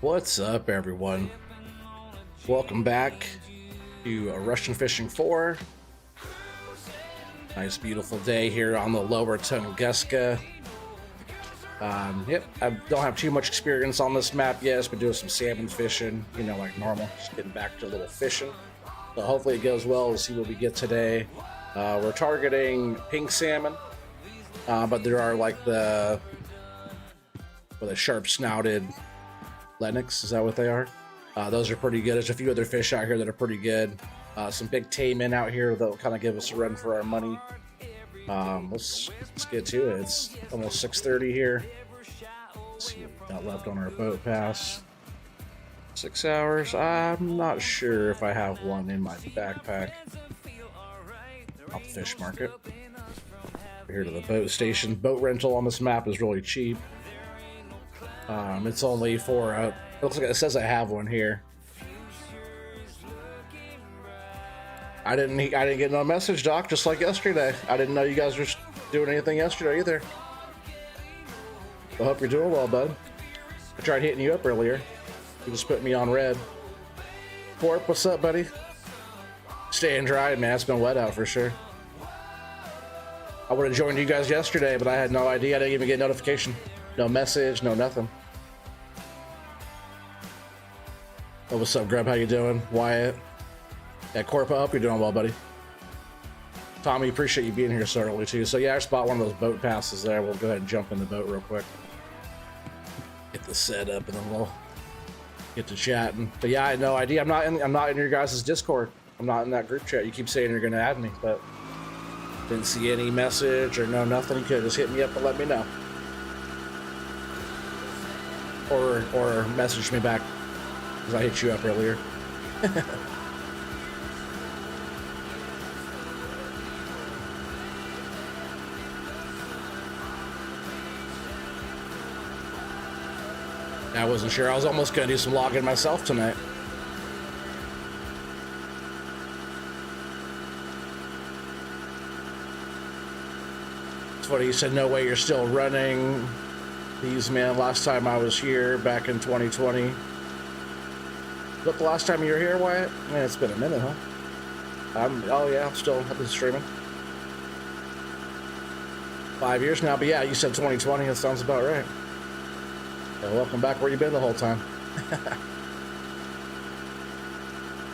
What's up, everyone? Welcome back to Russian Fishing 4. Nice, beautiful day here on the lower Tunguska. Yep, I don't have too much experience on this map yet. I've been doing some salmon fishing, you know, like normal. Just getting back to a little fishing. So hopefully it goes well. We'll see what we get today. We're targeting pink salmon, but there are like the sharp-snouted Lennox, is that what they are? Those are pretty good. There's a few other fish out here that are pretty good. Some big taimen out here that'll kind of give us a run for our money. Let's get to it. It's almost 6:30 here. Let's see what we got left on our boat pass. 6 hours. I'm not sure if I have one in my backpack. Off the fish market. We're here to the boat station. Boat rental on this map is really cheap. It's only for it looks like it says I have one here. I didn't get no message, Doc, just like yesterday. I didn't know you guys were doing anything yesterday either. I hope you're doing well, bud. I tried hitting you up earlier. You just put me on red. Corp, what's up, buddy? Staying dry, man. It's been wet out for sure. I would have joined you guys yesterday, but I had no idea. I didn't even get a notification. No message, no nothing. Oh, what's up, Grub? How you doing? Wyatt? Yeah, Corp, I hope you're doing well, buddy. Tommy, appreciate you being here so early, too. So, yeah, I just bought one of those boat passes there. We'll go ahead and jump in the boat real quick. Get this set up, and then we'll get to chatting. But, yeah, I had no idea. I'm not in your guys' Discord. I'm not in that group chat. You keep saying you're going to add me, but didn't see any message or no nothing. You could have just hit me up and let me know. Or message me back, because I hit you up earlier. I wasn't sure. I was almost going to do some logging myself tonight. It's funny, you said no way you're still running these, man. Last time I was here back in 2020. What, the last time you were here, Wyatt? Man, it's been a minute, huh? Oh yeah, I've been streaming. 5 years now, but yeah, you said 2020. That sounds about right. So welcome back. Where you been the whole time?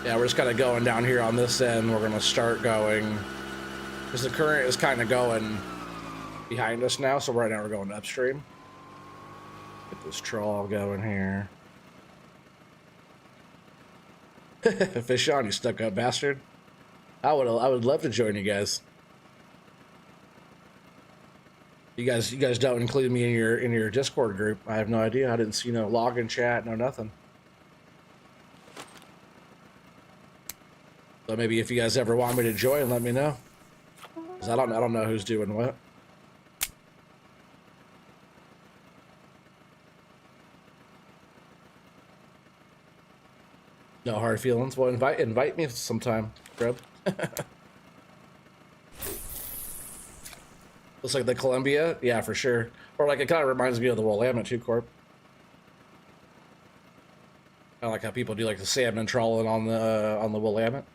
Yeah, we're just kind of going down here on this end. We're gonna start going because the current is kind of going behind us now. So right now we're going upstream. Get this trawl going here. Fish on, you stuck up bastard. I would love to join you guys. You guys don't include me in your Discord group. I have no idea. I didn't see no login chat, no nothing. So maybe if you guys ever want me to join, let me know. 'Cause I don't know who's doing what. No hard feelings. Well, invite me sometime, Grub. Looks like the Columbia, yeah, for sure. Or like it kind of reminds me of the Willamette too, Corp. I like how people do like the salmon trawling on the Willamette.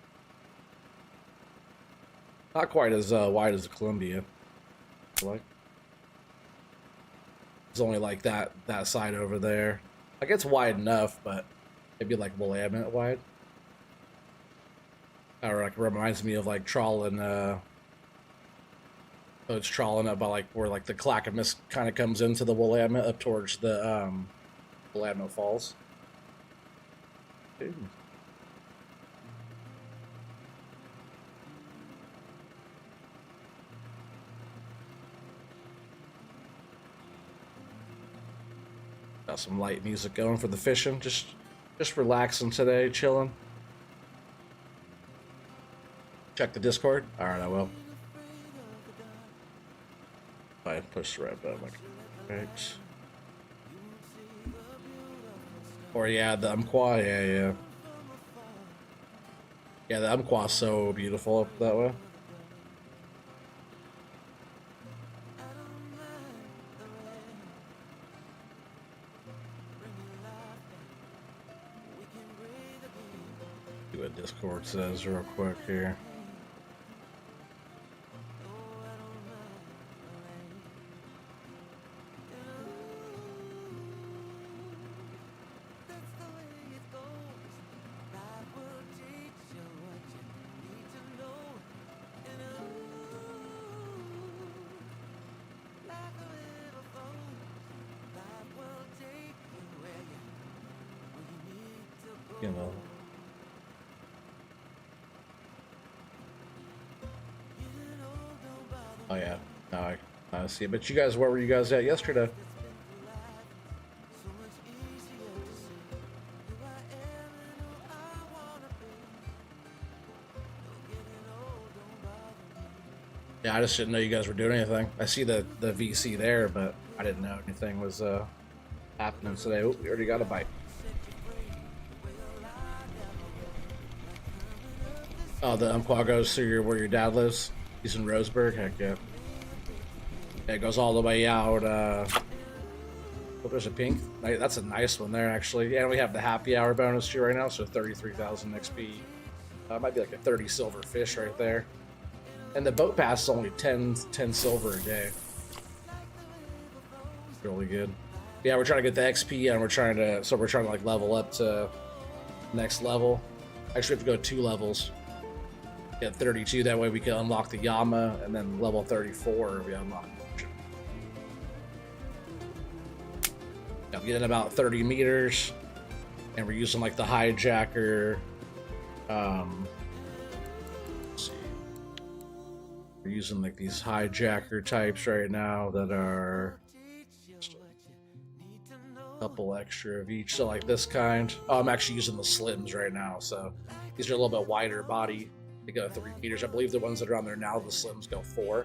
Not quite as wide as the Columbia. I like. It's only like that side over there. Like it's wide enough, but maybe like Willamette wide. Or like reminds me of like trawling. Boats trawling up by like where like the Clackamas kind of comes into the Willamette up towards the Willamette Falls. Dude. Got some light music going for the fishing. Just relaxing today, chilling. Check the Discord. All right, I will. I push the red button like thanks. Or yeah, the Umpqua, yeah. Yeah, the Umpqua's so beautiful up that way. Discord says real quick here. You know. Oh yeah, now I see it. But you guys, where were you guys at yesterday? Yeah, I just didn't know you guys were doing anything. I see the VC there, but I didn't know anything was happening today. Oh, we already got a bite. Oh, the Umpqua goes through where your dad lives. He's in Roseburg. Heck yeah. Yeah, it goes all the way out. Oh, there's a pink. That's a nice one there, actually. Yeah, and we have the happy hour bonus too right now, so 33,000 XP. Might be like a 30 silver fish right there. And the boat pass is only 10 silver a day. Really good. Yeah, we're trying to get the XP, and we're trying to like level up to next level. Actually, we have to go 2 levels. Get 32, that way we can unlock the Yama, and then level 34 we unlock the I'm getting about 30 meters, and we're using like the hijacker. Let's see. We're using like these hijacker types right now that are just a couple extra of each. So like this kind. Oh, I'm actually using the slims right now, so these are a little bit wider body. They go 3 meters. I believe the ones that are on there now, the slims go 4.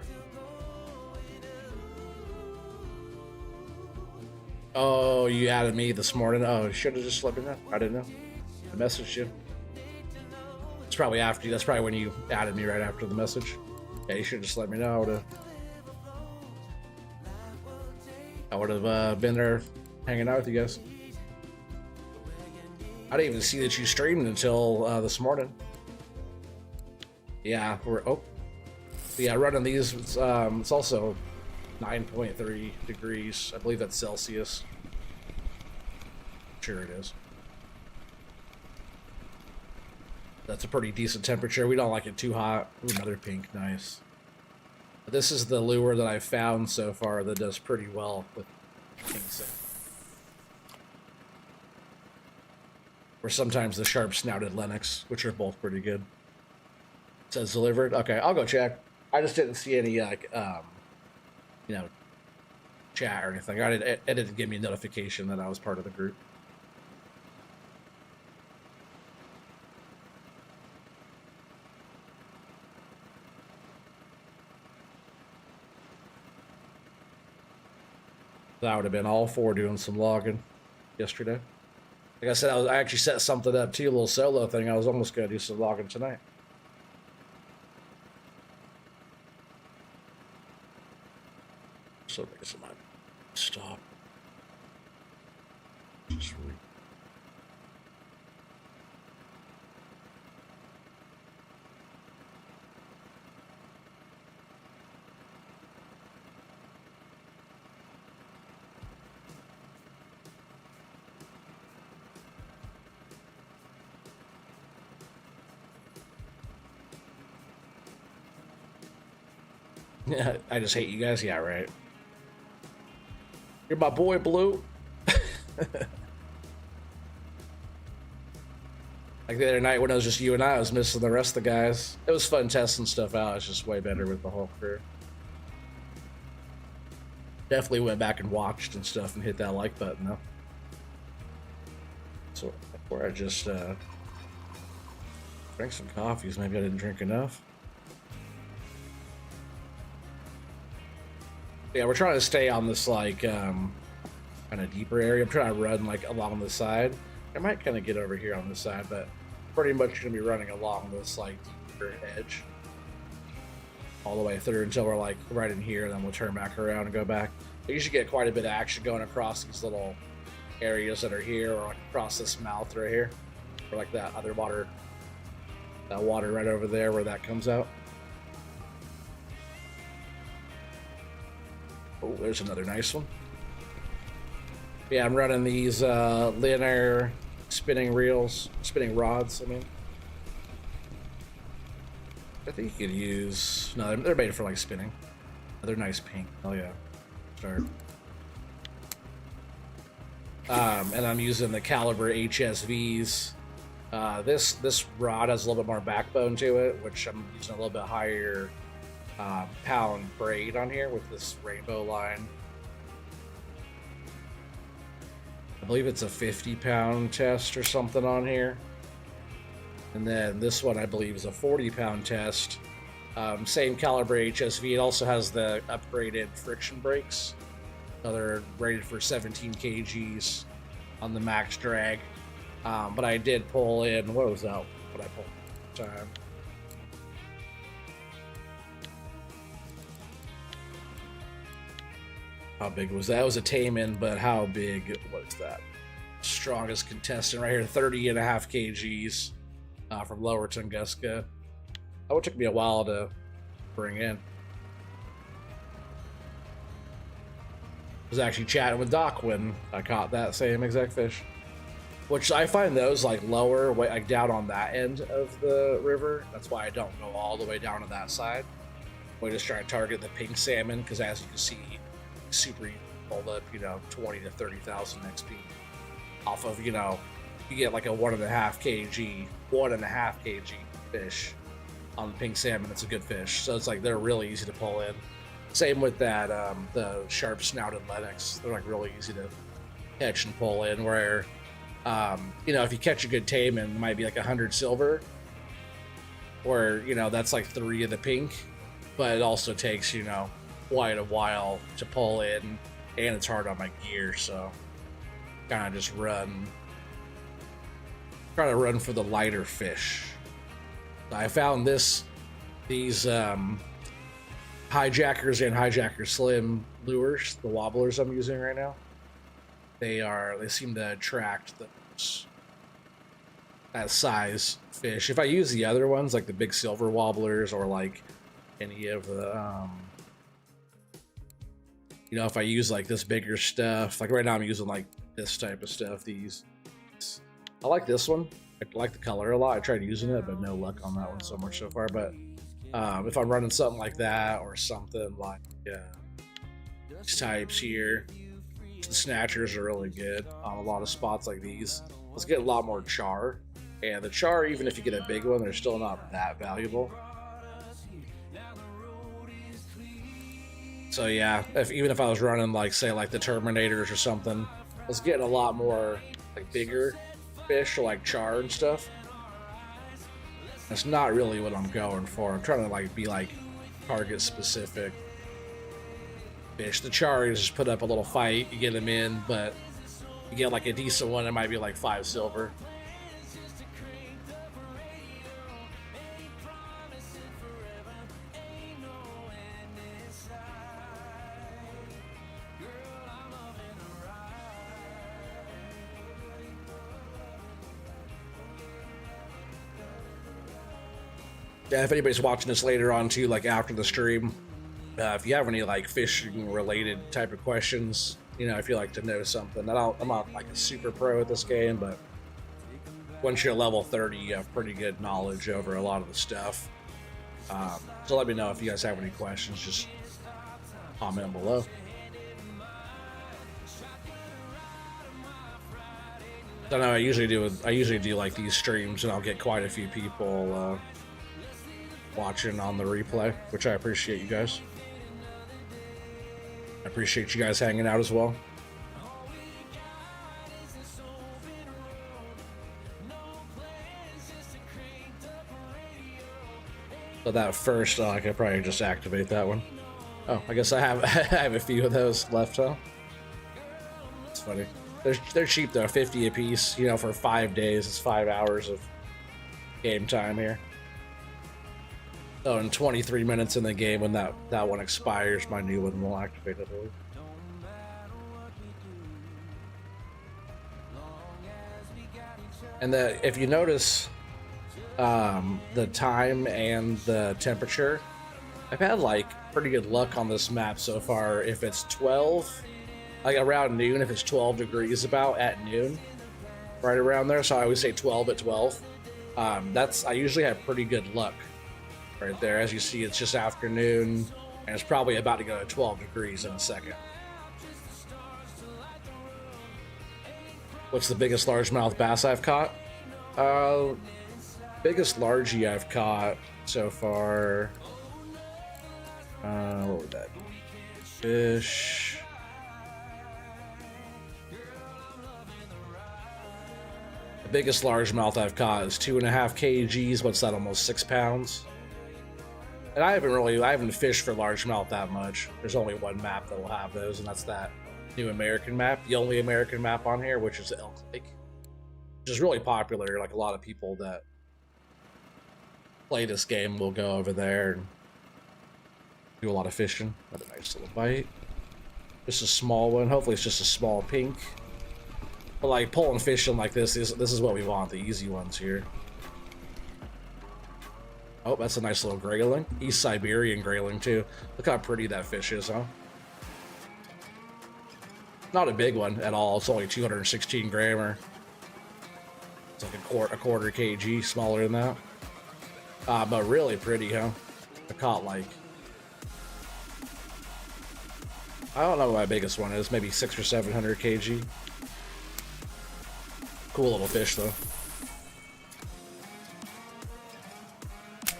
Oh, you added me this morning. Oh, you should have just let me know. I didn't know. I messaged you. It's probably after you. That's probably when you added me, right after the message. Yeah, you should just let me know. I would have been there hanging out with you guys. I didn't even see that you streamed until this morning. Yeah, running these. It's also 9.3 degrees. I believe that's Celsius. Sure it is. That's a pretty decent temperature. We don't like it too hot. Ooh, another pink, nice. But this is the lure that I've found so far that does pretty well with pinks in. Or sometimes the sharp-snouted Lennox, which are both pretty good. It says delivered. Okay, I'll go check. I just didn't see any like chat or anything. It didn't give me a notification that I was part of the group. That would have been all for doing some logging yesterday. Like I said, I actually set something up too, a little solo thing. I was almost going to do some logging tonight. So I guess I might stop. Just read. Yeah, I just hate you guys. Yeah, right. You're my boy, Blue. Like the other night when it was just you and I was missing the rest of the guys. It was fun testing stuff out. It's just way better with the whole crew. Definitely went back and watched and stuff and hit that like button though. So where I just drank some coffees. Maybe I didn't drink enough. Yeah, we're trying to stay on this like kind of deeper area. I'm trying to run like along the side. I might kind of get over here on this side, but pretty much gonna be running along this like deeper edge all the way through until we're like right in here, and then we'll turn back around and go back. But you should get quite a bit of action going across these little areas that are here, or like across this mouth right here, or like that other water That water right over there where that comes out. Oh, there's another nice one. Yeah, I'm running these linear spinning rods, I mean. I think you could use... No, they're made for like spinning. They're nice pink. Oh yeah. Sure. And I'm using the Caliber HSVs. This rod has a little bit more backbone to it, which I'm using a little bit higher pound braid on here with this rainbow line. I believe it's a 50-pound test or something on here. And then this one, I believe, is a 40-pound test. Same Caliber HSV. It also has the upgraded friction brakes. So they're rated for 17 kgs on the max drag. But I did pull in, what was that? What I pulled time? How big was that? It was a tame-in, but how big was that? Strongest contestant right here, 30.5 kgs from Lower Tunguska. That would took me a while to bring in. I was actually chatting with Doc when I caught that same exact fish. Which I find those like lower, like down on that end of the river. That's why I don't go all the way down to that side. We just try to target the pink salmon because, as you can see, super hold up, 20 to 30,000 XP off of, you get like a 1.5 kg fish on the pink salmon. It's a good fish. So it's like they're really easy to pull in. Same with that, the sharp snouted Lennox. They're like really easy to catch and pull in. Where, if you catch a good tame, it might be like 100 silver, or that's like 3 of the pink, but it also takes quite a while to pull in, and it's hard on my gear, so kind of just try to run for the lighter fish. I found these hijackers and hijacker slim lures, the wobblers I'm using right now. They seem to attract that size fish. If I use the other ones, like the big silver wobblers, or like any of the if I use like this bigger stuff, like right now I'm using like this type of stuff. I like this one. I like the color a lot. I tried using it, but no luck on that one so much so far. But if I'm running something like that, or something like these types here, the snatchers are really good on a lot of spots like these. Let's get a lot more char, and the char, even if you get a big one, they're still not that valuable. So yeah, even if I was running like, say, like the Terminators or something, I was getting a lot more like bigger fish, or like char and stuff. That's not really what I'm going for. I'm trying to like be like target specific fish. The char is just put up a little fight, you get them in, but you get like a decent one, it might be like 5 silver. Yeah, if anybody's watching this later on too, like after the stream, if you have any like fishing related type of questions, if you like to know something, I'm not like a super pro at this game, but once you're level 30, you have pretty good knowledge over a lot of the stuff. So let me know if you guys have any questions, just comment below. I don't know, I usually do like these streams, and I'll get quite a few people watching on the replay, which I appreciate you guys. I appreciate you guys hanging out as well. So that first, I could probably just activate that one. Oh, I guess I have I have a few of those left, huh? It's funny. They're cheap though, 50 a piece. For 5 days, it's 5 hours of game time here. So in 23 minutes in the game, when that one expires, my new one will activate, I believe. And if you notice, the time and the temperature. I've had like pretty good luck on this map so far. If it's 12, like around noon, if it's 12 degrees about at noon, right around there. So I always say 12 at 12. I usually have pretty good luck right there. As you see, it's just afternoon, and it's probably about to go to 12 degrees in a second. What's the biggest largemouth bass I've caught? Biggest largie I've caught so far. What would that be? Fish. The biggest largemouth I've caught is 2.5 kgs. What's that? Almost 6 pounds. And I haven't fished for largemouth that much. There's only one map that will have those, and that's that new American map, the only American map on here, which is Elk Lake, which is really popular. Like a lot of people that play this game will go over there and do a lot of fishing. Got a nice little bite. Just a small one. Hopefully it's just a small pink. But like pulling fishing like this is what we want, the easy ones here. Oh, that's a nice little grayling. East Siberian grayling too. Look how pretty that fish is, huh? Not a big one at all. It's only 216 grammer. It's like a quarter kg, smaller than that. But really pretty, huh? I caught like, I don't know what my biggest one is, maybe 600 or 700 kg. Cool little fish though.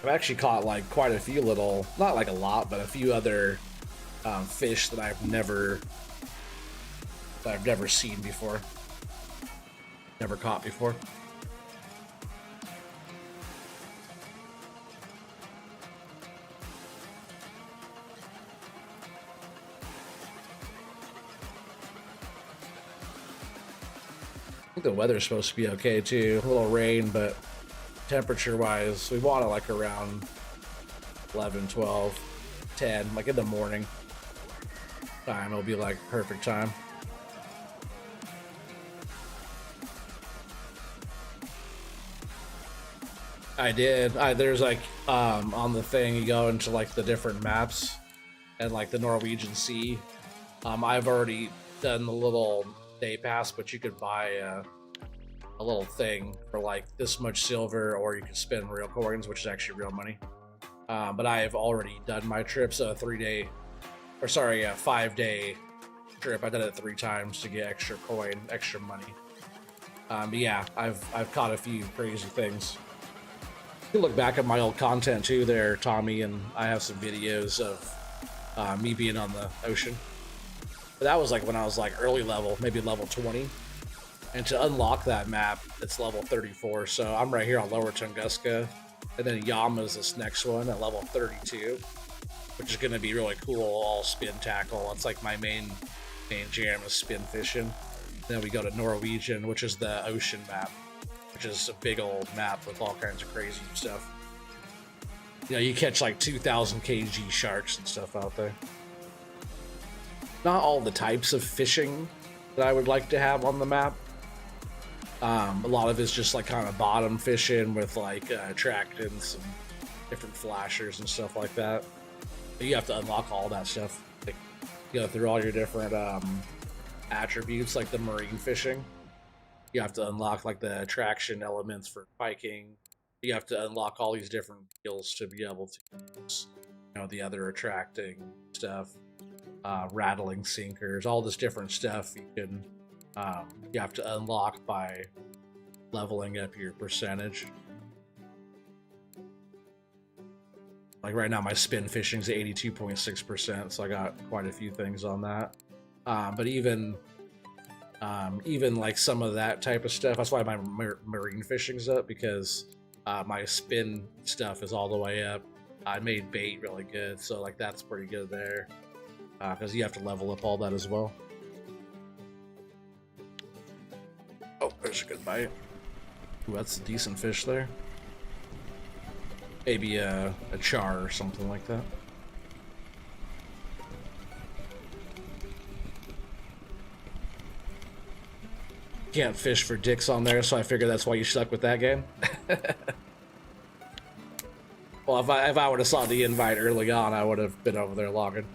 I've actually caught like quite a few little, not like a lot, but a few other fish that I've never seen before, never caught before. I think the weather's supposed to be okay too. A little rain, but temperature wise, we want it like around 11, 12, 10, like in the morning time. It'll be like perfect time. I did. There's like on the thing, you go into like the different maps and like the Norwegian Sea. I've already done the little day pass, but you could buy a little thing for like this much silver, or you can spend real coins, which is actually real money. But I have already done my trip, so a 5-day trip. I did it 3 times to get extra coin, extra money. But yeah, I've caught a few crazy things. You can look back at my old content too there, Tommy, and I have some videos of me being on the ocean. But that was like when I was like early level, maybe level 20. And to unlock that map, it's level 34. So I'm right here on Lower Tunguska. And then Yama's this next one at level 32, which is going to be really cool, all spin tackle. It's like my main jam is spin fishing. Then we go to Norwegian, which is the ocean map, which is a big old map with all kinds of crazy stuff. You know, you catch like 2,000 kg sharks and stuff out there. Not all the types of fishing that I would like to have on the map. A lot of it's just like kind of bottom fishing with like attractants and different flashers and stuff like that. But you have to unlock all that stuff. Like, you go through all your different attributes, like the marine fishing. You have to unlock like the attraction elements for piking. You have to unlock all these different skills to be able to use, you know, the other attracting stuff, rattling sinkers, all this different stuff you have to unlock by leveling up your percentage. Like right now, my spin fishing's at 82.6%, so I got quite a few things on that. But even like some of that type of stuff, that's why my marine fishing's up, because my spin stuff is all the way up. I made bait really good, so like that's pretty good there, because you have to level up all that as well. Oh, there's a good bite. Ooh, that's a decent fish there. Maybe a char or something like that. Can't fish for dicks on there, so I figure that's why you stuck with that game. Well, if I would have saw the invite early on, I would have been over there logging.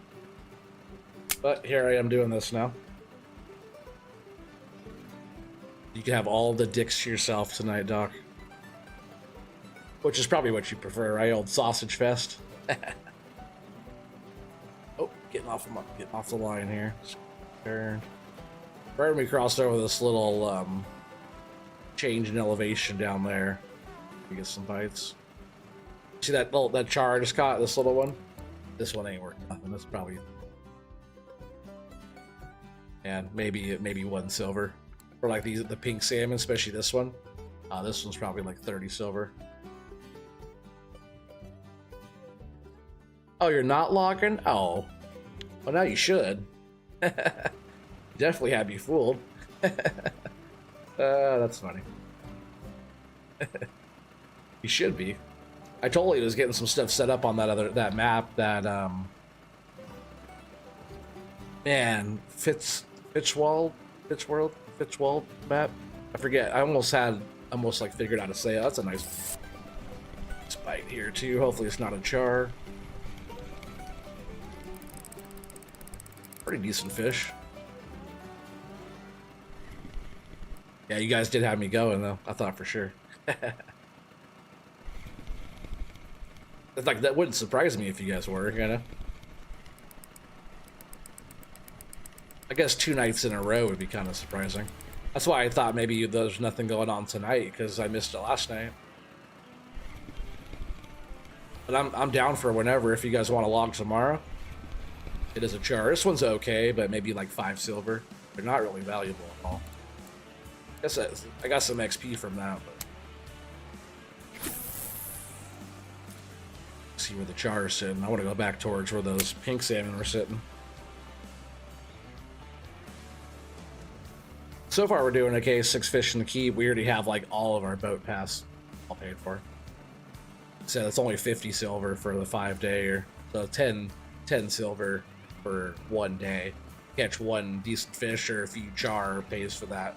But here I am doing this now. You can have all the dicks to yourself tonight, Doc. Which is probably what you prefer, right? Old sausage fest. Oh, getting off the line here. Turn. Right when we crossed over this little change in elevation down there, we get some bites. See that char I just caught? This little one. This one ain't worth nothing. That's probably, and maybe 1 silver. Or like the pink salmon, especially this one. This one's probably like 30 silver. Oh, you're not logging? Oh. Well, now you should. Definitely had me fooled. That's funny. You should be. I totally was getting some stuff set up on that map that man, Fitzwald map. I forget. I almost like figured out how to say it. That's a nice bite here too. Hopefully it's not a char. Pretty decent fish. Yeah, you guys did have me going though. I thought for sure. It's like that wouldn't surprise me if you guys were, you know. I guess 2 nights in a row would be kind of surprising. That's why I thought maybe there's nothing going on tonight because I missed it last night. But I'm down for whenever if you guys want to log tomorrow. It is a char. This one's okay, but maybe like 5 silver. They're not really valuable at all. I got some XP from that, but see where the char is sitting. I want to go back towards where those pink salmon were sitting. So far we're doing okay. 6 fish in the key. We already have like all of our boat pass all paid for. So it's only 50 silver for the 5-day, or so 10 silver for 1 day. Catch 1 decent fish or a few char pays for that.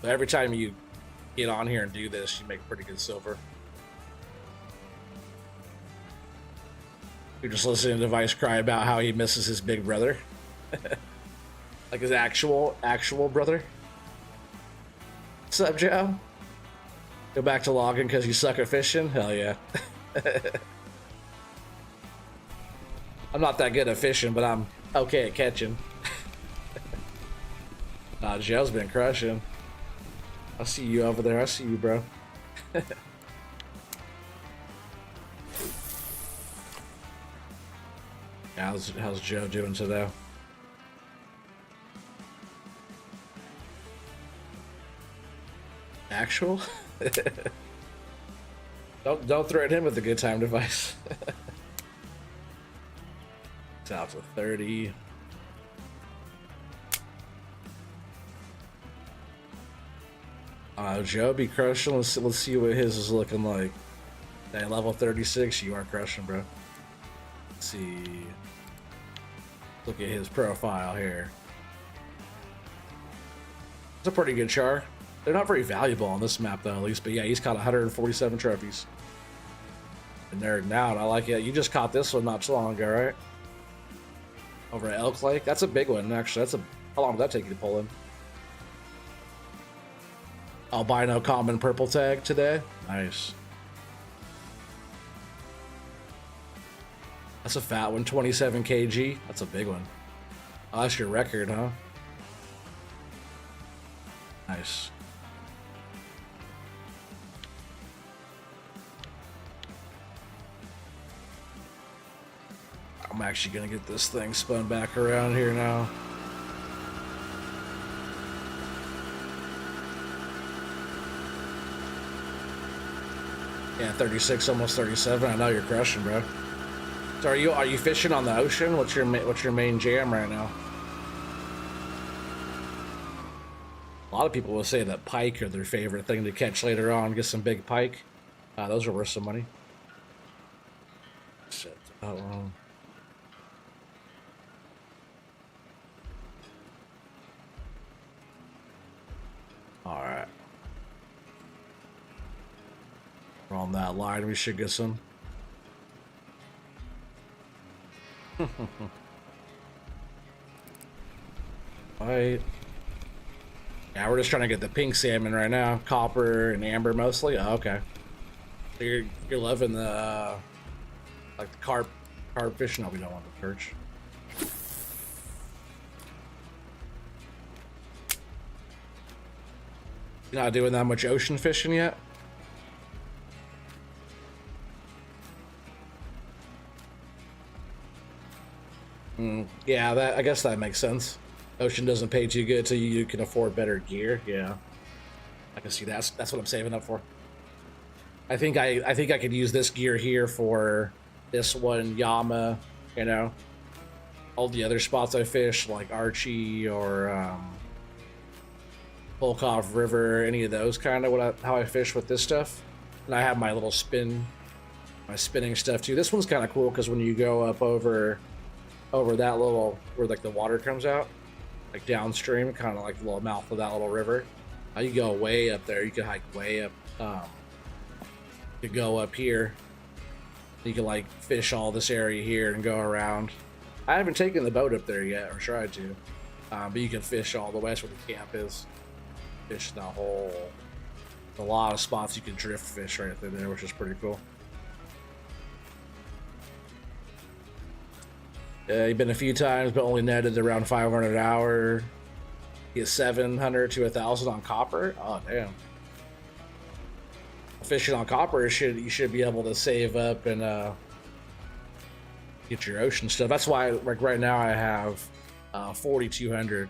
So every time you get on here and do this, you make pretty good silver. You're just listening to Vice cry about how he misses his big brother. Like his actual brother. What's up, Joe? Go back to logging because you suck at fishing? Hell yeah. I'm not that good at fishing, but I'm okay at catching. Joe's been crushing. I see you over there. I see you, bro. How's Joe doing today? Actual? Don't threaten him with a good time device. It's out to 30. Joe be crushing. Let's see what his is looking like. At level 36, you are crushing, bro. Let's see. Look at his profile here. It's a pretty good char. They're not very valuable on this map, though, at least. But yeah, he's caught 147 trophies. And nerding out. I like it. You just caught this one not too long ago, right? Over at Elk Lake. That's a big one, actually. How long did that take you to pull in? Albino common purple tag today. Nice. That's a fat one, 27 kg. That's a big one. Oh, that's your record, huh? Nice. I'm actually gonna get this thing spun back around here now. Yeah, 36, almost 37. I know you're crushing, bro. So are you fishing on the ocean? What's your main jam right now? A lot of people will say that pike are their favorite thing to catch later on. Get some big pike. Those are worth some money. Shit, about wrong. All right. We're on that line. We should get some. Right. Yeah, we're just trying to get the pink salmon right now. Copper and amber mostly. Oh, okay. So you're loving the like the carp fishing. No, we don't want the perch. You're not doing that much ocean fishing yet? Yeah, I guess that makes sense. Ocean doesn't pay too good till you can afford better gear. Yeah, I can see that. That's what I'm saving up for. I think I could use this gear here for this one Yama. You know, all the other spots I fish like Archie or Volkov River, any of those kind of how I fish with this stuff. And I have my little my spinning stuff too. This one's kind of cool because when you go up over that little where like the water comes out, like downstream, kind of like the little mouth of that little river, you go way up there. You can hike way up. You go up here. You can like fish all this area here and go around. I haven't taken the boat up there yet, or tried to, but you can fish all the way. That's where the camp is. Fish the whole. A lot of spots you can drift fish right through there, which is pretty cool. You've been a few times, but only netted around 500 an hour. You get 700 to 1,000 on copper. Oh damn! Fishing on copper, you should be able to save up and get your ocean stuff. That's why, like right now, I have 4,200.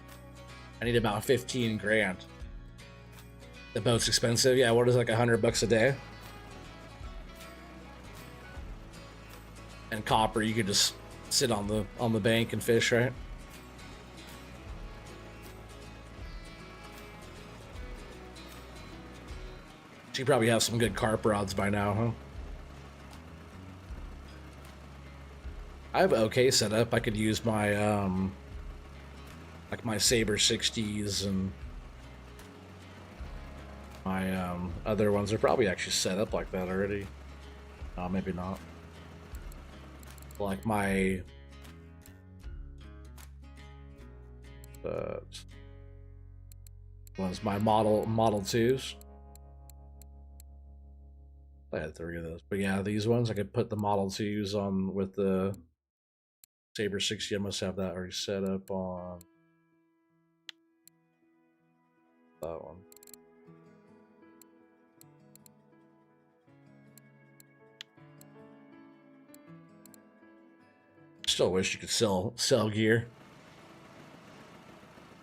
I need about 15 grand. The boat's expensive. Yeah, what is like $100 a day? And copper, you could just sit on the bank and fish, right? You probably have some good carp rods by now, huh? I have okay set up. I could use my like my Saber 60s and my other ones are probably actually set up like that already. Maybe not. Like my was my Model 2s. I had 3 of those, but yeah, these ones I could put the Model 2s on with the Saber 60. I must have that already set up on that one. Still wish you could sell gear.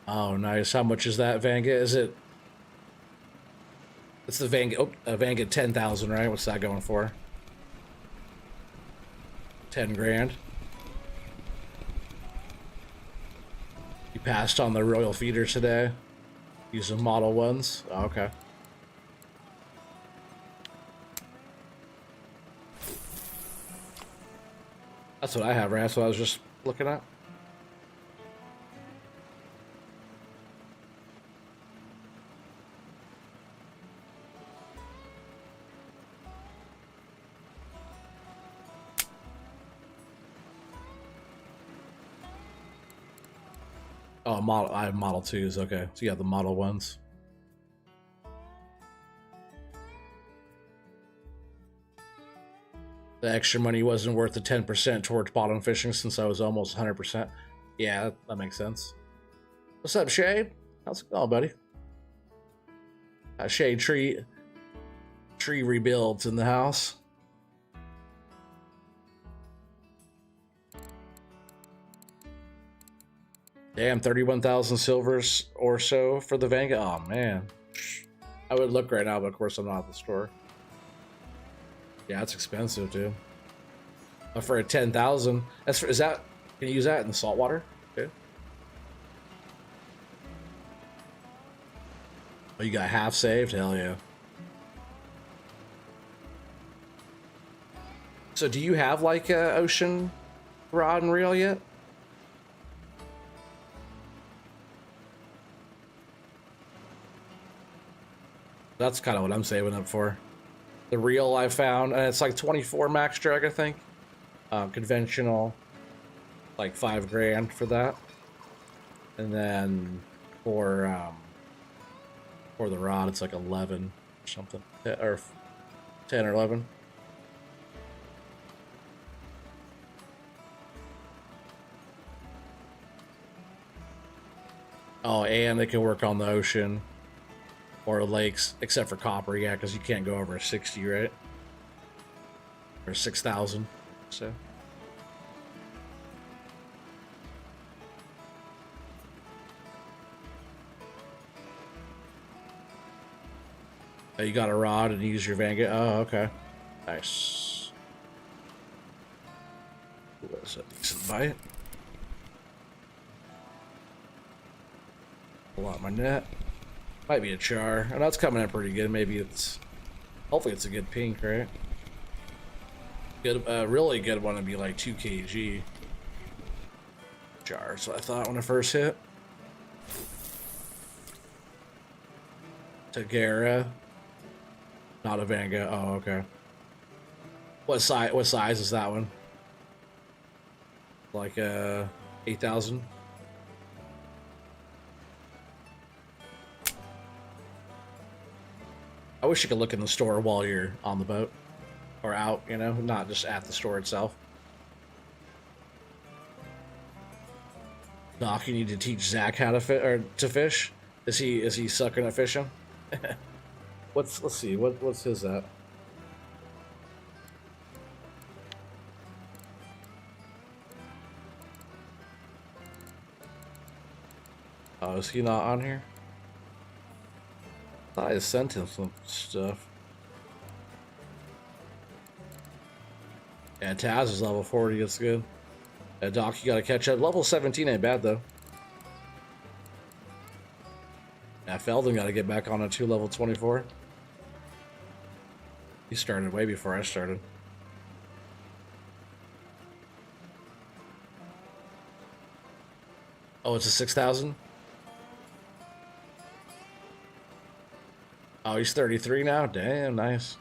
Oh, nice. How much is that, Vanga? Is it? It's the Vanga. Oh, Vanga 10,000, right? What's that going for? 10 grand. You passed on the Royal Feeder today. Using Model 1s. Oh, okay. That's what I have, right? That's what I was just looking at. Oh, I have Model 2s, okay. So you have the Model 1s. The extra money wasn't worth the 10% towards bottom fishing since I was almost 100%. Yeah, that makes sense. What's up, Shay? How's it going, buddy? Shay, tree rebuilds in the house. Damn, 31,000 silvers or so for the Vanga. Oh man, I would look right now, but of course I'm not at the store. Yeah, it's expensive, dude. But for a 10,000, is that? Can you use that in the saltwater? Okay. Oh, you got half saved? Hell yeah. So, do you have like a ocean rod and reel yet? That's kind of what I'm saving up for. The reel I found, and it's like 24 max drag, I think. Conventional. like 5 grand for that. And then for the rod, it's like 11 or something, or 10 or 11. Oh, and they can work on the ocean or lakes, except for copper, yeah, because you can't go over 60, right? Or 6,000, so. Oh, you got a rod and use your Vanguard. Oh, okay. Nice. That's a decent bite. Pull out my net. Might be a char. Oh, that's coming in pretty good. Maybe it's... Hopefully it's a good pink, right? Good, really good one would be like 2 kg. Char, so I thought when I first hit. Tagara. Not a Vanga. Oh, okay. What size is that one? Like 8,000. I wish you could look in the store while you're on the boat or out, you know, not just at the store itself. Doc, you need to teach Zach how to fish. Is he sucking at fishing? Let's see, what's his at? Oh, is he not on here? I thought I sent him some stuff. Yeah, Taz is level 40, that's good. Doc, you gotta catch up. Level 17 ain't bad though. Yeah, Feldon gotta get back on a 2 level 24. He started way before I started. Oh, it's a 6,000? Oh, he's 33 now? Damn, nice.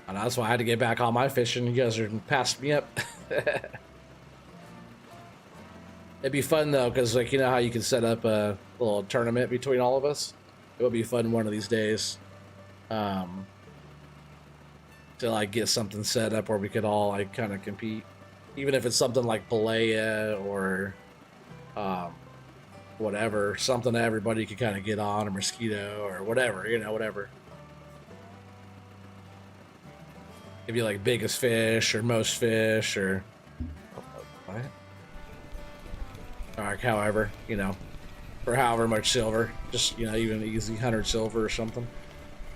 And that's why I had to get back on my fishing. You guys are passing me up. It'd be fun though, because like, you know how you can set up a little tournament between all of us? It would be fun one of these days. To like get something set up where we could all like kind of compete. Even if it's something like Balea or whatever, something that everybody could kind of get on, or Mosquito or whatever, you know, whatever. It'd be like biggest fish or most fish or what? Or however, you know, for however much silver, just, you know, even easy 100 silver or something.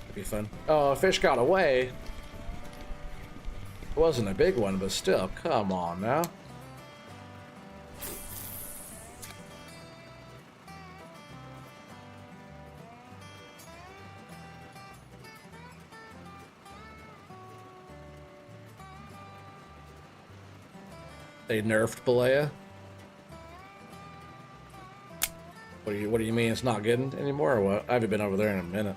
It'd be fun. Oh, a fish got away. It wasn't a big one, but still, come on now. They nerfed Balea. What do you mean it's not good anymore or what? I haven't been over there in a minute.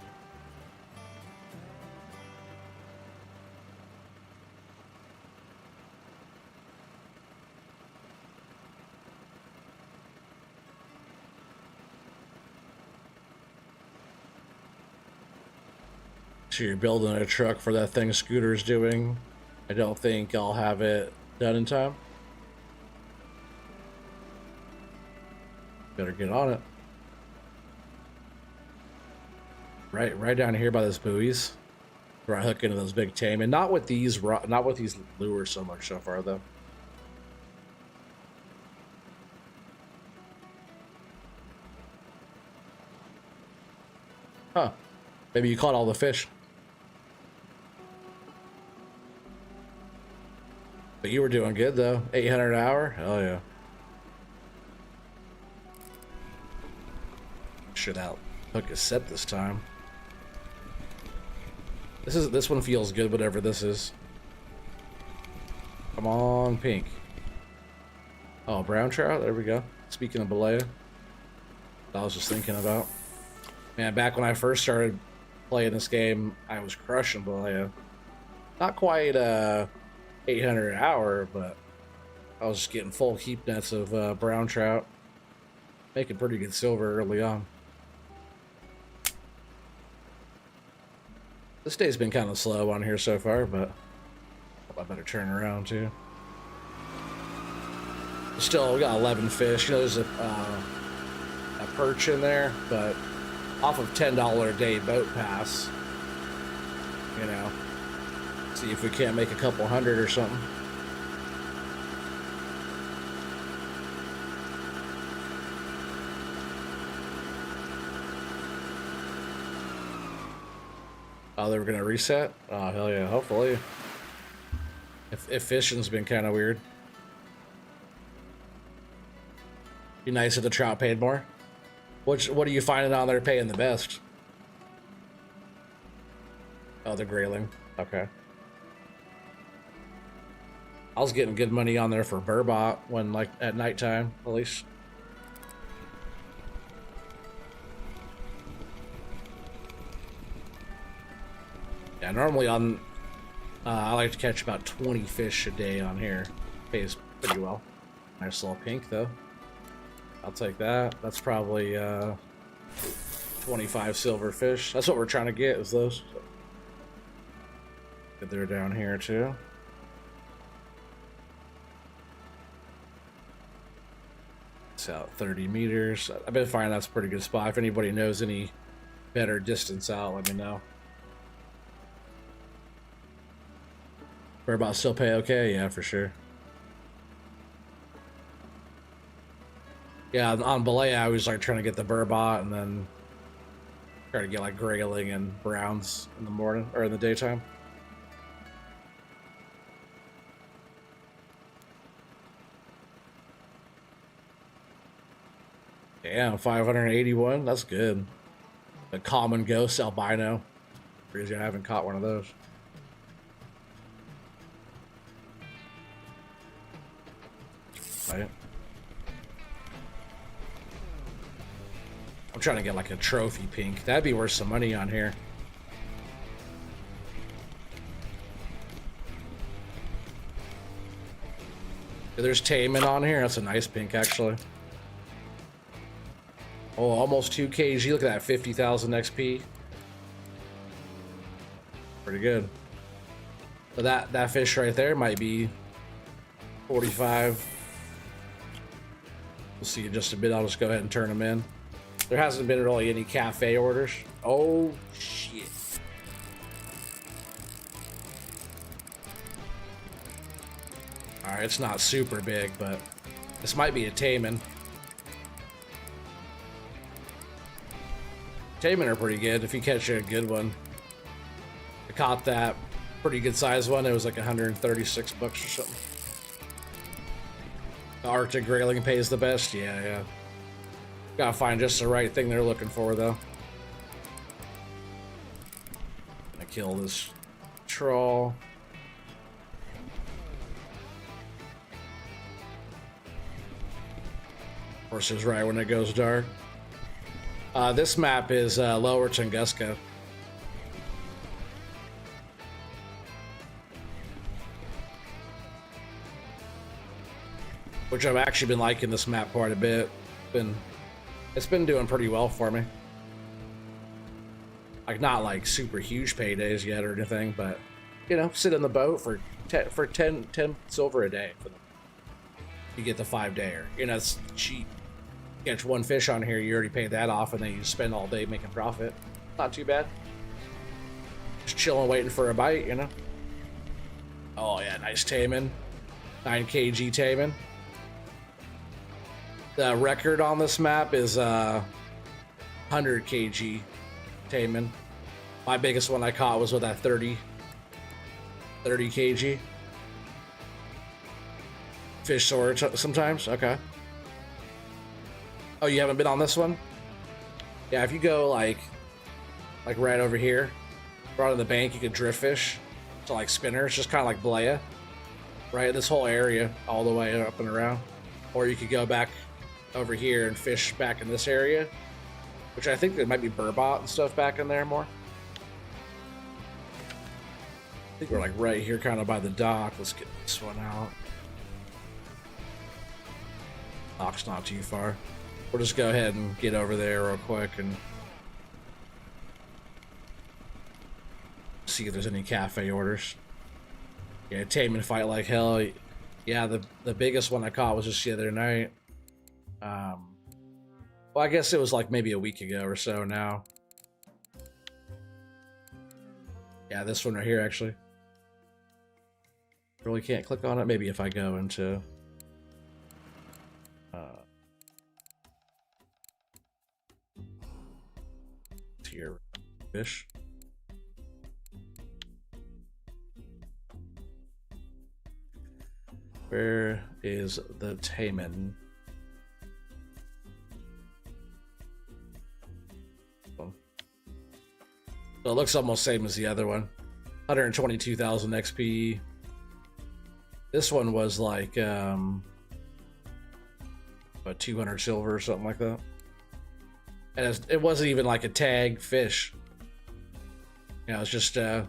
So you're building a truck for that thing Scooter's doing. I don't think I'll have it done in time. Better get on it. Right down here by those buoys, where I hook into those big tame, and not with these lures so much so far though. Huh? Maybe you caught all the fish, but you were doing good though. 800 an hour. Hell yeah. Shit out. Hook is set this time. This one feels good, whatever this is. Come on, pink. Oh, brown trout. There we go. Speaking of Balea, I was just thinking about. Man, back when I first started playing this game, I was crushing Balea. Not quite 800 an hour, but I was just getting full keep nets of brown trout, making pretty good silver early on. This day's been kind of slow on here so far, but I better turn around too. Still, we got 11 fish. You know, there's a perch in there, but off of $10 a day boat pass, you know, see if we can't make a couple hundred or something. Oh, they were gonna reset? Oh, hell yeah, hopefully. If fishing's been kind of weird. Be nice if the trout paid more. What are you finding on there paying the best? Oh, the grayling. Okay. I was getting good money on there for burbot when, like, at nighttime, at least. Yeah, normally on, I like to catch about 20 fish a day on here. Pays pretty well. Nice little pink, though. I'll take that. That's probably 25 silver fish. That's what we're trying to get, is those. Get there down here, too. It's out 30 meters. I've been finding that's a pretty good spot. If anybody knows any better distance out, let me know. Burbot still pay okay? Yeah, for sure. Yeah, on belay, I was like trying to get the burbot and then try to get like grayling and browns in the morning or in the daytime. Damn, 581. That's good. The common ghost albino. Crazy, I haven't caught one of those. Right. I'm trying to get like a trophy pink. That'd be worth some money on here. There's Taman on here. That's a nice pink, actually. Oh, almost 2 kg. Look at that, 50,000 XP. Pretty good. So that fish right there might be 45. We'll see in just a bit. I'll just go ahead and turn them in. There hasn't been really any cafe orders. Oh, shit. Alright, it's not super big, but this might be a Taman. Taman are pretty good if you catch a good one. I caught that pretty good sized one. It was like 136 bucks or something. The Arctic grayling pays the best. Yeah. Gotta find just the right thing they're looking for, though. Gonna kill this trawl. Of course, it's right when it goes dark. This map is Lower Tunguska. Which I've actually been liking this map quite a bit. It's been doing pretty well for me. Like, not like super huge paydays yet or anything, but you know, sit in the boat for 10 silver a day. You get the 5-dayer. You know, it's cheap. Catch one fish on here, you already paid that off, and then you spend all day making profit. Not too bad. Just chilling, waiting for a bite, you know. Oh yeah, nice Taman. 9 kg Taman. The record on this map is 100 kg Taman. My biggest one I caught was with that 30 kg. Fish sore sometimes? Okay. Oh, you haven't been on this one? Yeah, if you go like right over here, right on the bank, you could drift fish to like spinners, just kind of like Balea. Right, this whole area, all the way up and around. Or you could go back over here and fish back in this area, which I think there might be burbot and stuff back in there more. I think we're like right here kind of by the dock. Let's get this one out. Dock's not too far. We'll just go ahead and get over there real quick and see if there's any cafe orders. Yeah, tame and fight like hell. Yeah, the biggest one I caught was just the other night. Well, I guess it was like maybe a week ago or so now. Yeah, this one right here, actually. Really can't click on it. Maybe if I go into... Tier fish. Where is the Taman? So it looks almost same as the other one. 122,000 XP. This one was like about 200 silver or something like that. And it wasn't even like a tag fish. You know, it's just a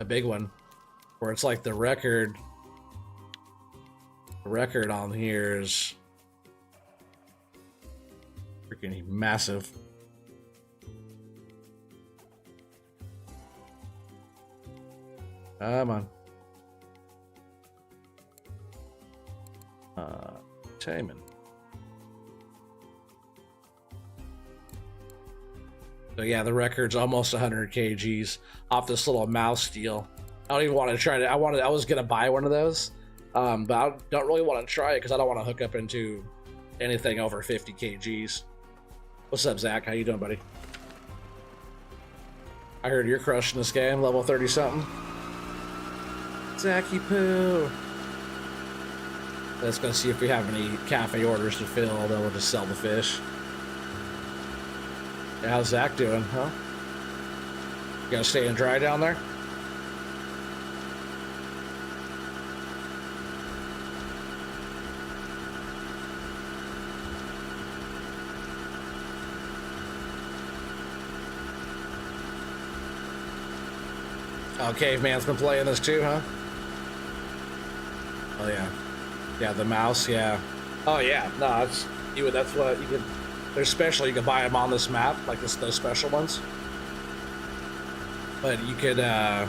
big one. Where it's like the record on here is freaking massive. Come on. Taman. So yeah, the record's almost 100 kgs off this little mouse deal. I don't even want to try to. I was gonna buy one of those, but I don't really want to try it because I don't want to hook up into anything over 50 kgs. What's up, Zach? How you doing, buddy? I heard you're crushing this game, level 30 something. Zachy Poo. Let's go see if we have any cafe orders to fill, then we'll just sell the fish. Yeah, how's Zach doing, huh? You gotta stay in dry down there? Oh, Caveman's been playing this too, huh? Oh yeah. Yeah, the mouse, yeah. Oh yeah, no, that's what you could. They're special. You can buy them on this map, like those special ones. But you could. I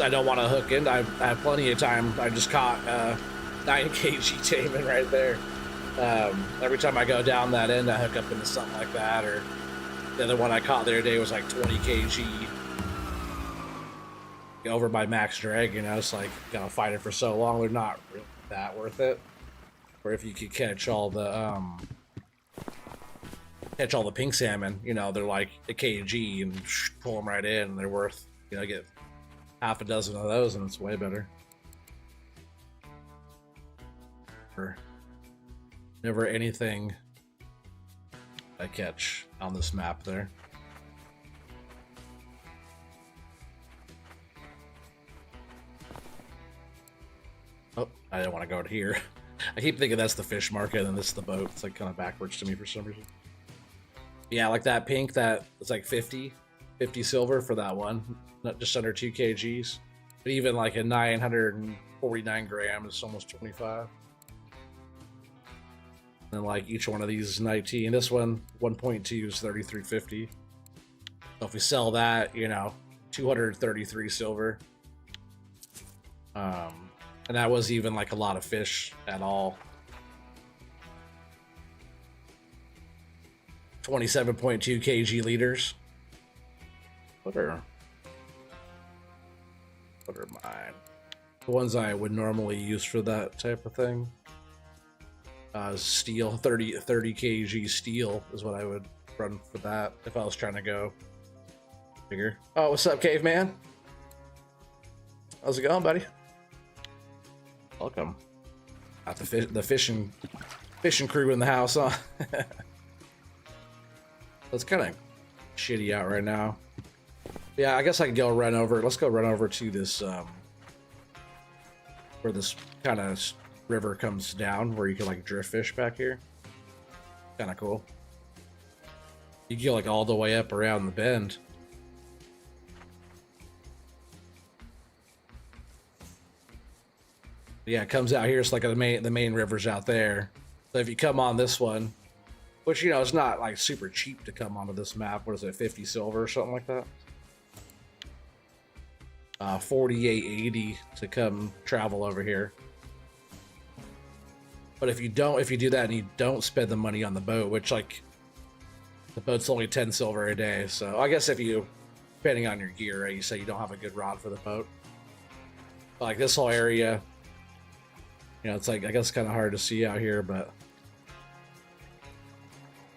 don't want to hook in. I have plenty of time. I just caught 9 kg Taman right there. Every time I go down that end, I hook up into something like that. Or the other one I caught the other day was like 20 kg. Over by Max Drag, you know, it's like gotta fight it for so long. They're not really that worth it. Or if you could catch all the pink salmon, you know, they're like a kg and pull them right in, and they're worth, you know, get half a dozen of those, and it's way better. Never anything I catch on this map there. Oh, I didn't want to go to here. I keep thinking that's the fish market and this is the boat. It's like kind of backwards to me for some reason. Yeah, like that pink, that it's like 50 silver for that one. Not just under 2 kgs. But even like a 949 grams, it's almost 25. And like each one of these is 19. This one, 1.2 is 33.50. So if we sell that, you know, 233 silver. And that was even like a lot of fish at all. 27.2 kg liters. What are mine? The ones I would normally use for that type of thing. Steel, 30 kg steel is what I would run for that if I was trying to go bigger. Oh, what's up, Caveman? How's it going, buddy? Welcome. Got the fishing crew in the house, huh? It's kind of shitty out right now. Yeah, I guess I could go run over. Let's go run over to this where this kind of river comes down, where you can like drift fish back here. Kind of cool. You can go like all the way up around the bend. Yeah, it comes out here. It's like the main river's out there. So if you come on this one, which, you know, it's not like super cheap to come onto this map. What is it, 50 silver or something like that? 48.80 to come travel over here. But if you do that and you don't spend the money on the boat, which, like, the boat's only 10 silver a day. So I guess if you, depending on your gear, right, you say you don't have a good rod for the boat. But like this whole area, you know, it's like, I guess kind of hard to see out here, but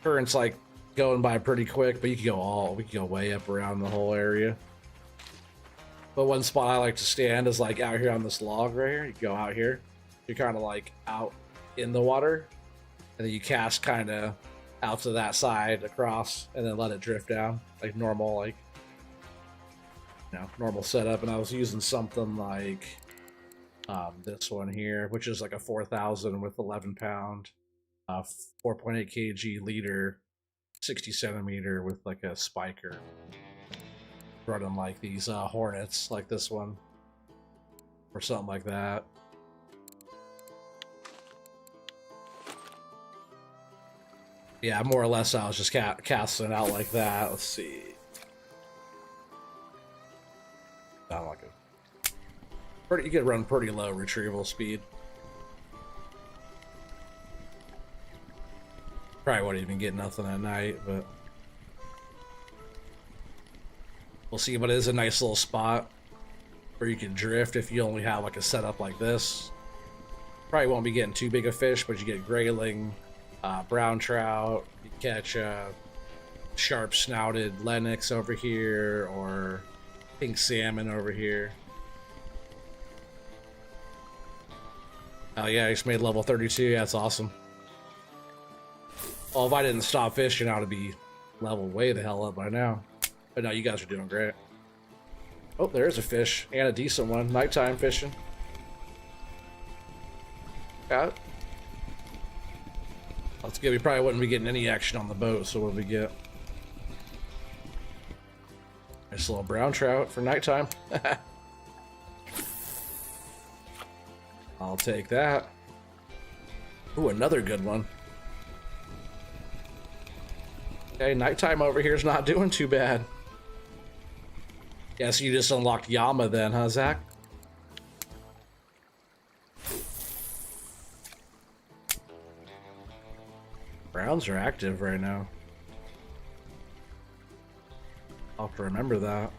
current's like going by pretty quick, but we could go way up around the whole area. But one spot I like to stand is like out here on this log right here. You go out here, you're kind of like out in the water, and then you cast kind of out to that side across, and then let it drift down like normal, like, you know, normal setup. And I was using something like this one here, which is like a 4,000 with 11 pound. 4.8 kg leader, 60 centimeter with like a spiker, running like these hornets like this one or something like that. Yeah, more or less I was just casting it out like that. Let's see. Not like a you could run pretty low retrieval speed. Probably wouldn't even get nothing at night, but we'll see. But it is a nice little spot where you can drift if you only have like a setup like this. Probably won't be getting too big a fish, but you get grayling, brown trout, you catch sharp snouted Lennox over here, or pink salmon over here. Oh yeah, I just made level 32. Yeah, that's awesome. Well, if I didn't stop fishing, I would be leveled way the hell up by now. But no, you guys are doing great. Oh, there's a fish, and a decent one. Nighttime fishing. Got it. That's good. We probably wouldn't be getting any action on the boat, so what do we get? Nice little brown trout for nighttime. I'll take that. Ooh, another good one. Okay, nighttime over here is not doing too bad. Yeah, so you just unlocked Yama then, huh, Zach? Browns are active right now. I'll have to remember that.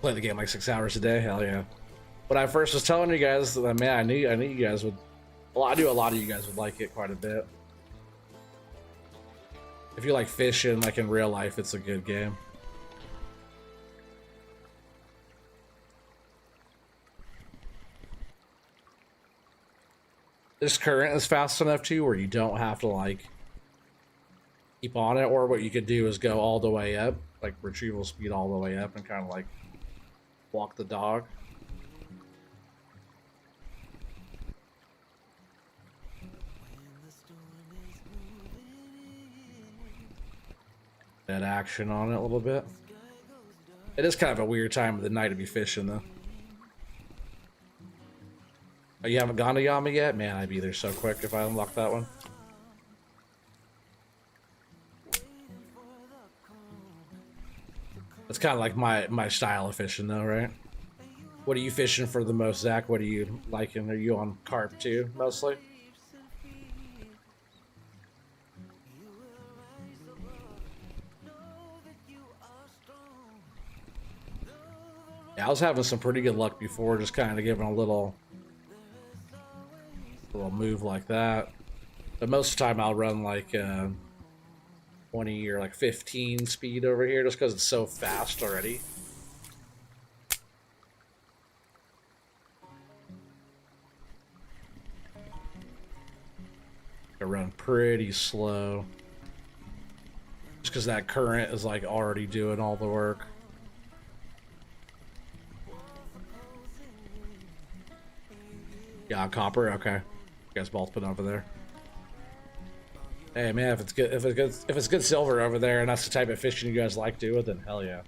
Play the game like 6 hours a day, hell yeah. When I first was telling you guys that, man, I knew you guys would. Well, I knew a lot of you guys would like it quite a bit. If you like fishing, like in real life, it's a good game. This current is fast enough too, where you don't have to like keep on it, or what you could do is go all the way up, like retrieval speed all the way up, and kind of like walk the dog. That action on it a little bit. It is kind of a weird time of the night to be fishing though. Oh, you haven't gone to Yama yet? Man, I'd be there so quick if I unlocked that one. It's kind of like my style of fishing though, right? What are you fishing for the most, Zach? What are you liking? Are you on carp too, mostly? Yeah, I was having some pretty good luck before, just kind of giving a little move like that. But most of the time I'll run like 20 or like 15 speed over here just because it's so fast already. I run pretty slow just because that current is like already doing all the work. Yeah, copper. Okay, you guys both put over there. Hey man, if it's good silver over there, and that's the type of fishing you guys like doing, then hell yeah.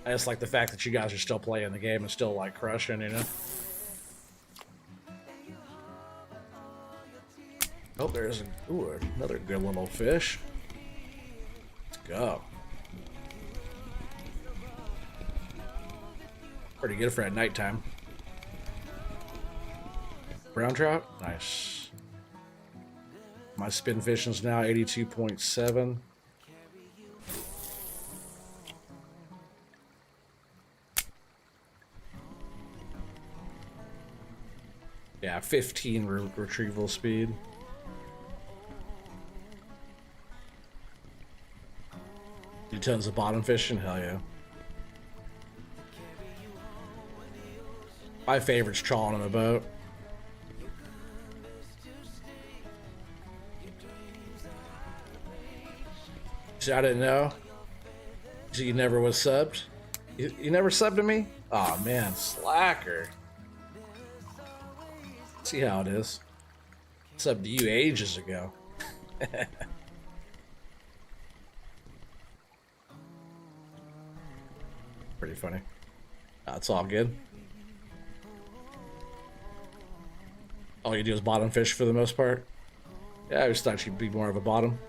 I just like the fact that you guys are still playing the game and still like crushing, you know. Oh, there's another good little fish. Let's go. Pretty good for at nighttime. Brown trout, nice. My spin fishing's now 82.7. Yeah, 15 retrieval speed. Do tons of bottom fishing? Hell yeah. My favorite's trawling on a boat. See, I didn't know. So you never was subbed? You never subbed to me? Oh man, slacker. See how it is. Subbed to you ages ago. Pretty funny. It's all good. All you do is bottom fish for the most part. Yeah, I just thought you'd be more of a bottom.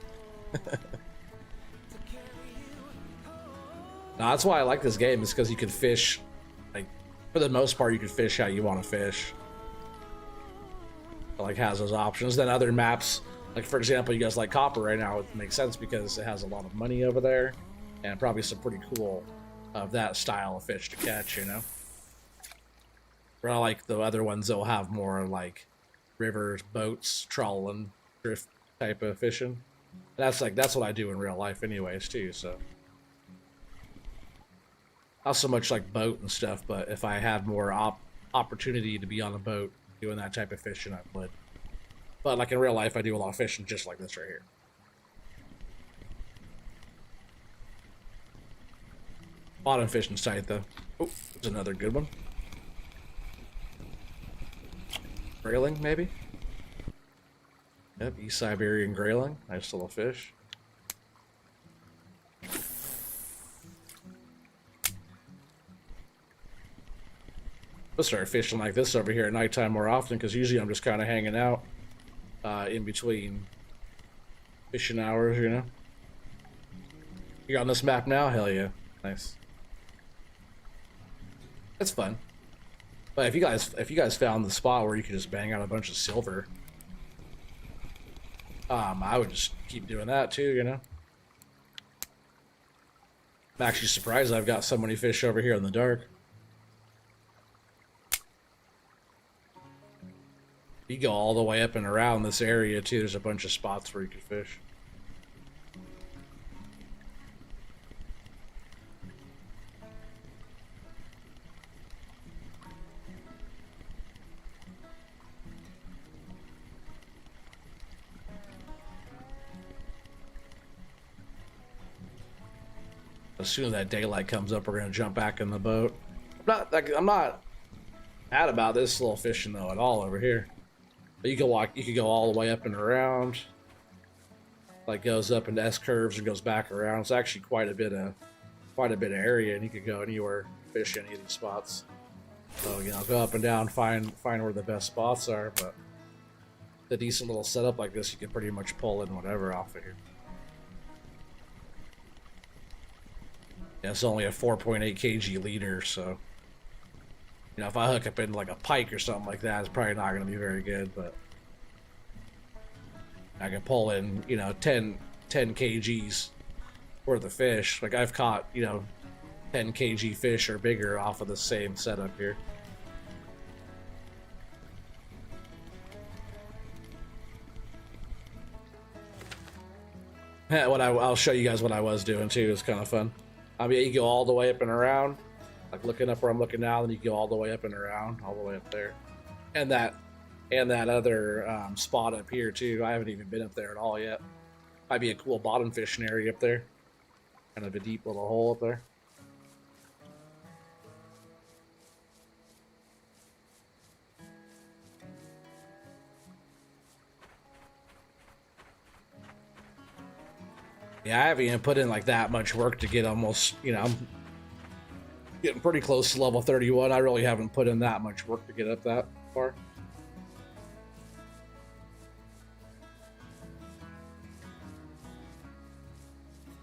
No, that's why I like this game, is because you can fish, like, for the most part, you can fish how you want to fish. It, like, has those options. Then other maps, like, for example, you guys like copper right now, it makes sense because it has a lot of money over there, and probably some pretty cool of that style of fish to catch, you know? Where I like the other ones, they'll have more, like, rivers, boats, trawling, drift type of fishing. And that's what I do in real life anyways, too, so... Not so much like boat and stuff, but if I had more opportunity to be on a boat doing that type of fishing, I would. But like in real life, I do a lot of fishing just like this right here. Bottom fishing's tight though. Oh, there's another good one. Grayling, maybe? Yep, East Siberian grayling. Nice little fish. I'll start fishing like this over here at nighttime more often, because usually I'm just kind of hanging out in between fishing hours, you know. You on this map now? Hell yeah. Nice. It's fun. But if you guys found the spot where you could just bang out a bunch of silver, I would just keep doing that too, you know. I'm actually surprised I've got so many fish over here in the dark. You go all the way up and around this area too, there's a bunch of spots where you can fish. As soon as that daylight comes up, we're gonna jump back in the boat. I'm not mad about this little fishing though at all over here. But you could go all the way up and around. Like goes up into S curves and goes back around. It's actually quite a bit of area, and you could go anywhere, fish any of these spots. So you know, go up and down, find where the best spots are. But the decent little setup like this, you can pretty much pull in whatever off of here. Yeah, it's only a 4.8 kg leader, so you know, if I hook up in like a pike or something like that, it's probably not going to be very good, but I can pull in, you know, 10 kgs worth of fish. Like I've caught, you know, 10 kg fish or bigger off of the same setup here. Yeah, I'll show you guys what I was doing too. It's kind of fun. I mean, you go all the way up and around, like looking up where I'm looking now, and you go all the way up and around, all the way up there, and that other spot up here too. I haven't even been up there at all yet. Might be a cool bottom fishing area up there. Kind of a deep little hole up there. Yeah, I haven't even put in like that much work to get almost, you know, I'm getting pretty close to level 31. I really haven't put in that much work to get up that far.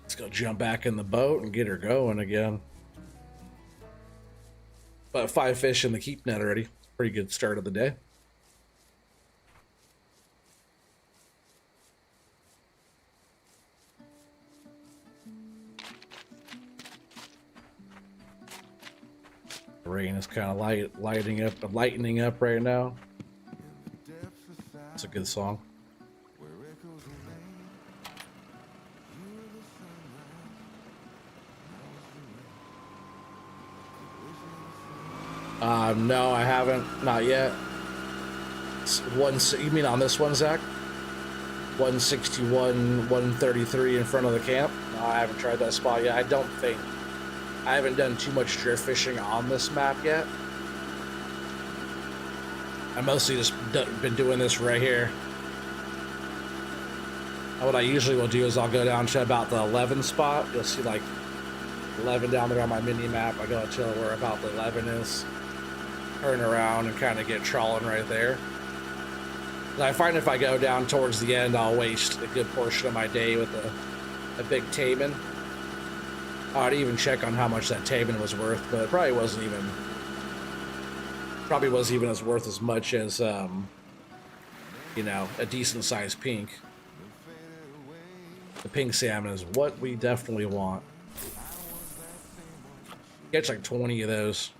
Let's go jump back in the boat and get her going again. But 5 fish in the keep net already. Pretty good start of the day. The rain is kind of lightening up right now. It's a good song. No, I haven't. Not yet. You mean on this one, Zach? 161, 133 in front of the camp? No, I haven't tried that spot yet. I don't think. I haven't done too much drift fishing on this map yet. I mostly just been doing this right here. And what I usually will do is I'll go down to about the 11 spot. You'll see like 11 down there on my mini map. I go until where about the 11 is. Turn around and kind of get trawling right there. And I find if I go down towards the end, I'll waste a good portion of my day with a big taimen. I'd even check on how much that taimen was worth, but it probably wasn't even as worth as much as you know, a decent sized pink. The pink salmon is what we definitely want. Catch like 20 of those.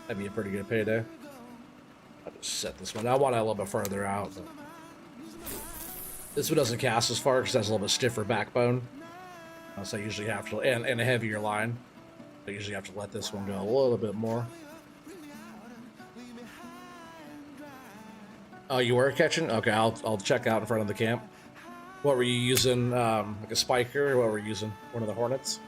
That'd be a pretty good payday. I'll just set this one. I want it a little bit further out. But this one doesn't cast as far because it has a little bit stiffer backbone. So I usually have to, and a heavier line. I usually have to let this one go a little bit more. Oh, you were catching? Okay, I'll check out in front of the camp. What were you using? Like a spiker, or what were you using? One of the Hornets?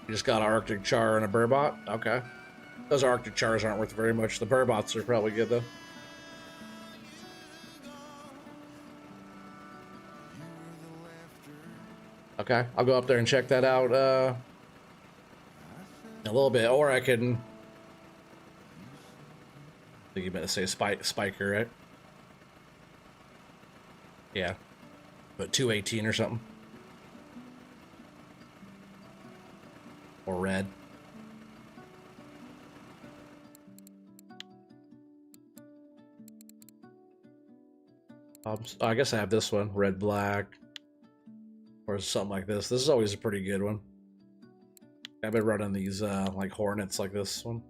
You just got an Arctic char and a burbot? Okay. Those Arctic chars aren't worth very much. The burbots are probably good, though. Okay, I'll go up there and check that out in a little bit. Or I can... I think you meant to say spiker, right? Yeah. But 218 or something. Or red. I guess I have this one, red black, or something like this. This is always a pretty good one. I've been running these like Hornets like this one.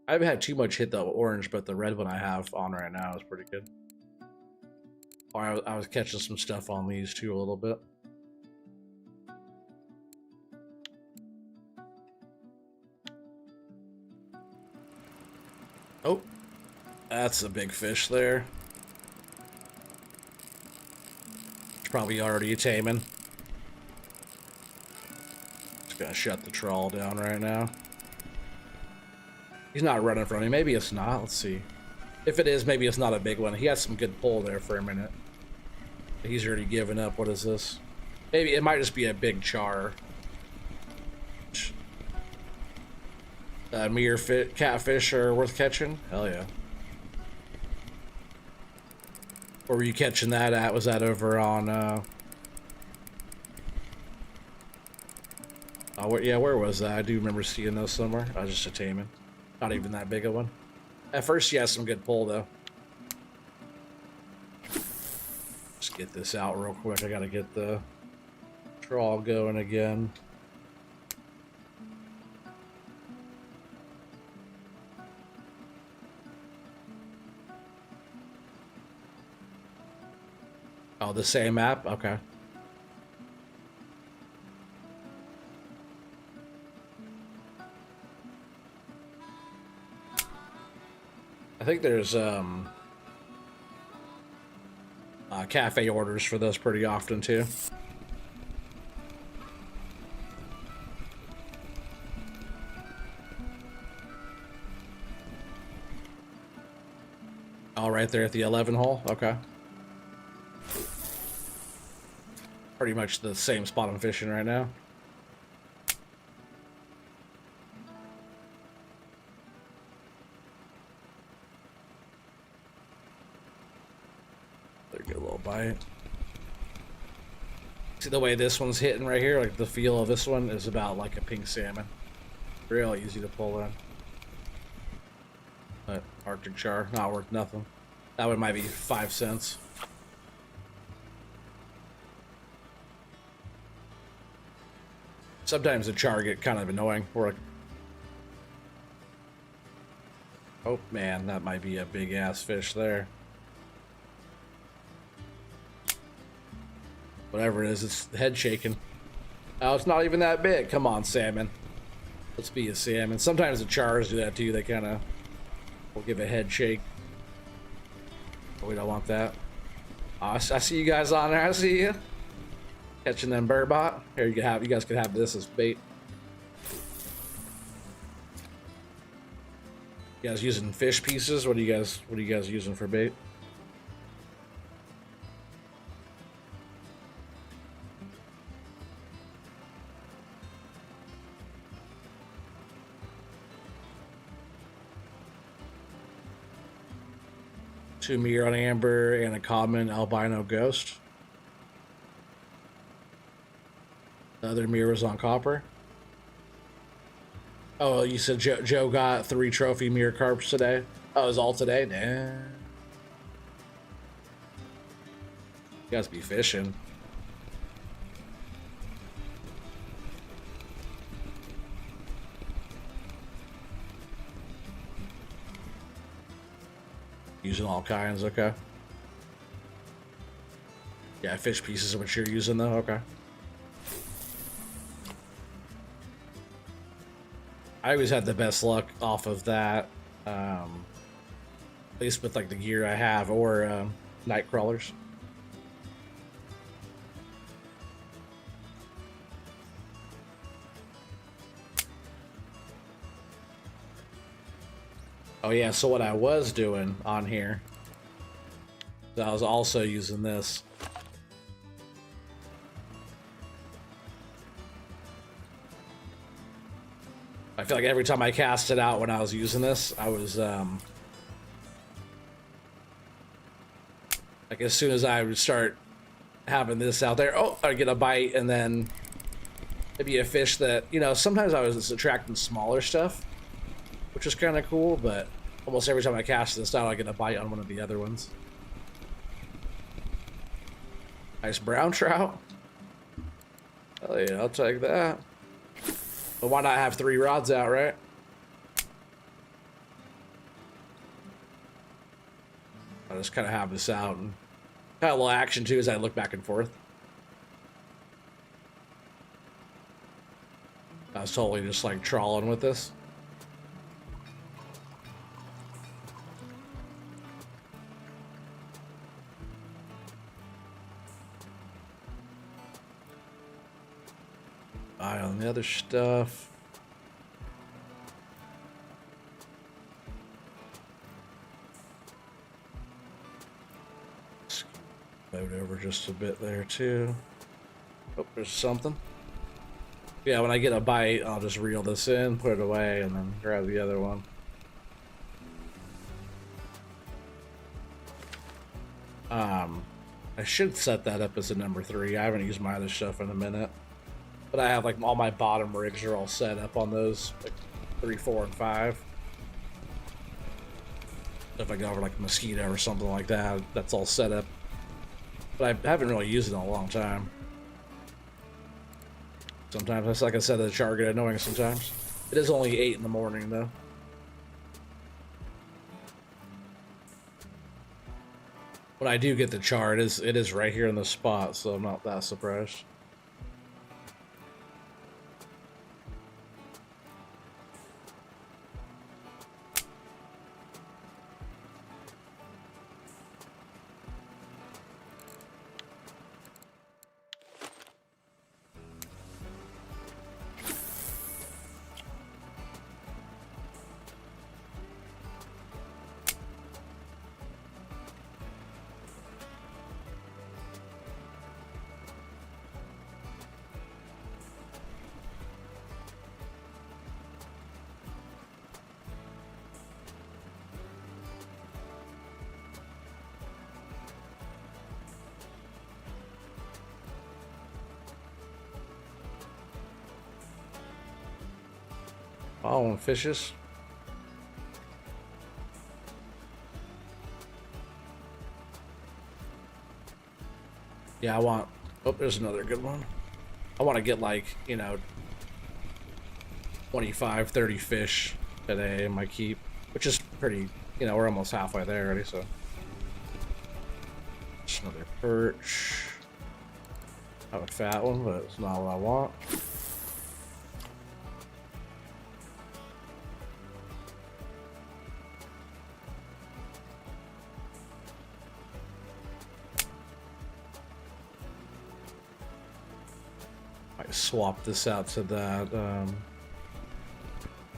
I haven't had too much hit the orange, but the red one I have on right now is pretty good. I was catching some stuff on these too a little bit. Oh, that's a big fish there. It's probably already a taimen. Just gonna shut the trawl down right now. He's not running from me. Maybe it's not. Let's see. If it is, maybe it's not a big one. He had some good pull there for a minute. He's already given up. What is this? Maybe it might just be a big char. Mere catfish are worth catching? Hell yeah. Where were you catching that at? Was that over on, yeah, where was that? I do remember seeing those somewhere. I was just a taimen. Not even that big of one. At first, he has some good pull, though. Just get this out real quick. I gotta get the trawl going again. Oh, the same map? Okay. I think there's cafe orders for those pretty often too. All right there at the 11 hole. Okay. Pretty much the same spot I'm fishing right now. There, get a little bite. See the way this one's hitting right here? Like the feel of this one is about like a pink salmon. Real easy to pull in. But Arctic char, not worth nothing. That one might be 5 cents. Sometimes the char get kind of annoying. Like, oh man, that might be a big ass fish there. Whatever it is, it's head shaking. Oh, it's not even that big. Come on, salmon. Let's be a salmon. Sometimes the chars do that too. They kind of will give a head shake. But we don't want that. Oh, I see you guys on there. I see you. Catching them burbot. Here, you guys can have this as bait. You guys using fish pieces? What are you guys using for bait? Two mirror on amber and a common albino ghost. The other mirrors on copper. Oh, you said Joe got 3 trophy mirror carps today? Oh, it was all today? Nah. You guys be fishing. Using all kinds, okay. Yeah, fish pieces are what you're using though, okay. I always had the best luck off of that, at least with like the gear I have, or night crawlers. Oh yeah, so what I was doing on here, I was also using this. I feel like every time I cast it out when I was using this, I was like as soon as I would start having this out there, oh, I get a bite, and then it'd be a fish that, you know, sometimes I was attracting smaller stuff, which is kind of cool, but almost every time I cast this out, I get a bite on one of the other ones. Nice brown trout. Oh yeah, I'll take that. But why not have 3 rods out, right? I just kind of have this out and kind of a little action too as I look back and forth. I was totally just like trawling with this. Eye on the other stuff. Load over just a bit there too. Oh, there's something. Yeah, when I get a bite, I'll just reel this in, put it away, and then grab the other one. I should set that up as a number 3. I haven't used my other stuff in a minute. But I have like all my bottom rigs are all set up on those, like 3, 4, and 5. If I go over like mosquito or something like that, that's all set up. But I haven't really used it in a long time. Sometimes, that's like I said, the char get annoying sometimes. It is only 8 in the morning though. When I do get the char, it is right here in the spot, so I'm not that surprised. Following fishes. Yeah, I want... Oh, there's another good one. I want to get like, you know, 25, 30 fish today in my keep, which is pretty, you know, we're almost halfway there already, so. Just another perch. Not a fat one, but it's not what I want. I swap this out to that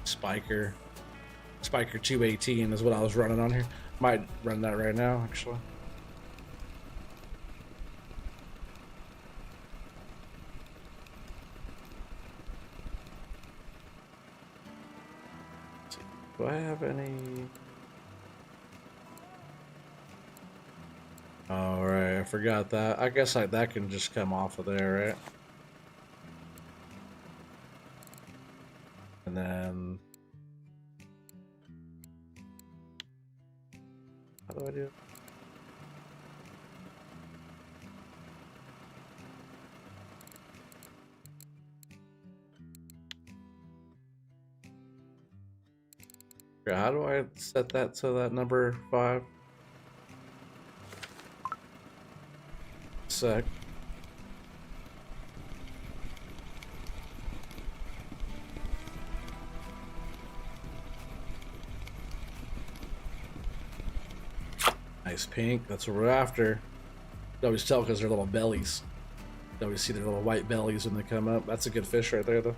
Spiker 218 is what I was running on here. Might run that right now, actually. Do I have any? Oh, right, I forgot that. I guess that can just come off of there, right? And then... How do I do it? How do I set that to that number 5? Sec. Nice pink. That's what we're after. You always tell because they're little bellies. You always see their little white bellies when they come up. That's a good fish right there, though.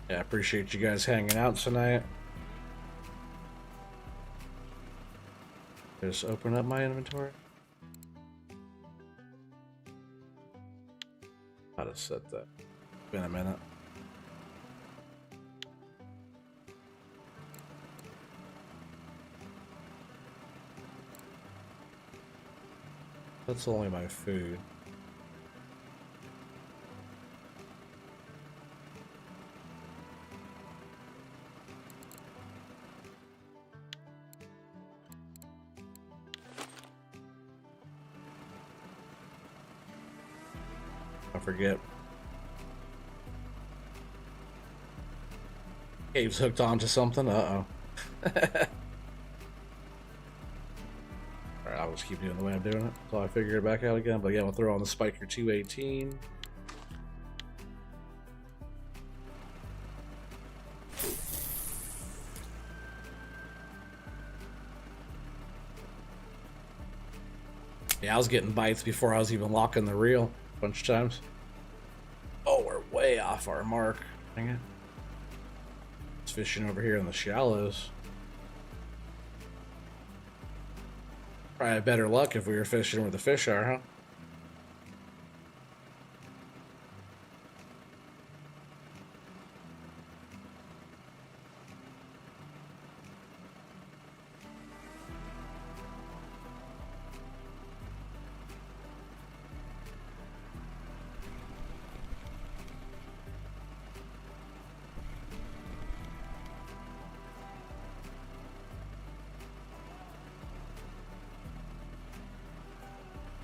Yeah, I appreciate you guys hanging out tonight. Just open up my inventory. How to set that? Been a minute. That's only my food. I forget. Cave's hooked onto something. Uh-oh. Alright, I'll just keep doing the way I'm doing it until I figure it back out again. But yeah, we'll throw on the Spiker 218. Yeah, I was getting bites before I was even locking the reel a bunch of times. Oh, we're way off our mark. Dang it. It's fishing over here in the shallows. Probably have better luck if we were fishing where the fish are, huh?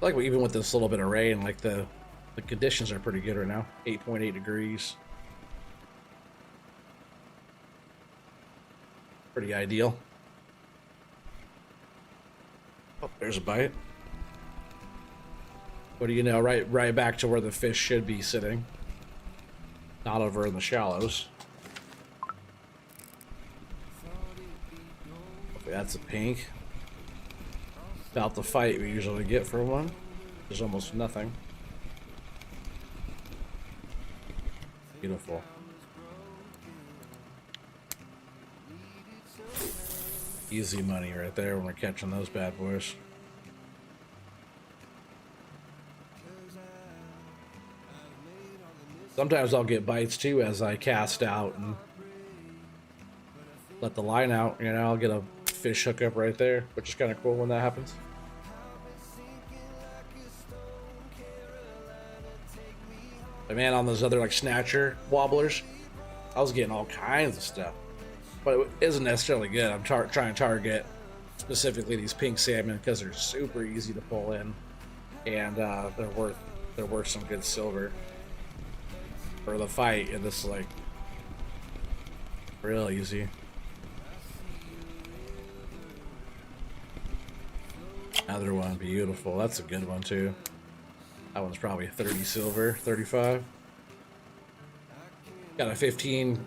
Like even with this little bit of rain, like the conditions are pretty good right now. 8.8 degrees. Pretty ideal. Oh, there's a bite. What do you know? Right back to where the fish should be sitting. Not over in the shallows. Okay, that's a pink. About the fight we usually get for one. There's almost nothing. Beautiful. Easy money right there when we're catching those bad boys. Sometimes I'll get bites too as I cast out and let the line out. You know, I'll get a fish hook up right there, which is kind of cool when that happens. But man, on those other like snatcher wobblers, I was getting all kinds of stuff. But it isn't necessarily good. I'm trying to target specifically these pink salmon because they're super easy to pull in, and they're worth some good silver for the fight. And this is like real easy. Another one, beautiful. That's a good one too. That one's probably 30 silver, 35. Got a 15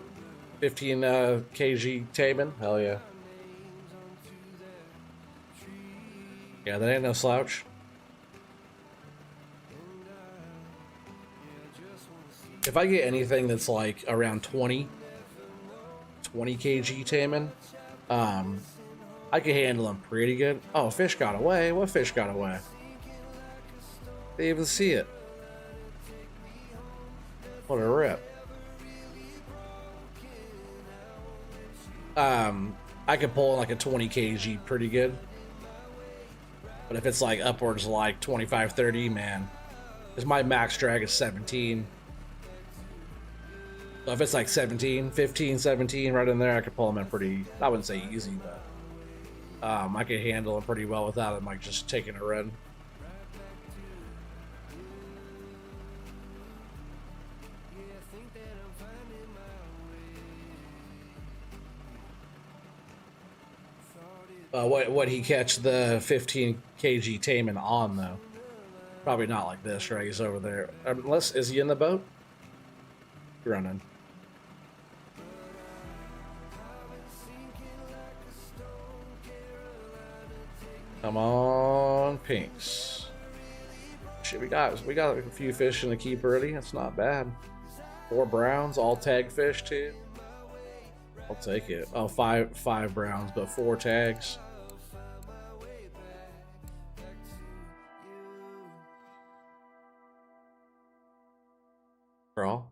kg Taman. Hell yeah. Yeah, that ain't no slouch. If I get anything that's like around 20 kg Taman, I can handle them pretty good. Oh, fish got away. What fish got away? They even see it. What a rip. I could pull in like a 20 kg pretty good. But if it's like upwards of like 25, 30, man. Because my max drag is 17. So if it's like 17, 15, 17 right in there, I could pull them in pretty, I wouldn't say easy, but I could handle them pretty well without them like just taking a run. What he catch the 15 kg Taman on though? Probably not like this, right? He's over there. Unless, is he in the boat? Running. Come on, pinks. Shit, we got a few fish in the keep already. That's not bad. 4 browns, all tag fish too. I'll take it. Oh, five browns, but 4 tags. Crawl.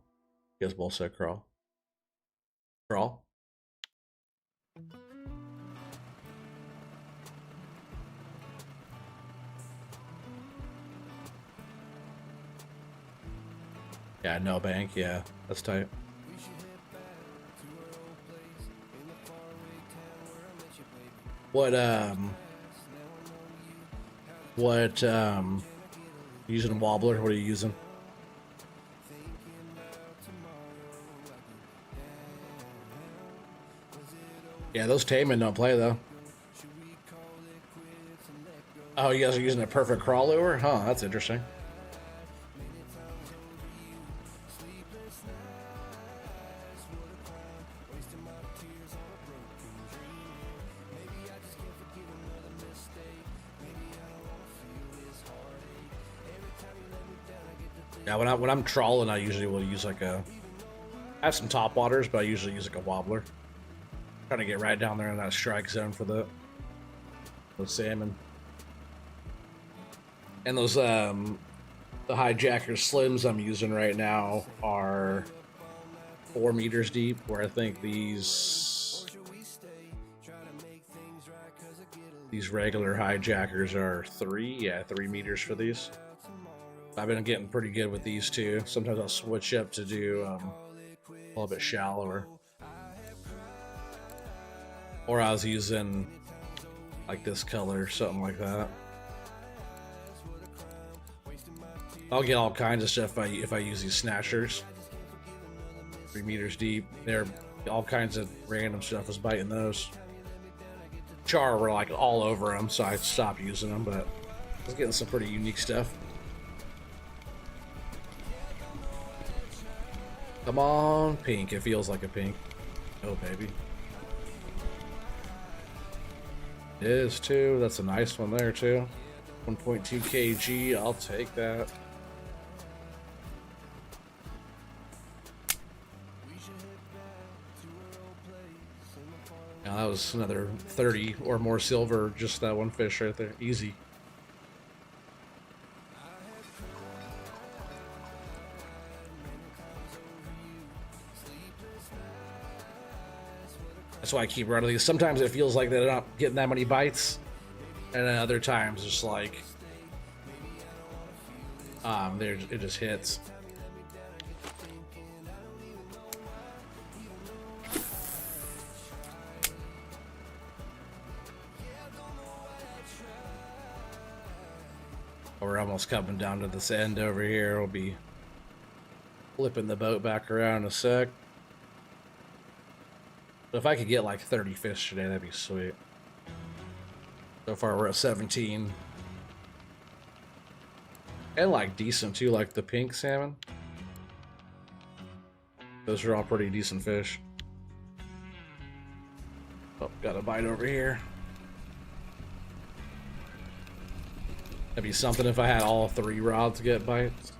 You guys both said crawl. Crawl. Yeah, no bank. Yeah, that's tight. What using wobbler? What are you using? Yeah, those Taman don't play though. Oh, you guys are using a perfect crawl lure? Huh, that's interesting. Yeah, when I'm trawling, I usually will use like I have some top waters, but I usually use like a wobbler. Trying to get right down there in that strike zone for those salmon. And those the hijacker slims I'm using right now are 4 meters deep, where I think these regular hijackers are 3 meters for these. I've been getting pretty good with these too. Sometimes I'll switch up to do a little bit shallower. Or I was using like this color, something like that. I'll get all kinds of stuff if I use these snatchers. 3 meters deep. They're all kinds of random stuff was biting those. Char were like all over them, so I stopped using them, but I was getting some pretty unique stuff. Come on, pink. It feels like a pink. Oh, baby. It is too. That's a nice one there too. 1.2 kg. I'll take that. Now that was another 30 or more silver. Just that one fish right there. Easy. That's why I keep running these. Sometimes it feels like they're not getting that many bites, and then other times it's like it just hits. almost coming down to this end over here. We'll be flipping the boat back around in a sec. But if I could get like 30 fish today, that'd be sweet. So far we're at 17. And like decent too, like the pink salmon. Those are all pretty decent fish. Oh, got a bite over here. That'd be something if I had all 3 rods to get bites.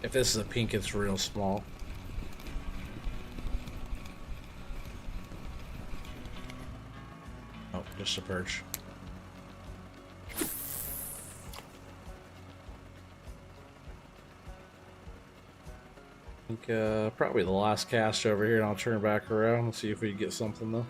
If this is a pink, it's real small. Oh, just a perch. I think probably the last cast over here, and I'll turn back around and see if we can get something though.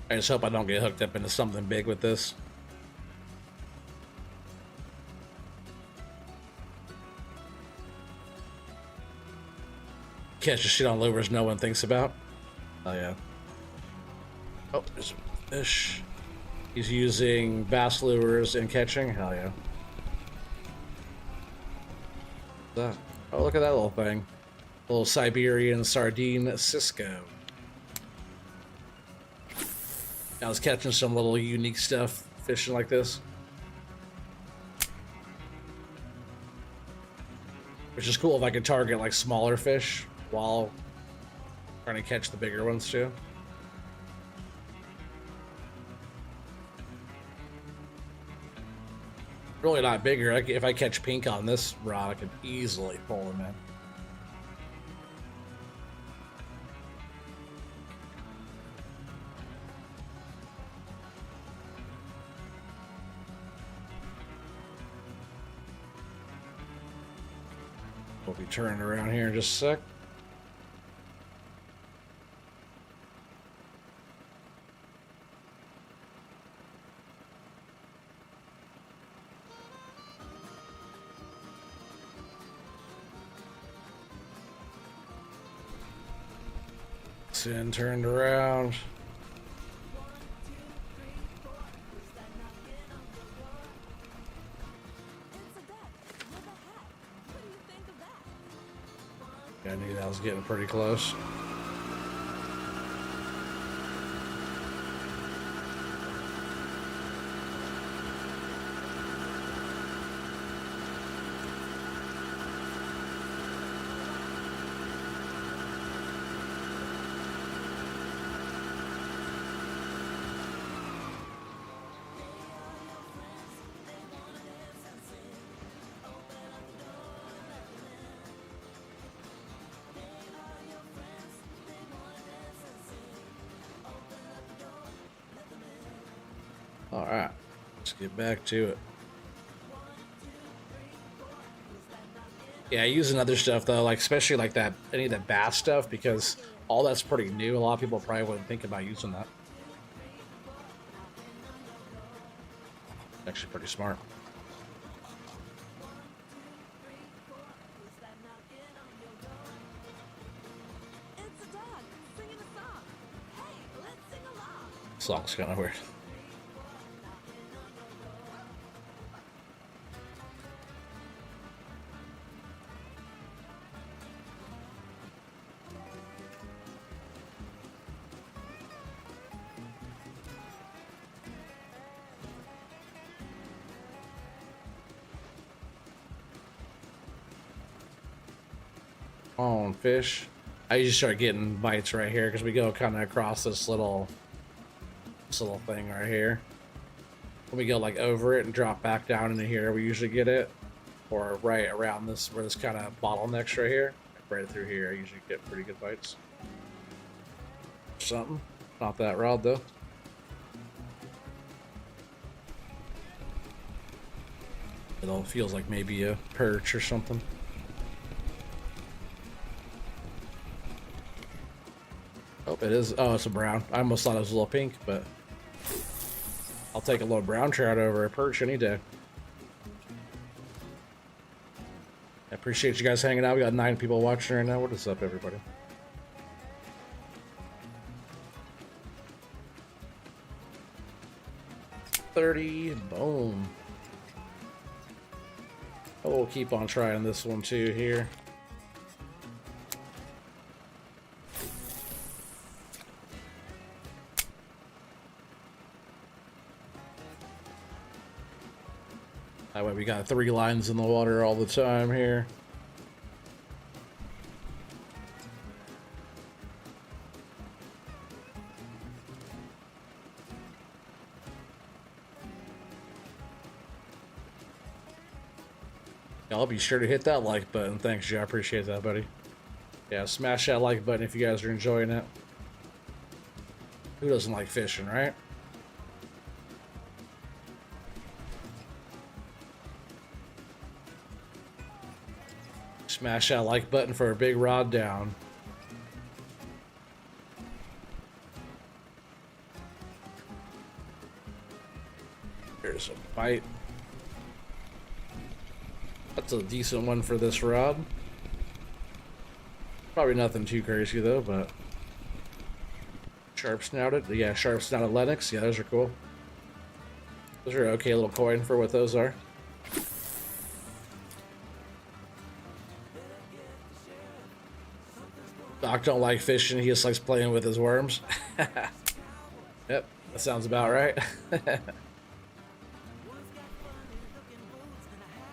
I just hope I don't get hooked up into something big with this. Catch the shit on lures no one thinks about. Oh yeah. Oh, there's a fish. He's using bass lures and catching. Hell yeah. What's that? Oh, look at that little thing. A little Siberian sardine Cisco. I was catching some little unique stuff fishing like this. Which is cool if I could target like smaller fish while trying to catch the bigger ones too. Really not bigger. If I catch pink on this rod, I could easily pull them in. We'll be turning around here in just a sec. In, turned around. I knew that was getting pretty close. All right, let's get back to it. Yeah, using other stuff though, like especially like that, any of the bass stuff, because all that's pretty new. A lot of people probably wouldn't think about using that. Actually, pretty smart. Song's kind of weird. On fish. I usually start getting bites right here because we go kind of across this little thing right here. When we go like over it and drop back down into here, we usually get it, or right around this where this kind of bottlenecks right here. Right through here, I usually get pretty good bites. Something, not that rod though. It all feels like maybe a perch or something. Oh, it is. Oh, it's a brown. I almost thought it was a little pink, but I'll take a little brown trout over a perch any day. I appreciate you guys hanging out. We got 9 people watching right now. What is up, everybody? $30. Boom. Oh, we'll keep on trying this one too here. That way we got 3 lines in the water all the time here. I'll be sure to hit that like button. Thanks, Joe. I appreciate that, buddy. Yeah, smash that like button if you guys are enjoying it. Who doesn't like fishing, right? Smash that like button for a big rod down. There's a bite. That's a decent one for this rod. Probably nothing too crazy though, but sharp snouted. Yeah, sharp snouted Lennox. Yeah, those are cool. Those are an okay little coin for what those are. Doc don't like fishing. He just likes playing with his worms. Yep, that sounds about right.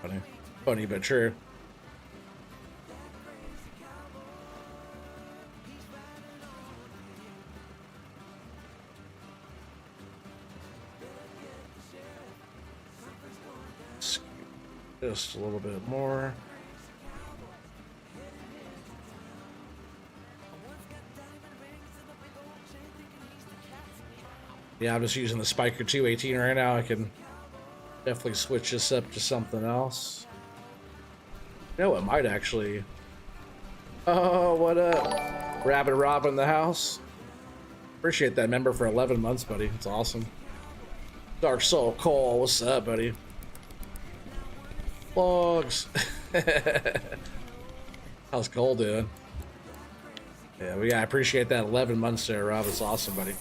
Funny. Funny but true. Just a little bit more. Yeah, I'm just using the Spiker 218 right now. I can definitely switch this up to something else. You know what, might actually... Oh, what up? Rabbit Rob in the house. Appreciate that member for 11 months, buddy. It's awesome. Dark Soul Cole, what's up, buddy? Logs. How's Cole doing? Yeah, I appreciate that 11 months there, Rob. It's awesome, buddy.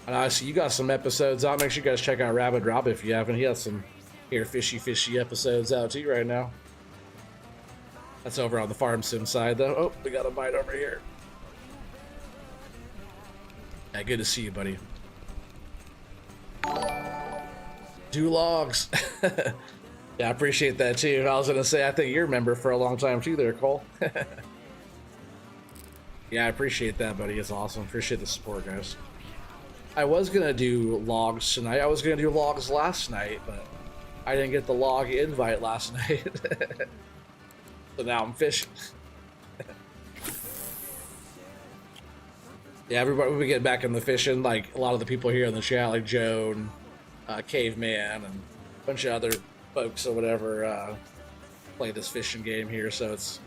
And I see you got some episodes out. Make sure you guys check out Rabbit Rob if you haven't. He has some here fishy episodes out too right now. That's over on the farm sim side though. Oh, we got a bite over here. Yeah, good to see you, buddy. Do logs. Yeah, I appreciate that too. I was gonna say I think you're a member for a long time too there, Cole. Yeah, I appreciate that, buddy. It's awesome. Appreciate the support, guys. I was gonna do logs tonight. I was gonna do logs last night, but I didn't get the log invite last night. So now I'm fishing. Yeah, everybody, we get back in the fishing. Like a lot of the people here in the chat, like Joan, Caveman, and a bunch of other folks or whatever, play this fishing game here. So it's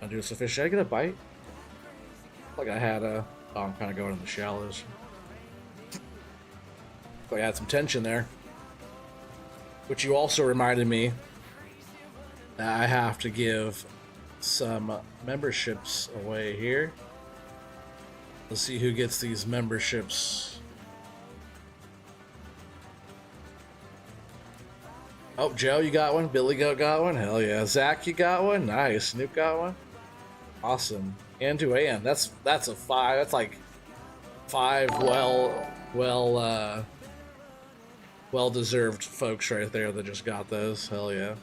I'm doing some fishing. Did I get a bite? Like I had a. Oh, I'm kind of going in the shallows. I had some tension there, which you also reminded me that I have to give some memberships away here. Let's see who gets these memberships. Oh, Joe, you got one. Billy Goat got one. Hell yeah. Zach, you got one. Nice. Snoop got one. Awesome. And Duane. That's a 5. That's like 5 well-deserved folks right there that just got those. Hell yeah.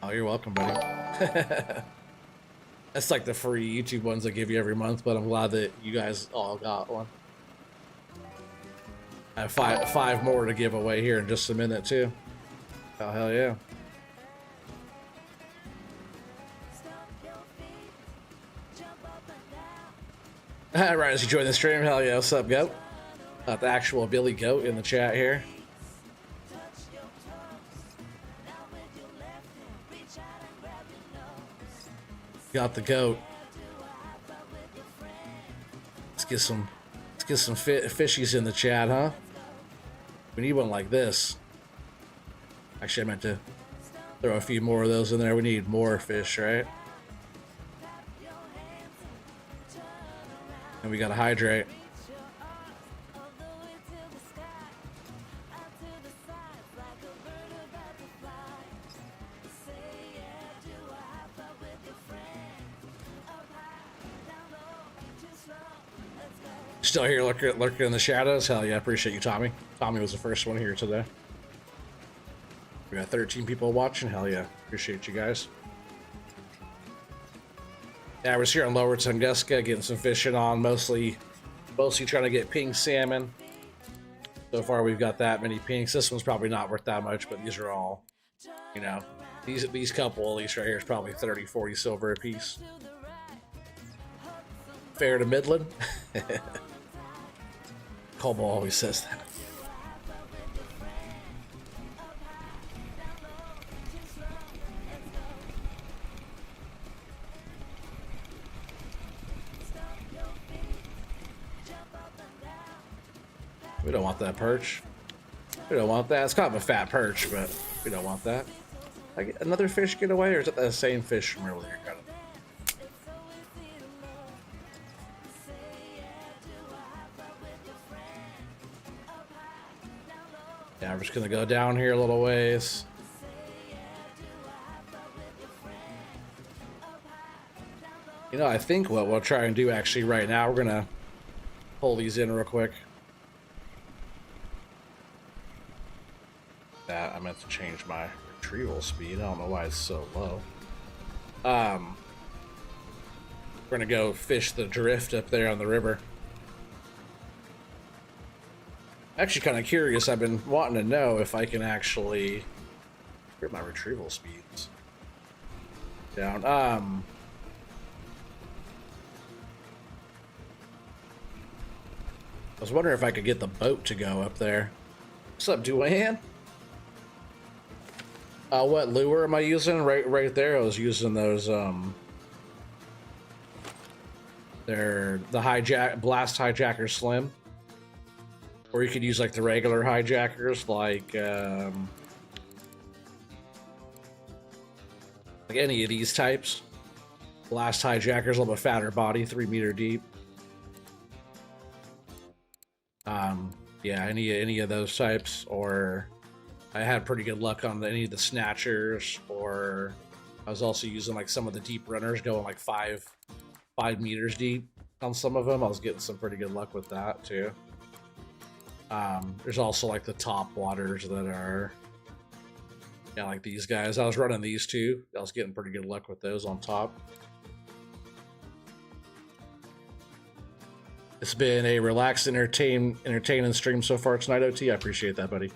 Oh, you're welcome, buddy. That's like the free YouTube ones I give you every month, but I'm glad that you guys all got one. I have five more to give away here in just a minute, too. Oh, hell yeah. Right as you join the stream, hell yeah, what's up, Goat? The actual Billy Goat in the chat here. Got the goat. Let's get some fishies in the chat, huh? We need one like this. Actually, I meant to throw a few more of those in there. We need more fish, right? And we gotta hydrate. Still here lurking in the shadows? Hell yeah, appreciate you, Tommy. Tommy was the first one here today. We got 13 people watching. Hell yeah, appreciate you guys. Yeah, we're here on Lower Tunguska getting some fishing on, mostly trying to get pink salmon. So far we've got that many pinks. This one's probably not worth that much, but these are all, you know, these couple at least right here is probably 30, 40 silver a piece. Fair to Midland. Colbo always says that. We don't want that perch. We don't want that. It's kind of a fat perch, but we don't want that. Like another fish get away, or is it the same fish from earlier? Kind of. Yeah, we're just gonna go down here a little ways. You know, I think what we'll try and do actually right now, we're gonna pull these in real quick. That I meant to change my retrieval speed. I don't know why it's so low. We're gonna go fish the drift up there on the river. Actually kind of curious. I've been wanting to know if I can actually get my retrieval speeds down. I was wondering if I could get the boat to go up there. What's up, Duane? What lure am I using? Right there. I was using those. They're the Blast Hijacker Slim. Or you could use like the regular hijackers, like any of these types. Blast hijackers, a little bit fatter body, 3 meter deep. Yeah, any of those types. Or I had pretty good luck on any of the snatchers. Or I was also using like some of the deep runners, going like 5 meters deep on some of them. I was getting some pretty good luck with that too. There's also like the top waters that are, yeah, like these guys. I was running these two. I was getting pretty good luck with those on top. It's been a relaxed, entertaining stream so far tonight, OT. I appreciate that, buddy.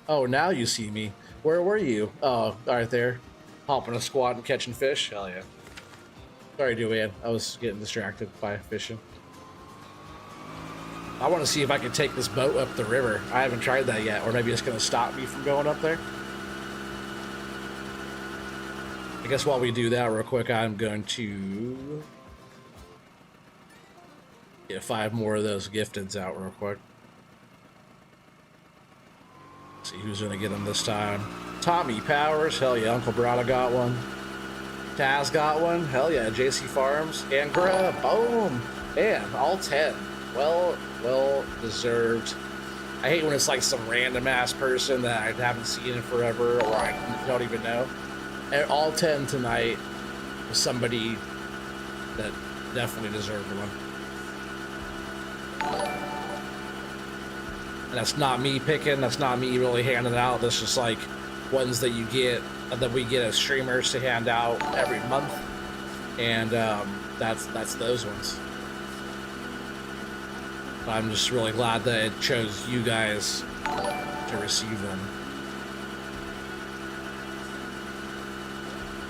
Oh, now you see me. Where were you? Oh, right there. Hopping a squat and catching fish. Hell yeah. Sorry, Duane. I was getting distracted by fishing. I want to see if I can take this boat up the river. I haven't tried that yet, or maybe it's going to stop me from going up there. I guess while we do that real quick, I'm going to get 5 more of those gifteds out real quick. See who's going to get them this time. Tommy Powers, hell yeah. Uncle Brada got one. Taz got one, hell yeah. JC Farms and Grub, boom. Man, all 10. Well deserved. I hate when it's like some random ass person that I haven't seen in forever, or I don't even know. And all 10 tonight was somebody that definitely deserved one. And that's not me picking. That's not me really handing out. That's just like ones that you get, that we get as streamers to hand out every month, and that's those ones. I'm just really glad that it chose you guys to receive them.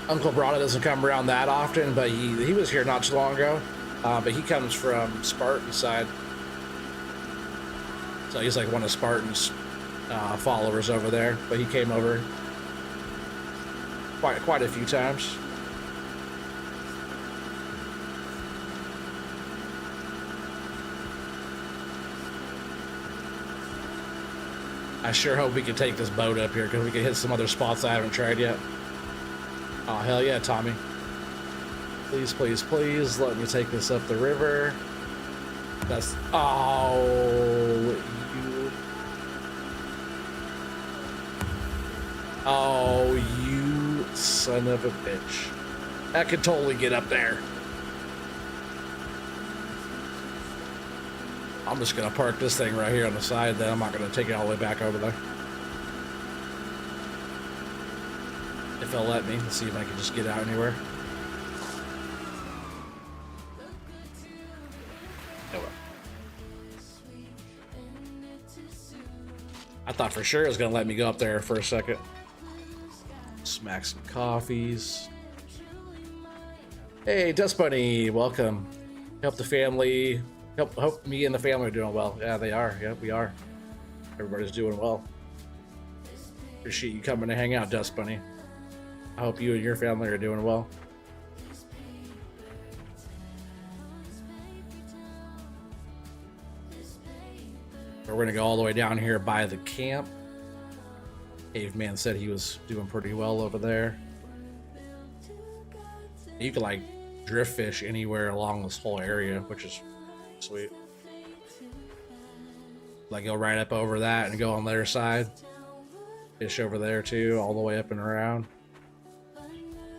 Uncle Brada doesn't come around that often, but he was here not too long ago. But he comes from Spartan side, so he's like one of Spartan's followers over there. But he came over quite a few times. I sure hope we can take this boat up here because we can hit some other spots I haven't tried yet. Oh, hell yeah, Tommy. Please, please, please let me take this up the river. That's... Oh, you... Oh, you son of a bitch. That could totally get up there. I'm just gonna park this thing right here on the side then. I'm not gonna take it all the way back over there. If they'll let me. Let's see if I can just get out anywhere. Oh, well. I thought for sure it was gonna let me go up there for a second. Smack some coffees. Hey, Dust Bunny, welcome. Help the family. Hope me and the family are doing well. Yeah, they are. Yeah, we are. Everybody's doing well. Appreciate you coming to hang out, Dust Bunny. I hope you and your family are doing well. We're gonna go all the way down here by the camp. Caveman said he was doing pretty well over there. You can like drift fish anywhere along this whole area, which is sweet. Like go right up over that and go on the other side. Fish over there too, all the way up and around.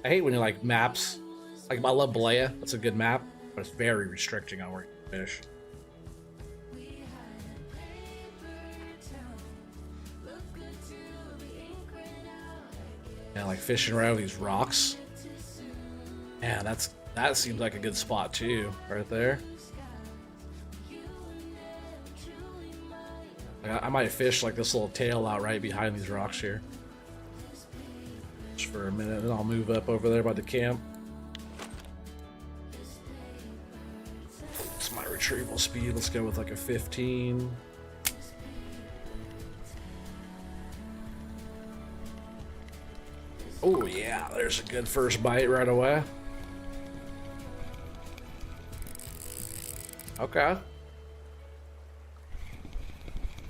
I hate when you like maps. Like I love Balea, that's a good map, but it's very restricting on where you can fish. Yeah, like fishing around these rocks. Man, that seems like a good spot too, right there. I might fish like this little tail out right behind these rocks here. Just for a minute, and I'll move up over there by the camp. It's my retrieval speed. Let's go with like a 15. Oh yeah, there's a good first bite right away. Okay.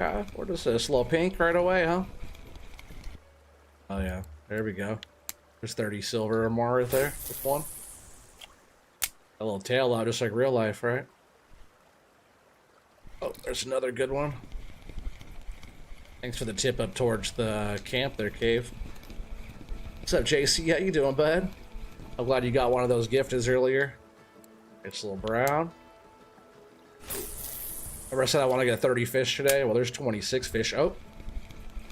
Okay, what is this? A little pink right away, huh? Oh yeah, there we go. There's 30 silver or more right there with one. A little tail out, just like real life, right? Oh, there's another good one. Thanks for the tip up towards the camp there, Cave. What's up, JC? How you doing, bud? I'm glad you got one of those gifted earlier. It's a little brown. Remember I said I want to get 30 fish today? Well, there's 26 fish. Oh,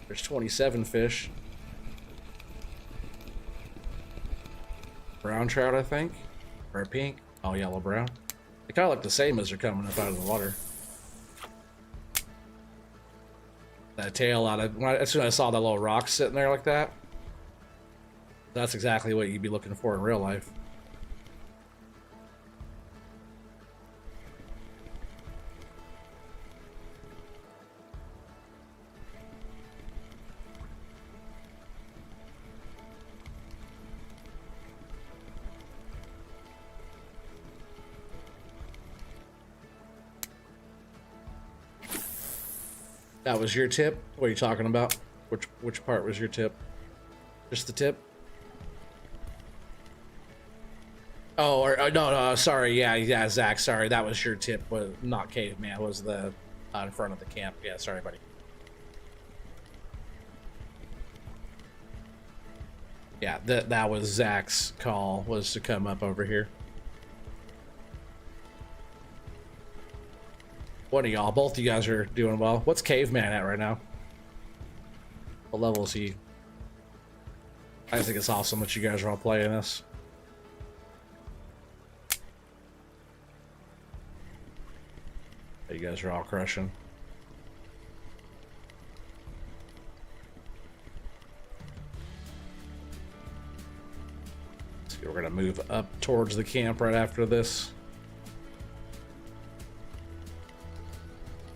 there's 27 fish. Brown trout, I think. Or pink. Oh, yellow brown. They kind of look the same as they're coming up out of the water. That tail out of... As soon as I saw that little rock sitting there like that, that's exactly what you'd be looking for in real life. That was your tip? What are you talking about? Which part was your tip? Just the tip? Oh, no, sorry, yeah, Zach, sorry, that was your tip, but not Caveman, was the in front of the camp. Yeah, sorry, buddy. Yeah, that was Zach's call, was to come up over here. What are y'all? Both of you guys are doing well. What's Caveman at right now? What level is he? I think it's awesome that you guys are all playing this. You guys are all crushing. So we're gonna move up towards the camp right after this.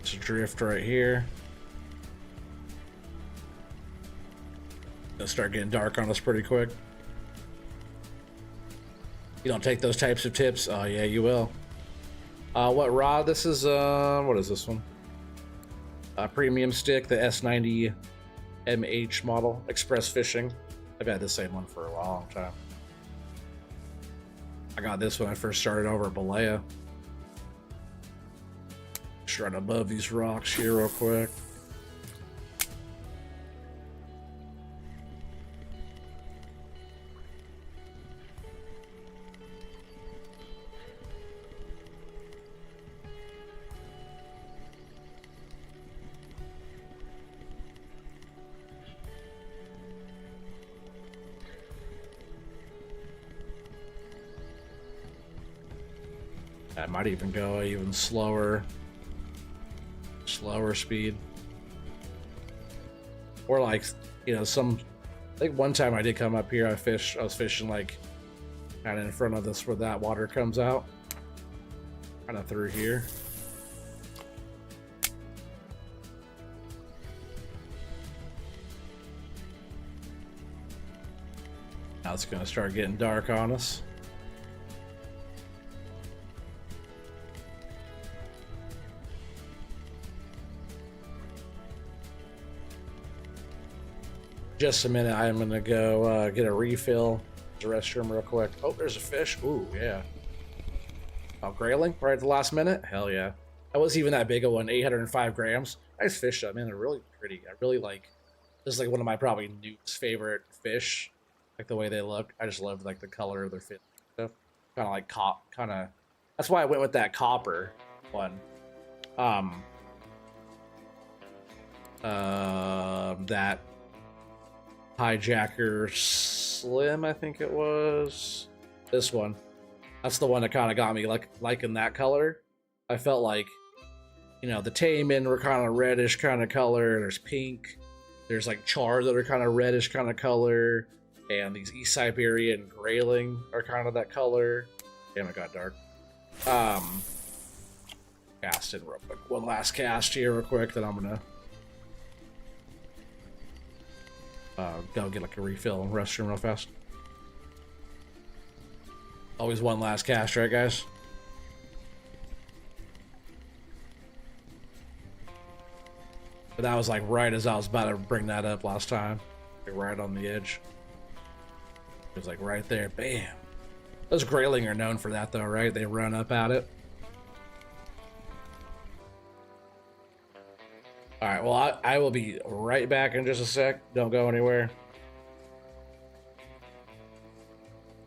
It's a drift right here. It'll start getting dark on us pretty quick. You don't take those types of tips? Oh yeah, you will. What rod? This is what is this one? premium stick, the S90 MH model, Express Fishing. I've had the same one for a long time. I got this when I first started over at Balea. Just run above these rocks here real quick. I might even go even slower speed, or like, you know, I think one time I did come up here, I was fishing like kind of in front of this where that water comes out, kind of through here. Now it's gonna start getting dark on us. Just a minute, I'm gonna go get a refill, the restroom real quick. Oh, there's a fish. Ooh, yeah. Oh, grayling right at the last minute. Hell yeah. That wasn't even that big of one. 805 grams. Nice fish though, man. They're really pretty. I really like. This is like one of my probably newest favorite fish. Like the way they look. I just love like the color of their fin stuff. Kind of like kind of. That's why I went with that copper one. That Hijacker Slim, I think it was. This one. That's the one that kind of got me liking that color. I felt like, you know, the Taimen were kind of reddish kind of color. There's pink. There's like char that are kind of reddish kind of color. And these East Siberian grayling are kind of that color. Damn, it got dark. Cast in real quick. One last cast here real quick, then I'm gonna go get like a refill and restroom real fast. Always one last cast, right guys? But that was like right as I was about to bring that up last time. Like right on the edge. It was like right there, bam. Those grayling are known for that though, right? They run up at it. Alright, well, I will be right back in just a sec. Don't go anywhere.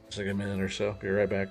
Just like a minute or so. Be right back.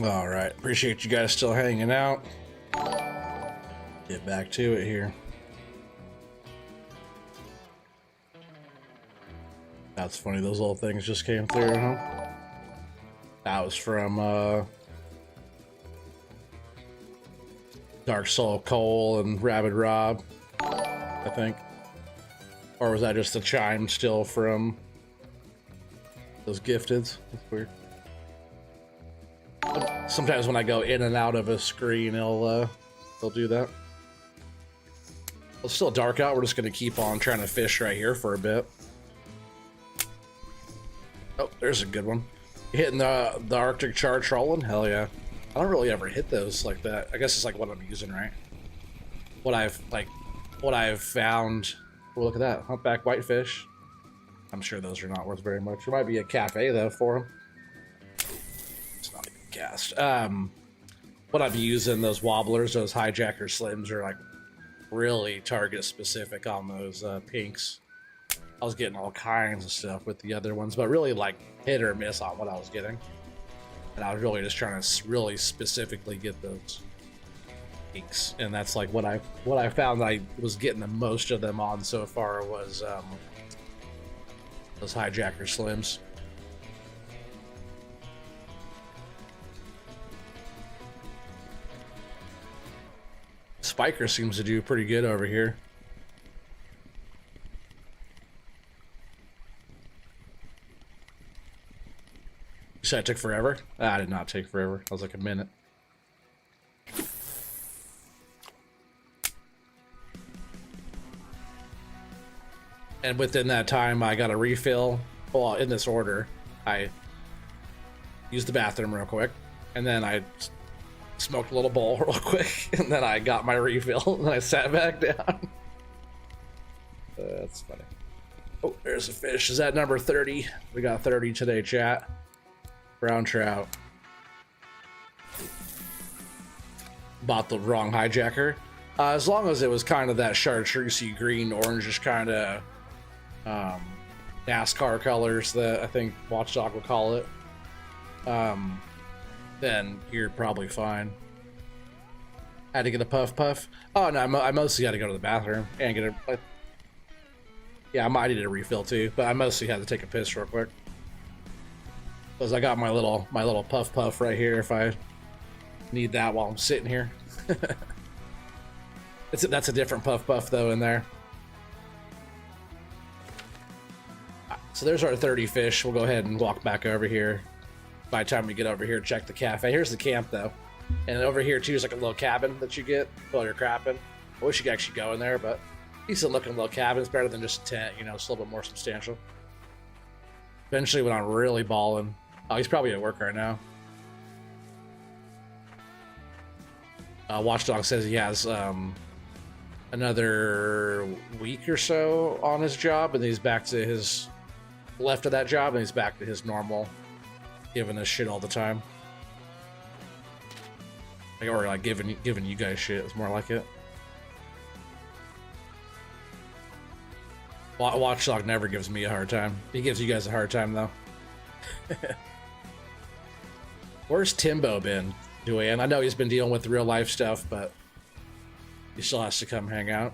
All right, appreciate you guys still hanging out. Get back to it here. That's funny, those little things just came through, huh? That was from Dark Soul Cole and Rabid Rob, I think. Or was that just a chime still from those gifteds? That's weird. Sometimes when I go in and out of a screen, they'll do that. It's still dark out. We're just gonna keep on trying to fish right here for a bit. Oh, there's a good one. You hitting the Arctic char trolling? Hell yeah. I don't really ever hit those like that. I guess it's like what I'm using, right? What I've found. Oh, look at that, humpback whitefish. I'm sure those are not worth very much. There might be a cafe though for them. It's not even cast. What I've using, those wobblers, those hijacker slims, are like really target specific on those pinks. I was getting all kinds of stuff with the other ones, but really like hit or miss on what I was getting. And I was really just trying to really specifically get those pinks, and that's like what I found I was getting the most of them on so far was those hijacker slims. Spiker seems to do pretty good over here. You said it took forever? I did not take forever. I was like a minute. And within that time, I got a refill. Well, in this order, I used the bathroom real quick, and then I smoked a little bowl real quick, and then I got my refill, and I sat back down. That's funny. Oh, there's a fish. Is that number 30? We got 30 today, chat. Brown trout. Bought the wrong hijacker. As long as it was kind of that chartreusey green, orangish kind of NASCAR colors that I think Watchdog would call it, then you're probably fine. Had to get a puff. Oh no, I mostly had to go to the bathroom and get a. Yeah, I might need a refill too, but I mostly had to take a piss real quick because I got my little puff right here if I need that while I'm sitting here. That's a different puff though in there. So there's our 30 fish. We'll go ahead and walk back over here. By the time we get over here, check the cafe. Here's the camp though. And over here too is like a little cabin that you get while you're crapping. I wish you could actually go in there, but decent looking little cabin. It's better than just a tent, you know, it's a little bit more substantial. Eventually when I'm really balling. Oh, he's probably at work right now. Watchdog says he has another week or so on his job, and he's back to his left of that job, and he's back to his normal giving us shit all the time. Or like giving you guys shit. It's more like it. Watchdog never gives me a hard time. He gives you guys a hard time though. Where's Timbo been doing? I know he's been dealing with real life stuff, but he still has to come hang out.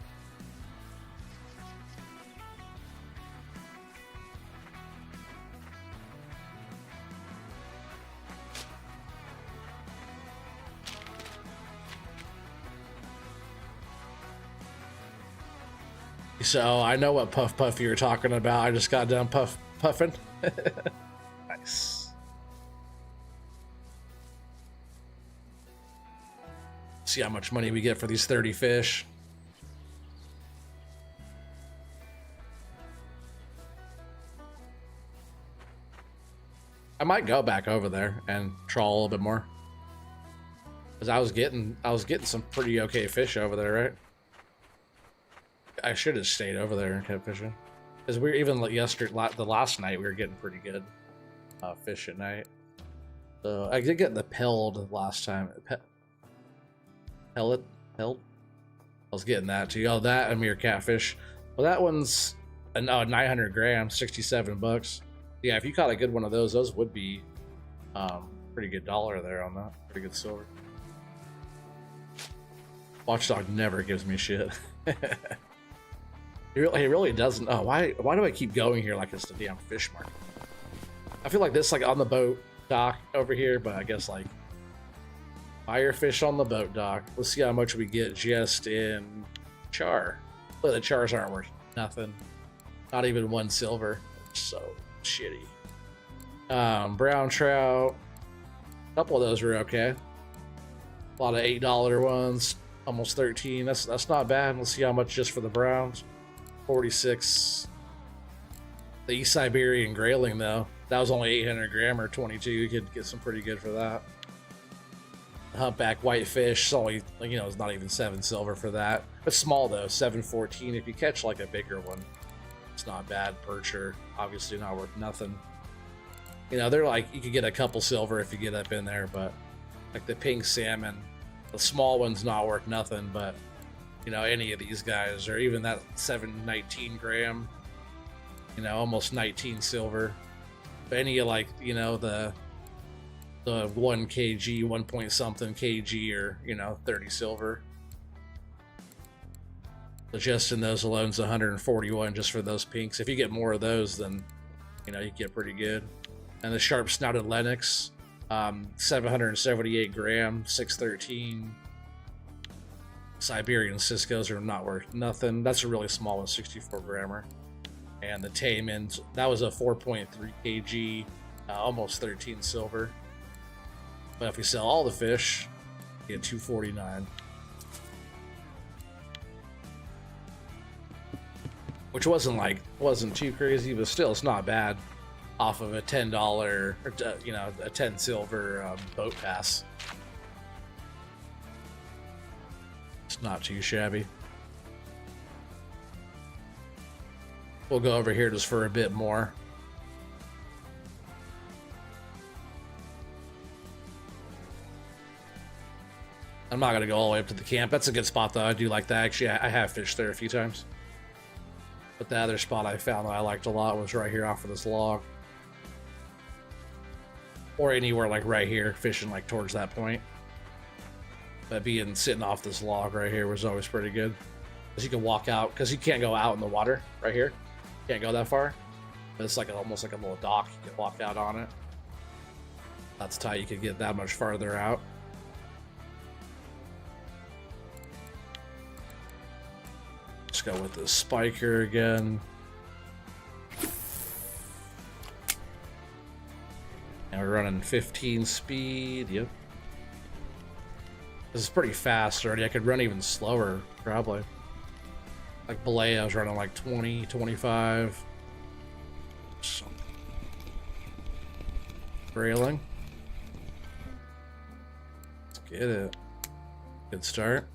So I know what puff you're talking about. I just got done puffing. Nice. See how much money we get for these 30 fish. I might go back over there and trawl a little bit more, because I was getting some pretty okay fish over there, right? I should have stayed over there and kept fishing, because we were even the last night we were getting pretty good fish at night. So I did get the pelled last time. Pellet? I was getting that too. Oh, that and mere catfish. Well, that one's 900 grams, $67. Yeah, if you caught a good one of those would be Pretty good dollar there on that. Pretty good silver. Watchdog never gives me shit. He really doesn't. Oh, why do I keep going here like it's the damn fish market? I feel like this like on the boat dock over here, but I guess like buy your fish on the boat dock. Let's see how much we get just in char. Well, the chars aren't worth nothing. Not even 1 silver. So shitty. Brown trout. A couple of those were okay. A lot of $8 ones. Almost 13. That's not bad. Let's see how much just for the browns. 46. The East Siberian grayling though, that was only 800 gram or 22. You could get some pretty good for that. Humpback whitefish, it's only, you know, it's not even 7 silver for that. But small though, 714. If you catch like a bigger one, it's not bad. Percher, obviously not worth nothing. You know, they're like, you could get a couple silver if you get up in there, but like the pink salmon, the small one's not worth nothing, but you know, any of these guys, or even that 719 gram, you know, almost 19 silver. But any of like, you know, the 1 kg, 1 point something kg, or, you know, 30 silver. So just in those alone's 141 just for those pinks. If you get more of those, then, you know, you get pretty good. And the sharp snouted Lennox, 778 gram, 613. Siberian Cisco's are not worth nothing. That's a really small one, 64 grammer. And the Taimans, that was a 4.3 kg, almost 13 silver. But if we sell all the fish, you get 249. Which wasn't too crazy, but still, it's not bad. Off of a $10 or, you know, a 10 silver boat pass. It's not too shabby. We'll go over here just for a bit more. I'm not gonna go all the way up to the camp. That's a good spot though. I do like that. Actually, I have fished there a few times. But the other spot I found that I liked a lot was right here off of this log. Or anywhere like right here, fishing like towards that point. But sitting off this log right here was always pretty good. Because you can walk out, because you can't go out in the water right here. Can't go that far. But it's like almost like a little dock. You can walk out on it. That's tight. You could get that much farther out. Let's go with the spiker again. And we're running 15 speed. Yep. This is pretty fast already. I could run even slower, probably. Like Belay, I was running like 20, 25. So. Railing. Let's get it. Good start.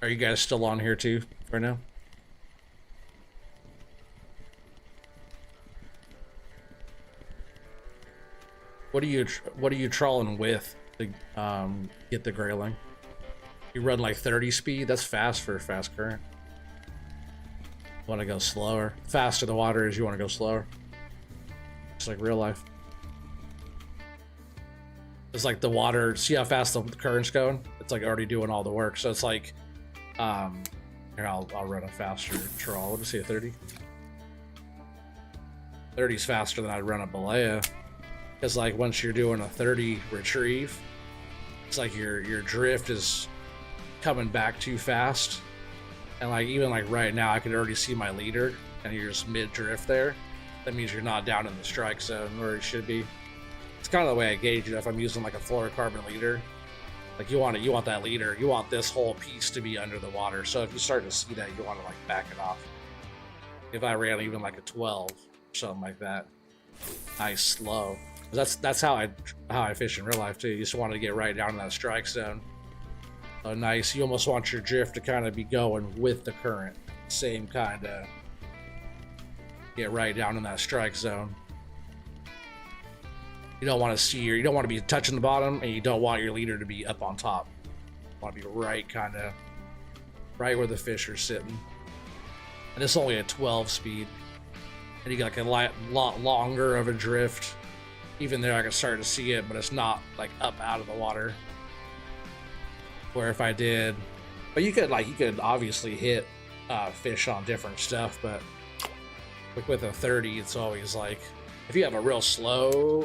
Are you guys still on here too right now? What are you trawling with to get the grayling? You run like 30 speed? That's fast for a fast current. Want to go slower? The faster the water is, you want to go slower. It's like real life. It's like the water. See how fast the current's going? It's like already doing all the work. So it's like, here I'll run a faster trawl. What did I say, a 30? 30's faster than I'd run a Balea. Because like once you're doing a 30 retrieve, it's like your drift is coming back too fast. And like even like right now I can already see my leader and you're just mid drift there. That means you're not down in the strike zone where you should be. It's kind of the way I gauge it if I'm using like a fluorocarbon leader. Like you want that leader, you want this whole piece to be under the water. So if you start to see that, you want to like back it off. If I ran even like a 12 or something like that, nice slow. That's how I fish in real life too. You just want to get right down in that strike zone. So nice. You almost want your drift to kind of be going with the current. Same kind of. Get right down in that strike zone. You don't want to be touching the bottom, and you don't want your leader to be up on top. You want to be right kind of right where the fish are sitting. And it's only a 12 speed. And you got like a lot longer of a drift. Even there I can start to see it, but it's not like up out of the water. Where if I did, but you could obviously hit fish on different stuff, but like with a 30, it's always like, if you have a real slow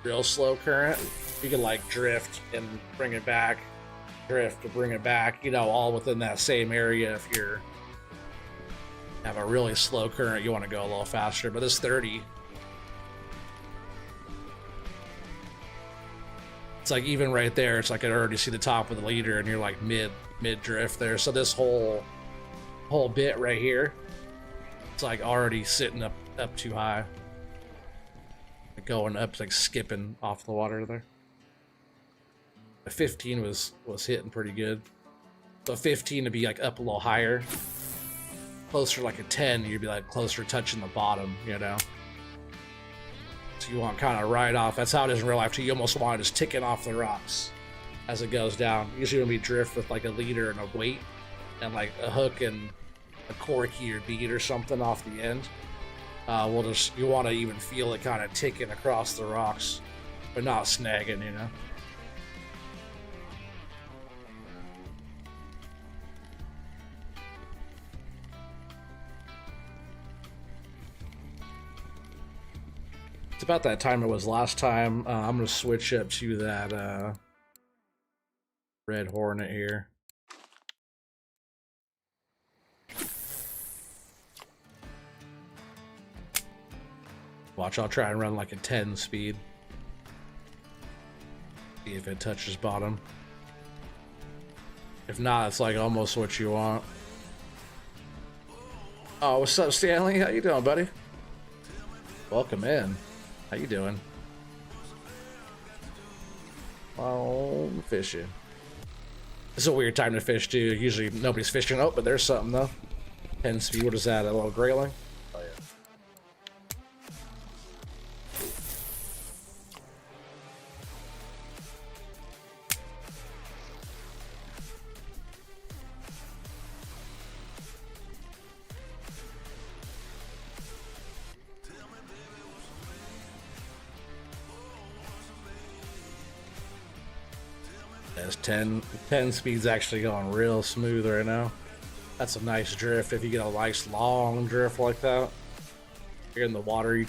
current, you can like drift and bring it back, drift to bring it back, you know, all within that same area. If you're have a really slow current, you want to go a little faster, but this 30, it's like even right there, it's like I already see the top of the leader and you're like mid drift there. So this whole bit right here, it's like already sitting up too high. Like going up, like skipping off the water there. The 15 was hitting pretty good. So 15 to be like up a little higher. Closer to like a 10, you'd be like closer touching the bottom, you know? So you want kind of right off. That's how it is in real life too. You almost want it just ticking off the rocks as it goes down. Usually when we drift with like a leader and a weight and like a hook and a corky or bead or something off the end, you want to even feel it kind of ticking across the rocks, but not snagging, you know? It's about that time it was last time. I'm going to switch up to that red hornet here. Watch, I'll try and run like a 10 speed. See if it touches bottom. If not, it's like almost what you want. Oh, what's up, Stanley? How you doing, buddy? Welcome in. How you doing? Oh, fishing. It's a weird time to fish too. Usually nobody's fishing. Oh, but there's something though. 10 speed. What is that? A little grayling? Oh yeah. That's 10 speed's actually going real smooth right now. That's a nice drift. If you get a nice long drift like that, you're in the water, you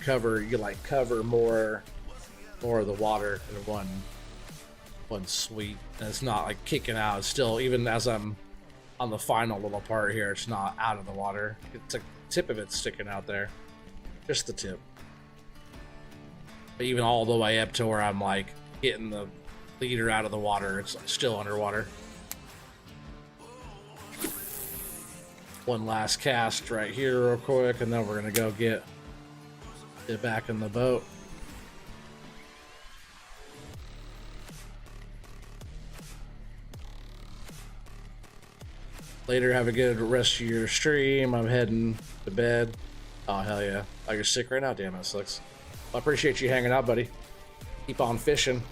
like cover more of the water in one sweep. And it's not like kicking out. It's still, even as I'm on the final little part here, it's not out of the water. It's like the tip of it's sticking out there. Just the tip. But even all the way up to where I'm like getting the leader out of the water, it's still underwater. One last cast right here real quick, and then we're gonna go get back in the boat. Later, have a good rest of your stream. I'm heading to bed. Oh, hell yeah. Oh, you're sick right now? Damn, that sucks. Well, I appreciate you hanging out, buddy. Keep on fishing.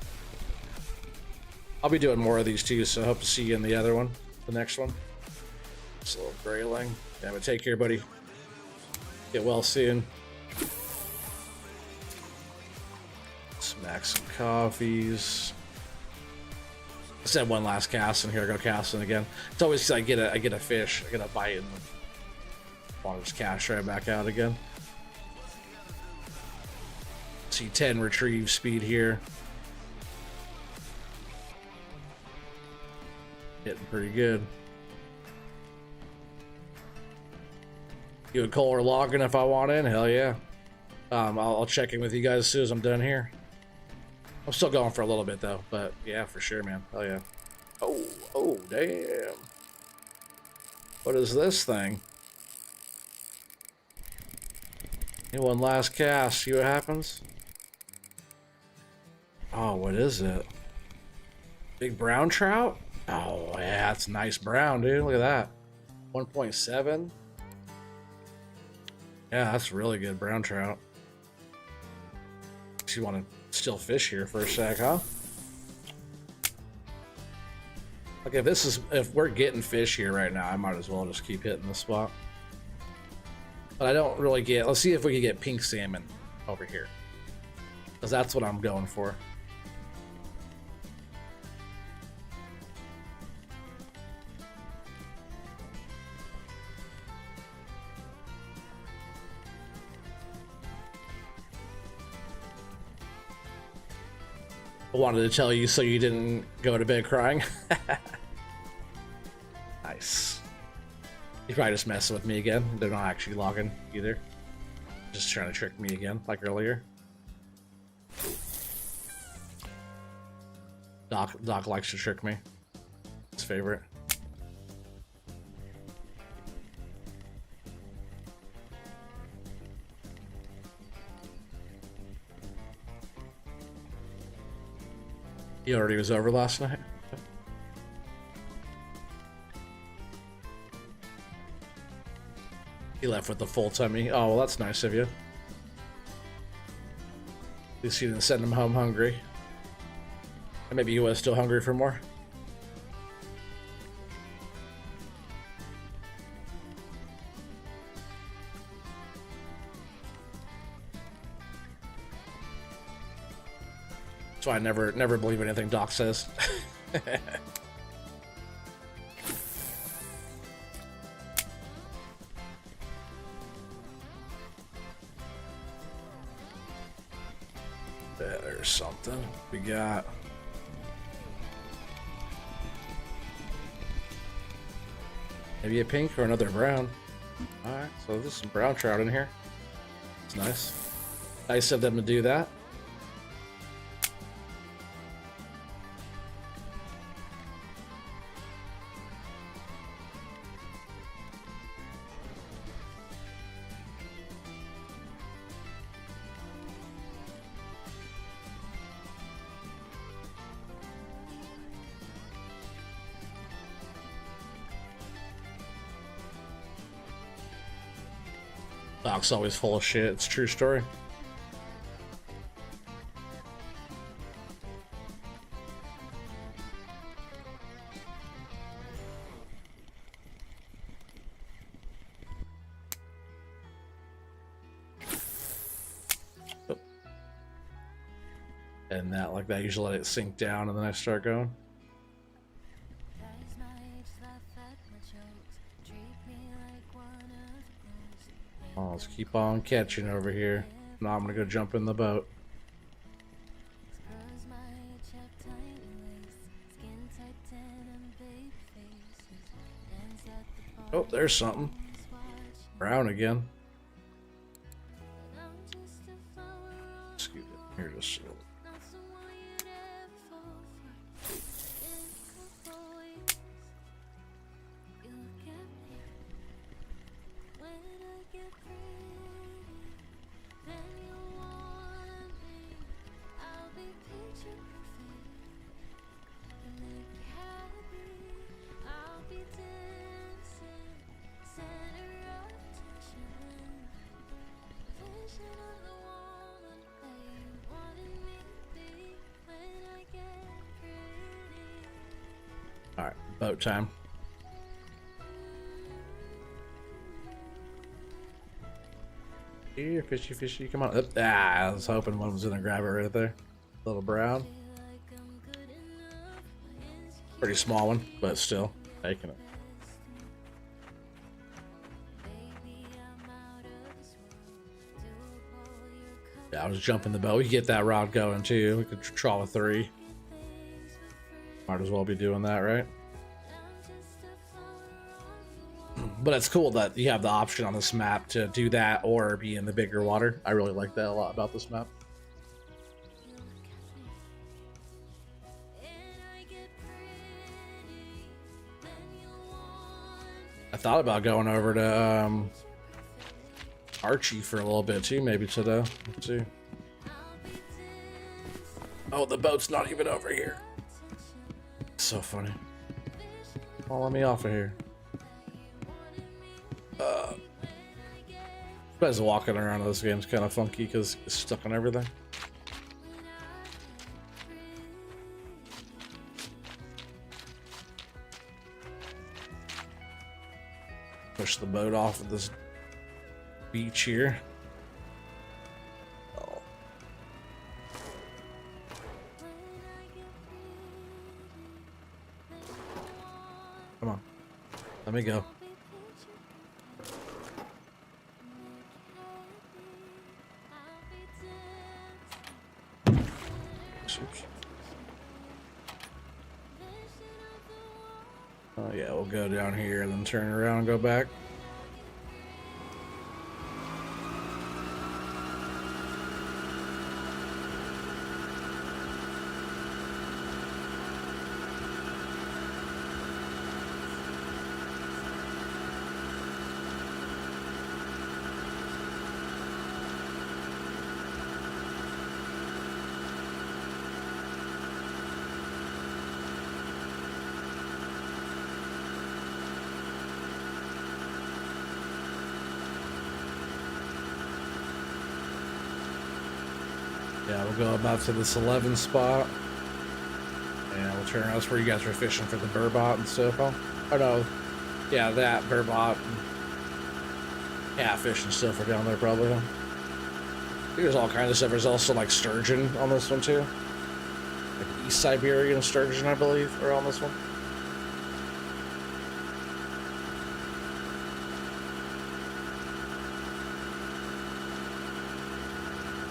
I'll be doing more of these too, so I hope to see you in the other one, the next one. Just a little grayling. Damn it, take care, buddy. Get well soon. Smack some coffees. I said one last cast, and here I go casting again. It's always I get a fish, I get a bite, and I want to just cast right back out again. See 10 retrieve speed here. Hitting pretty good. You and Cole are logging if I want in? Hell yeah. I'll check in with you guys as soon as I'm done here. I'm still going for a little bit though, but yeah, for sure, man. Hell yeah. Oh, damn. What is this thing? One last cast, see what happens? Oh, what is it? Big brown trout? Oh, yeah, that's nice brown, dude. Look at that. 1.7. Yeah, that's really good brown trout. You want to still fish here for a sec, huh? Like if we're getting fish here right now, I might as well just keep hitting the spot. But I don't really get. Let's see if we can get pink salmon over here, because that's what I'm going for. I wanted to tell you so you didn't go to bed crying. Nice. He's probably just messing with me again. They're not actually logging either. Just trying to trick me again, like earlier. Doc likes to trick me. His favorite. He already was over last night. He left with the full tummy. Oh, well, that's nice of you. At least you didn't send him home hungry. And maybe he was still hungry for more. That's why I never believe anything Doc says. There's something we got. Maybe a pink or another brown. Alright, so there's some brown trout in here. It's nice. Nice of them to do that. Doc's always full of shit. It's a true story. Oh. And that, like that, usually let it sink down and then I start going. Oh, let's keep on catching over here. Now I'm gonna go jump in the boat. Oh, there's something. Brown again. Excuse me. Here, just. Alright, boat time. Here, fishy, fishy, come on. Ah, I was hoping one was gonna grab it right there. Little brown. Pretty small one, but still taking it. Yeah, I was jumping the boat. We could get that rod going too. We could trawl a 3. Might as well be doing that, right? But it's cool that you have the option on this map to do that or be in the bigger water. I really like that a lot about this map. I thought about going over to Archie for a little bit too, maybe today. Let's see. Oh, the boat's not even over here. So funny. Oh, let me off of here. Guys walking around this game's kind of funky because it's stuck on everything. push the boat off of this beach here. Oh. Come on. Let me go. Oops. Oh yeah, we'll go down here and then turn around and go back. Yeah, we'll go about to this 11 spot. And we'll turn around. That's where you guys were fishing for the burbot and stuff. Oh no. Yeah, that burbot and catfish and stuff are down there probably. Huh? I think there's all kinds of stuff. There's also like sturgeon on this one too. Like East Siberian sturgeon, I believe, are on this one.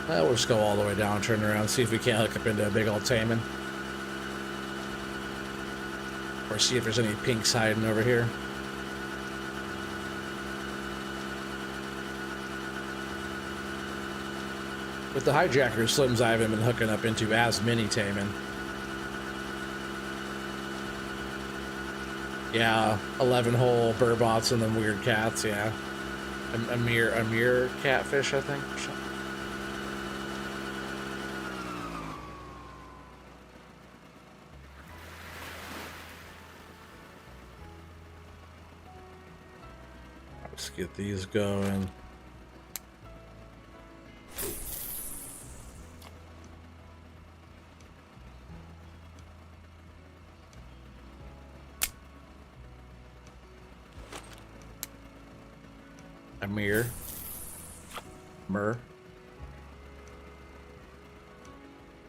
We'll just go all the way down, turn around, see if we can't hook up into a big old taimen. Or see if there's any pinks hiding over here. With the hijacker slims, I haven't been hooking up into as many taimen. Yeah, 11 hole burbots and then weird cats, yeah. A mere catfish, I think. Let's get these going. Amir. Mur.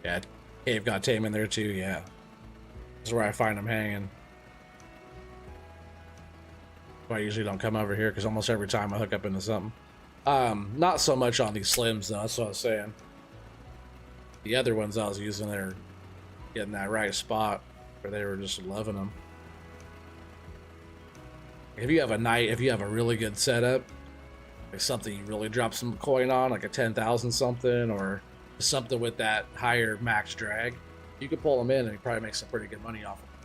Yeah, Cave got tame in there too, yeah. This is where I find them hanging. I usually don't come over here because almost every time I hook up into something. Not so much on these slims though, that's what I was saying. The other ones I was using, they're getting that right spot where they were just loving them. If you have a really good setup, like something you really drop some coin on, like a 10,000 something, or something with that higher max drag, you could pull them in and you probably make some pretty good money off of them.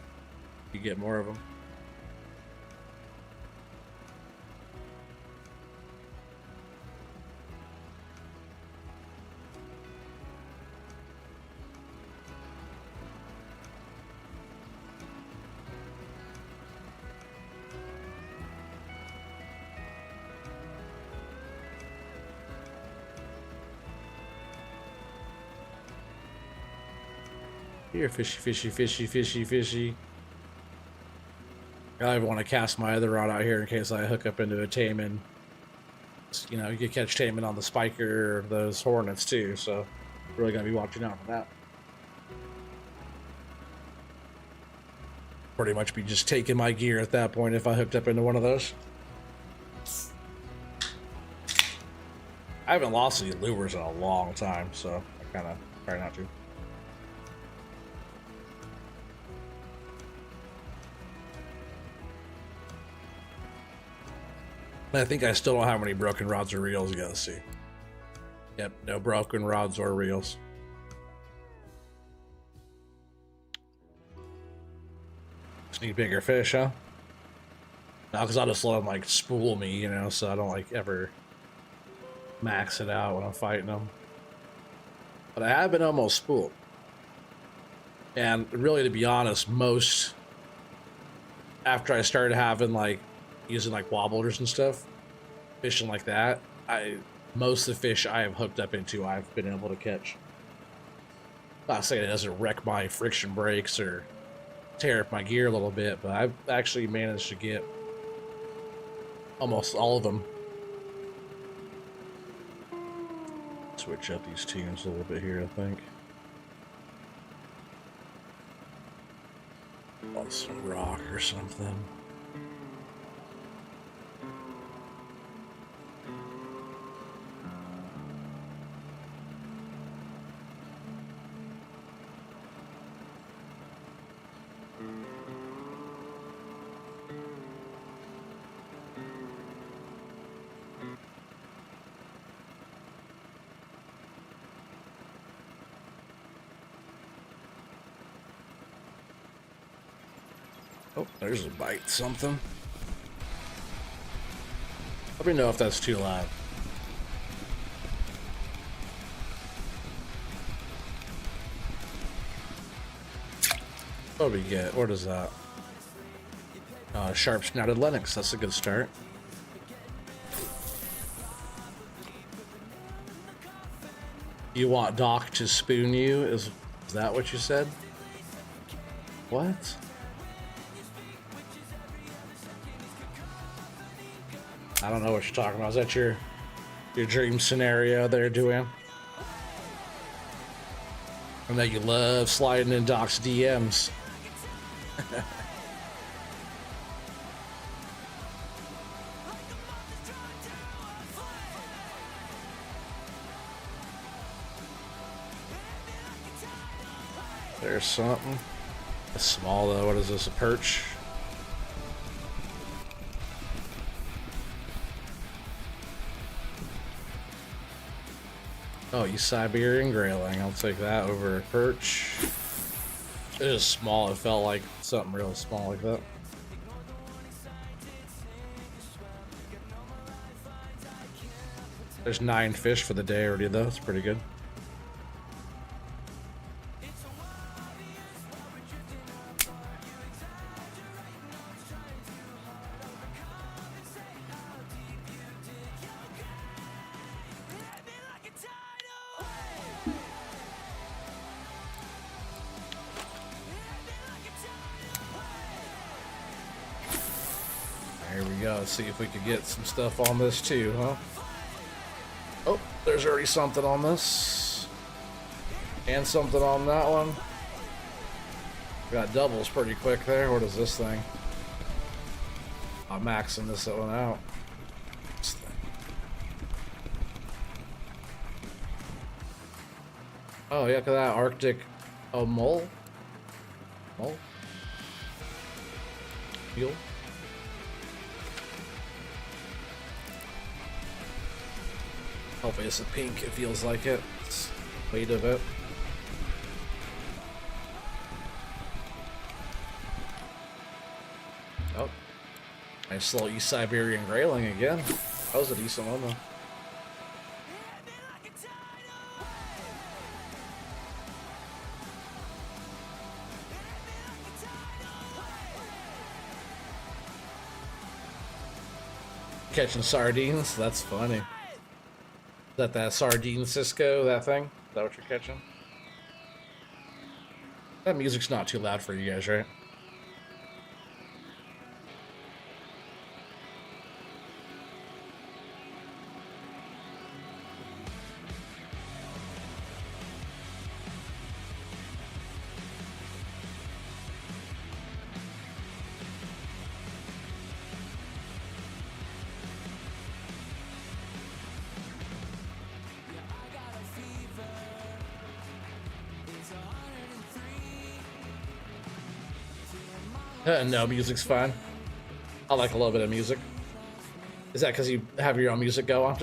You get more of them. Here, fishy, fishy, fishy, fishy, fishy. I don't even want to cast my other rod out here in case I hook up into a taimen. You know, you can catch taimen on the spiker or those hornets too, so really gonna be watching out for that. Pretty much be just taking my gear at that point if I hooked up into one of those. I haven't lost any lures in a long time, so I kind of try not to. I think I still don't have any broken rods or reels. You gotta see. Yep, no broken rods or reels. Just need bigger fish, huh? No, because I'll just let them like spool me, you know, so I don't like ever max it out when I'm fighting them. But I have been almost spooled. And really, to be honest, most after I started having like using like wobblers and stuff, fishing like that, most of the fish I have hooked up into, I've been able to catch. Not saying it doesn't wreck my friction brakes or tear up my gear a little bit, but I've actually managed to get Almost all of them. Switch up these teams a little bit here, I think. On some rock or something. Oh, there's a bite, something. Let me know if that's too loud. What do we get? What is that? Sharp snouted Lennox. That's a good start. You want Doc to spoon you? Is that what you said? What? I don't know what you're talking about. Is that your dream scenario they're doing? And that you love sliding in Doc's DMs. There's something. It's small though. What is this? A perch? Oh, you Siberian grayling. I'll take that over a perch. It is small. It felt like something real small like that. There's 9 fish for the day already though. It's pretty good. Here we go. Let's see if we could get some stuff on this too, huh? Oh, there's already something on this. And something on that one. Got doubles pretty quick there. What is this thing? I'm maxing this one out. This thing. Oh, yeah, look at that. Arctic. Oh, mole? Mole? Mule? Hopefully it's a pink, it feels like it. It's the weight of it. Oh. Nice little East Siberian grayling again. That was a decent one though. Catching sardines, that's funny. Is that sardine Cisco, that thing? Is that what you're catching? That music's not too loud for you guys, right? No, music's fine. I like a little bit of music. Is that because you have your own music go on?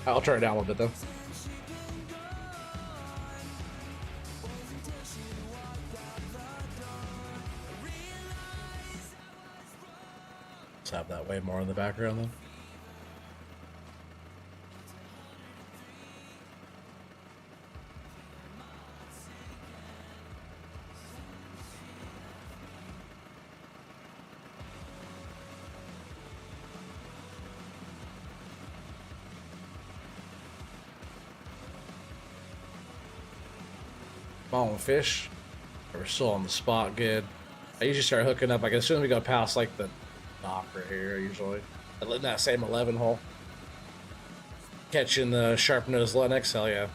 I'll turn it down a little bit though. Let's have that way more in the background then. Small fish. We're still on the spot good. I usually start hooking up like as soon as we go past like the dock right here usually. In that same 11 hole. Catching the sharp-nosed Lennox, hell yeah.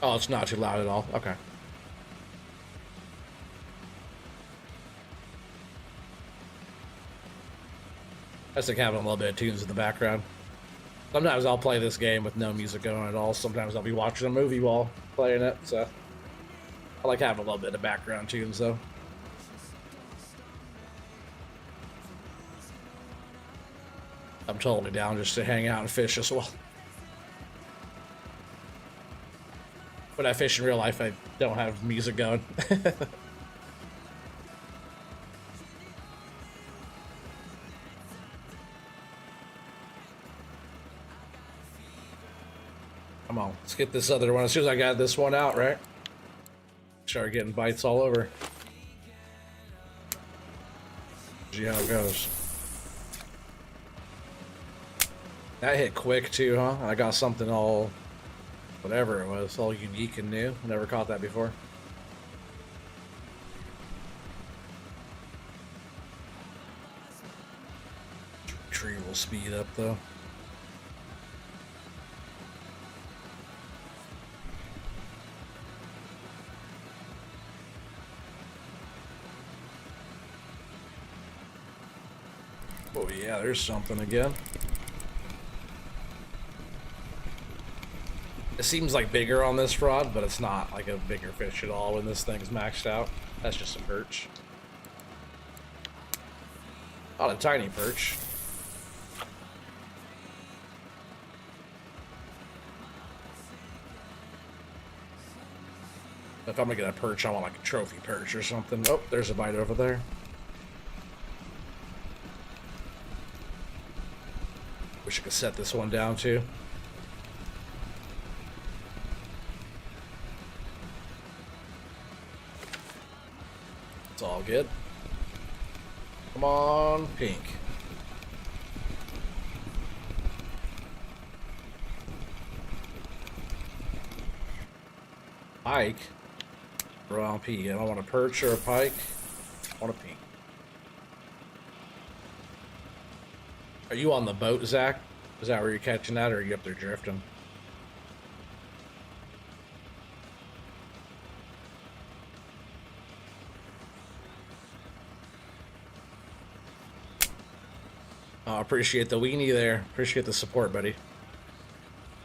Oh, it's not too loud at all. Okay. That's like having a little bit of tunes in the background. Sometimes I'll play this game with no music going at all. Sometimes I'll be watching a movie while playing it, so I like having a little bit of background tunes though. I'm totally down just to hang out and fish as well. When I fish in real life, I don't have music going. Come on, let's get this other one. As soon as I got this one out, right? Start getting bites all over. See how it goes. That hit quick too, huh? I got something all, whatever it was, all unique and new. Never caught that before. Tree will speed up though. Oh yeah, there's something again. It seems like bigger on this rod, but it's not like a bigger fish at all when this thing's maxed out. That's just a perch. Not a tiny perch. If I'm gonna get a perch, I want like a trophy perch or something. Oh, there's a bite over there. Wish I could set this one down too. It's all good. Come on, pink. Pike? Brown pea. I don't want a perch or a pike. I want a pink. Are you on the boat, Zach? Is that where you're catching that, or are you up there drifting? Oh, appreciate the weenie there. Appreciate the support, buddy.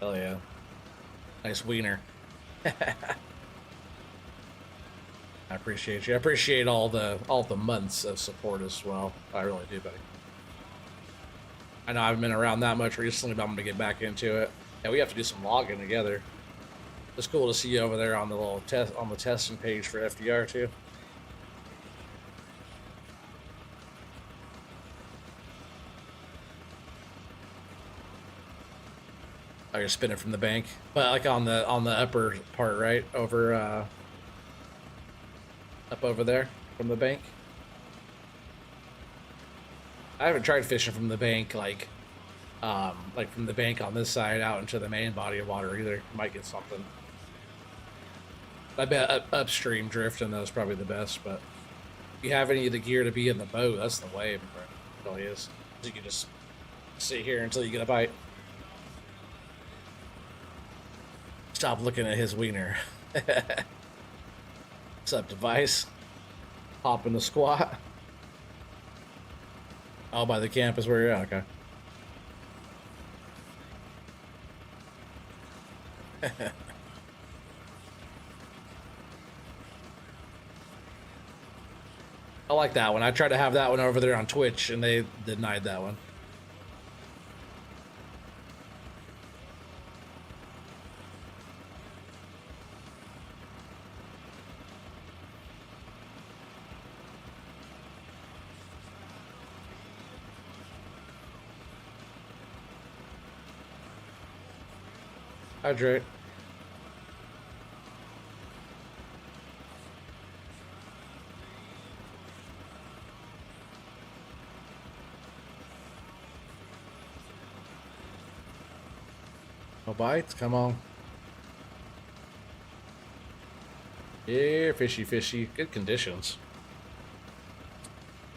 Hell yeah. Nice wiener. I appreciate you. I appreciate all the months of support as well. I really do, buddy. I know I haven't been around that much recently, but I'm gonna get back into it. And we have to do some logging together. It's cool to see you over there on the little test on the testing page for FDR too. Oh, you're spinning from the bank, but like on the upper part, right over up over there from the bank. I haven't tried fishing from the bank, like from the bank on this side out into the main body of water either. Might get something. I bet upstream drifting though is probably the best, but if you have any of the gear to be in the boat, that's the way. It really is. You can just sit here until you get a bite. Stop looking at his wiener. What's up, device? Hop in the squat. Oh, by the camp is where you're at, okay. I like that one. I tried to have that one over there on Twitch, and they denied that one. Hydrate. No bites? Come on. Yeah, fishy, fishy. Good conditions.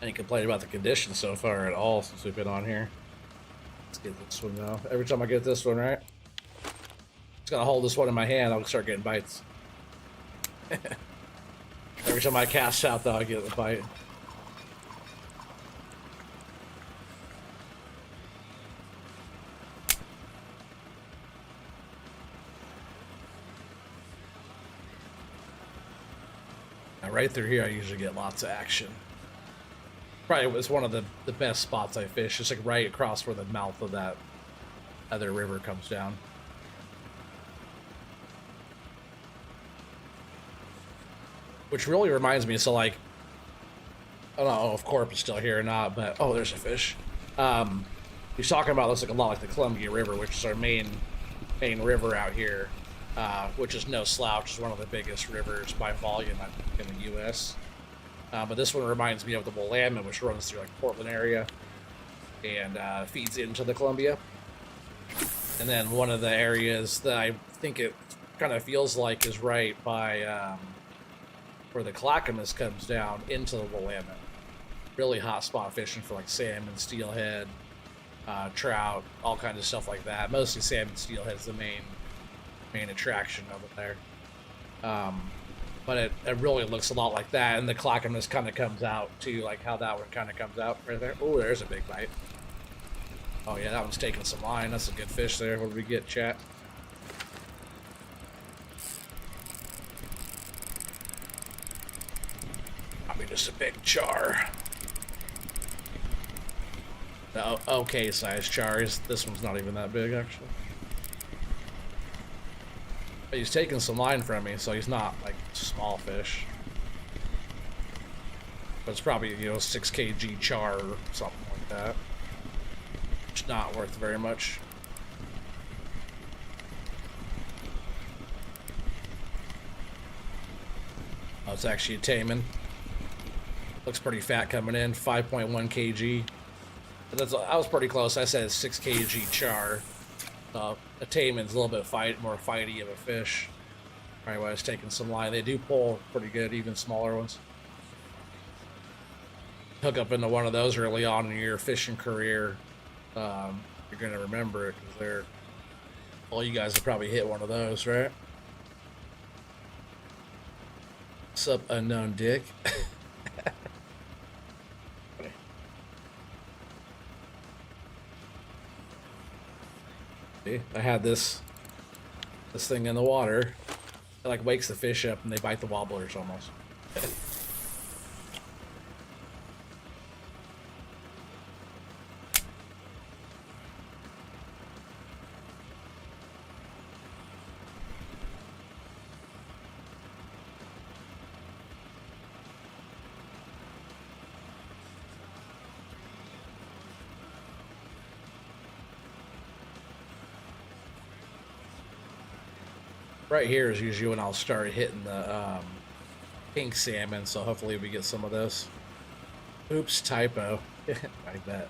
I ain't complaining about the conditions so far at all since we've been on here. Let's get this one now. Every time I get this one right, just gotta hold this one in my hand, I'll start getting bites. Every time I cast out, though, I get a bite. Now, right through here, I usually get lots of action. Probably was one of the best spots I fish, just like right across where the mouth of that other river comes down. Which really reminds me, so like, I don't know if Corp is still here or not, but oh, there's a fish. He's talking about this like a lot like the Columbia River, which is our main river out here, which is no slouch. It's one of the biggest rivers by volume in the U.S. But this one reminds me of the Willamette, which runs through like Portland area and feeds into the Columbia. And then one of the areas that I think it kind of feels like is right by where the Clackamas comes down into the Willamette. Really hot spot fishing for like salmon, steelhead, trout, all kinds of stuff like that. Mostly salmon, steelhead is the main attraction over there. But it really looks a lot like that, and the Clackamas kind of comes out too, like how that one kind of comes out right there. Oh, there's a big bite. Oh yeah, that one's taking some line. That's a good fish there. What did we get, chat? Probably just a big char. The okay size char. This one's not even that big, actually. But he's taking some line from me, so he's not like small fish. But it's probably, 6 kg char or something like that. It's not worth very much. Oh, it's actually a taimen. Looks pretty fat coming in, 5.1 kg. But I was pretty close. I said 6 kg char. A taimen's a little bit more fighty of a fish. Probably why I was taking some line. They do pull pretty good, even smaller ones. Hook up into one of those early on in your fishing career. You're gonna remember it because all you guys have probably hit one of those, right? What's up, unknown dick? See, I had this thing in the water. It like wakes the fish up and they bite the wobblers almost. Right here is usually when I'll start hitting the pink salmon, so hopefully we get some of this. Oops, typo. I bet.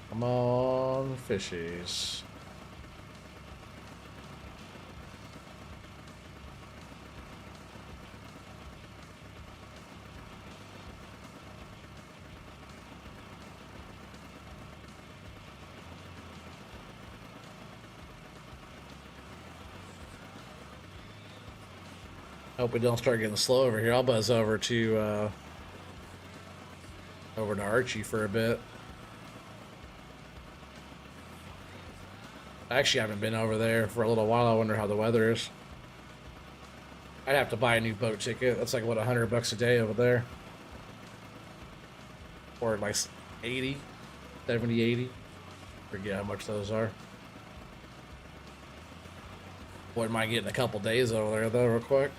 Come on, fishies. Hope we don't start getting slow over here. I'll buzz over to Archie for a bit. I actually haven't been over there for a little while. I wonder how the weather is. I'd have to buy a new boat ticket. That's like, what, $100 a day over there? Or like 80, 70, 80. Forget how much those are. Wouldn't mind getting a couple days over there though, real quick.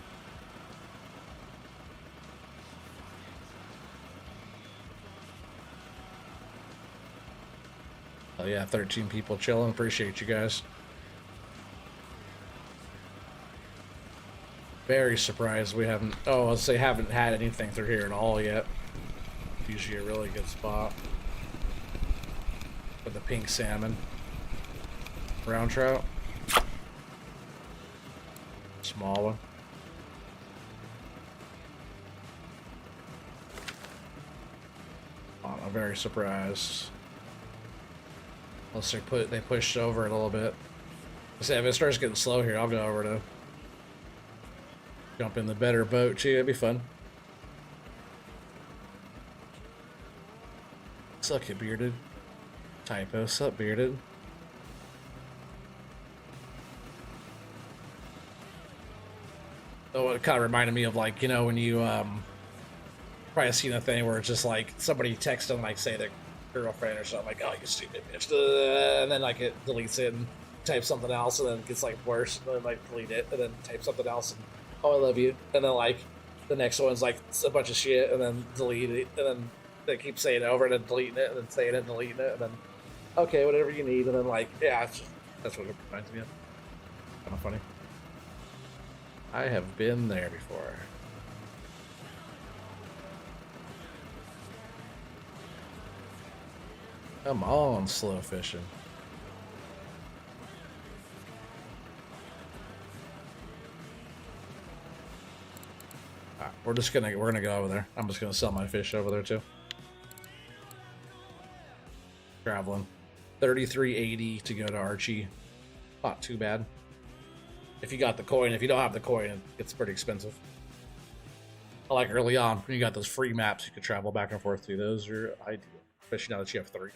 Oh yeah, 13 people chilling. Appreciate you guys. Very surprised we haven't. Oh, haven't had anything through here at all yet. Usually a really good spot. with the pink salmon. Brown trout. Small one. Oh, I'm very surprised. Unless they pushed over it a little bit. I say if it starts getting slow here, I'll go over to jump in the better boat too. It'd be fun. Suck it, bearded. Typo, sup, bearded. Oh, it kind of reminded me of, like, you know, when you probably seen a thing where it's just like somebody texts them, like, say their girlfriend or something, like, oh, you stupid bitch, and then like it deletes it and types something else, and then it gets like worse, and then like delete it, and then type something else, and oh, I love you, and then like the next one's like a bunch of shit, and then delete it, and then they keep saying it over and then deleting it, and then saying it and deleting it, and then okay, whatever you need, and then like, yeah, that's what it reminds me of. Kind of funny. I have been there before. Come on, slow fishing. Alright, we're gonna go over there. I'm just gonna sell my fish over there too. Traveling. 33.80 to go to Archie. Not too bad. If you got the coin. If you don't have the coin, it's pretty expensive. I like early on when you got those free maps you could travel back and forth to. Those are ideal, especially now that you have 3.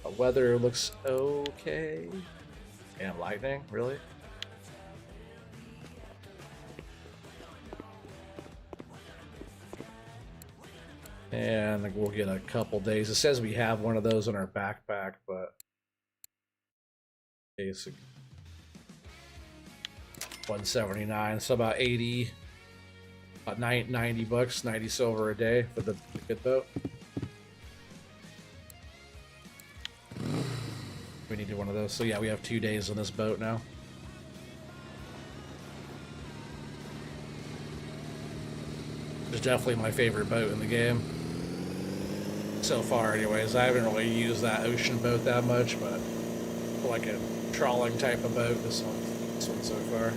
The weather looks okay. And lightning, really? And we'll get a couple days. It says we have one of those in our backpack, but basic 179, so about 80, about 90 bucks, 90 silver a day for the good boat. We needed one of those. So yeah, we have 2 days on this boat now. It's definitely my favorite boat in the game. So far anyways. I haven't really used that ocean boat that much, but like a trawling type of boat, this one so far.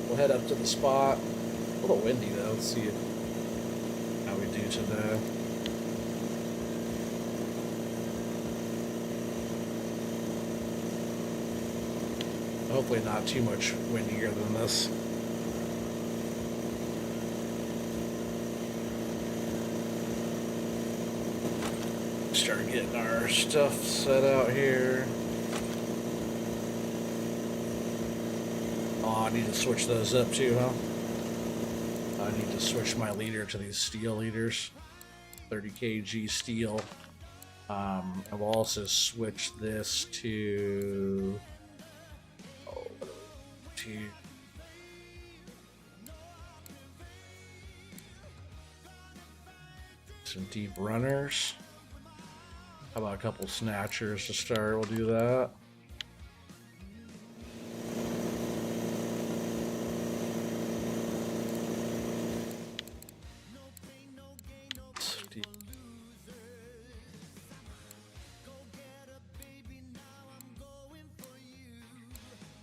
We'll head up to the spot. A little windy though. Let's see how we do today. Hopefully not too much windier than this. Start getting our stuff set out here. Oh, I need to switch those up too, huh? I need to switch my leader to these steel leaders. 30 kg steel. I will also switch this to... some deep runners. How about a couple snatchers to start? We'll do that.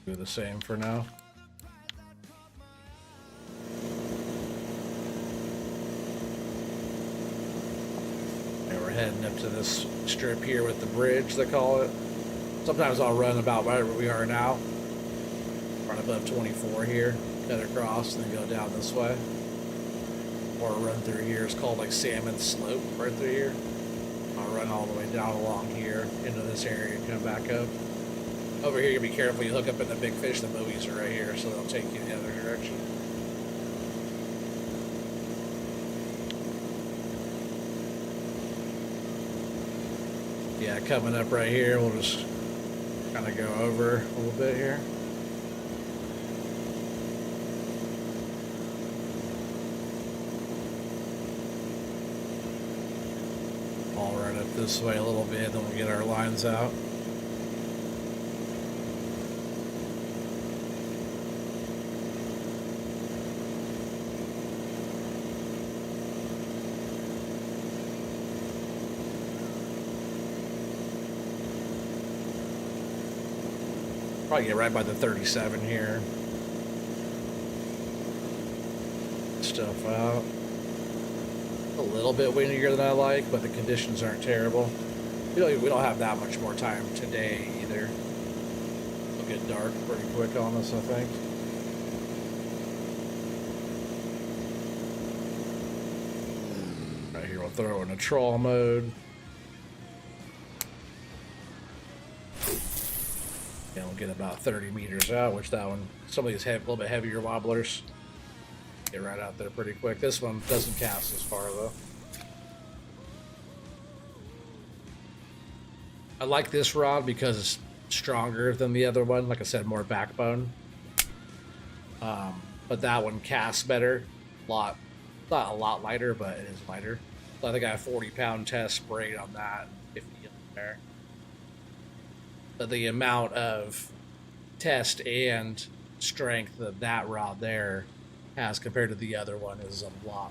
Do the same for now. Heading up to this strip here with the bridge, they call it. Sometimes I'll run about right where we are now, run above 24 here, cut across, and then go down this way, or run through here. It's called like Salmon Slope right through here. I'll run all the way down along here into this area and come back up. Over here, you be careful. You hook up in the big fish. The buoys are right here, so they'll take you the other direction. Yeah, coming up right here, we'll just kind of go over a little bit here. All right up this way a little bit, then we'll get our lines out. Probably get right by the 37 here. Stuff out. A little bit windier than I like, but the conditions aren't terrible. We don't have that much more time today either. It'll get dark pretty quick on us, I think. Right here, we'll throw in a trawl mode. And we'll get about 30 meters out, which that one, some of these have a little bit heavier wobblers. Get right out there pretty quick. This one doesn't cast as far though. I like this rod because it's stronger than the other one. Like I said, more backbone. But that one casts better. Not a lot lighter, but it is lighter. So I think I have 40-pound test sprayed on that. 50 in there. But the amount of test and strength that that rod there has compared to the other one is a lot more.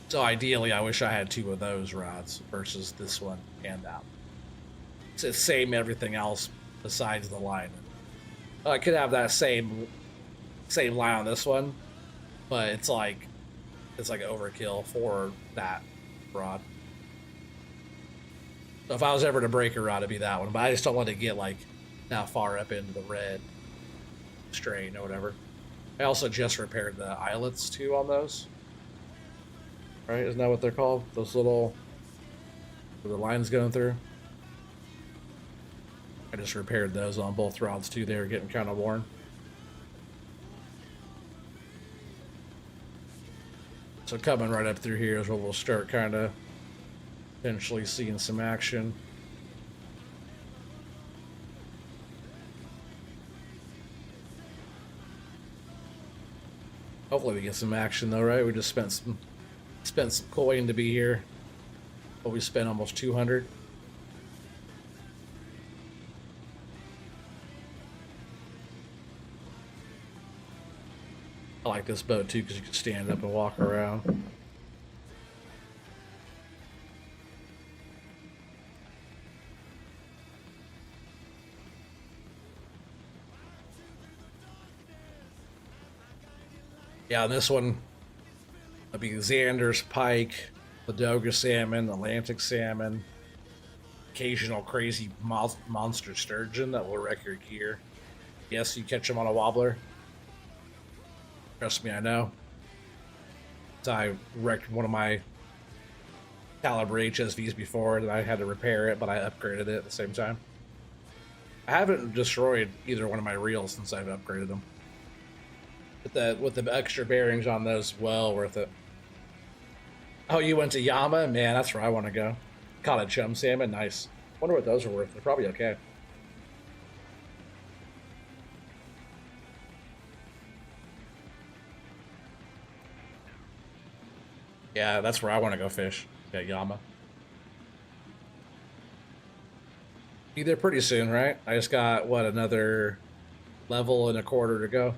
So ideally, I wish I had 2 of those rods versus this one and that one. It's the same everything else besides the line. I could have that same line on this one, but it's like overkill for that rod. So if I was ever to break a rod, it'd be that one. But I just don't want to get like that far up into the red strain or whatever. I also just repaired the eyelets too on those. Right? Isn't that what they're called? Those little where the line's going through. I just repaired those on both rods too. They were getting kind of worn. So coming right up through here is where we'll start kind of potentially seeing some action. Hopefully we get some action though, right? We just spent some coin to be here. But we spent almost 200. I like this boat too because you can stand up and walk around. Yeah, this one will be Xander's pike, Ladoga salmon, Atlantic salmon, occasional crazy monster sturgeon that will wreck your gear. Yes, you catch them on a wobbler. Trust me, I know. So I wrecked one of my caliber HSVs before, and I had to repair it, but I upgraded it at the same time. I haven't destroyed either one of my reels since I've upgraded them. With the extra bearings on those, well worth it. Oh, you went to Yama? Man, that's where I want to go. Caught a chum salmon, nice. Wonder what those are worth. They're probably okay. Yeah, that's where I want to go fish. Yeah, Yama. Be there pretty soon, right? I just got, what, another level and a quarter to go.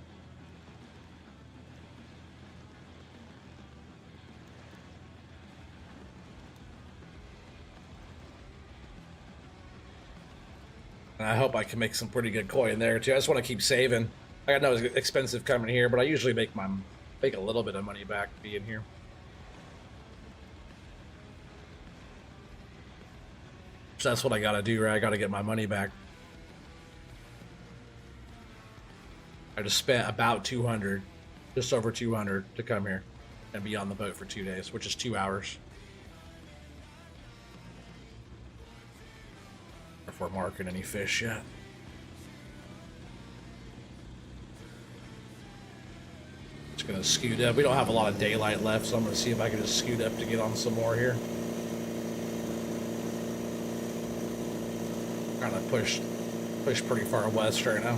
And I hope I can make some pretty good coin there too. I just want to keep saving. I know it's expensive coming here, but I usually make a little bit of money back being here. So that's what I gotta do, right? I gotta get my money back. I just spent about 200, just over 200 to come here and be on the boat for 2 days, which is 2 hours. If we're marking any fish yet. Just gonna scoot up. We don't have a lot of daylight left, so I'm gonna see if I can just scoot up to get on some more here. Trying to push pretty far west right now.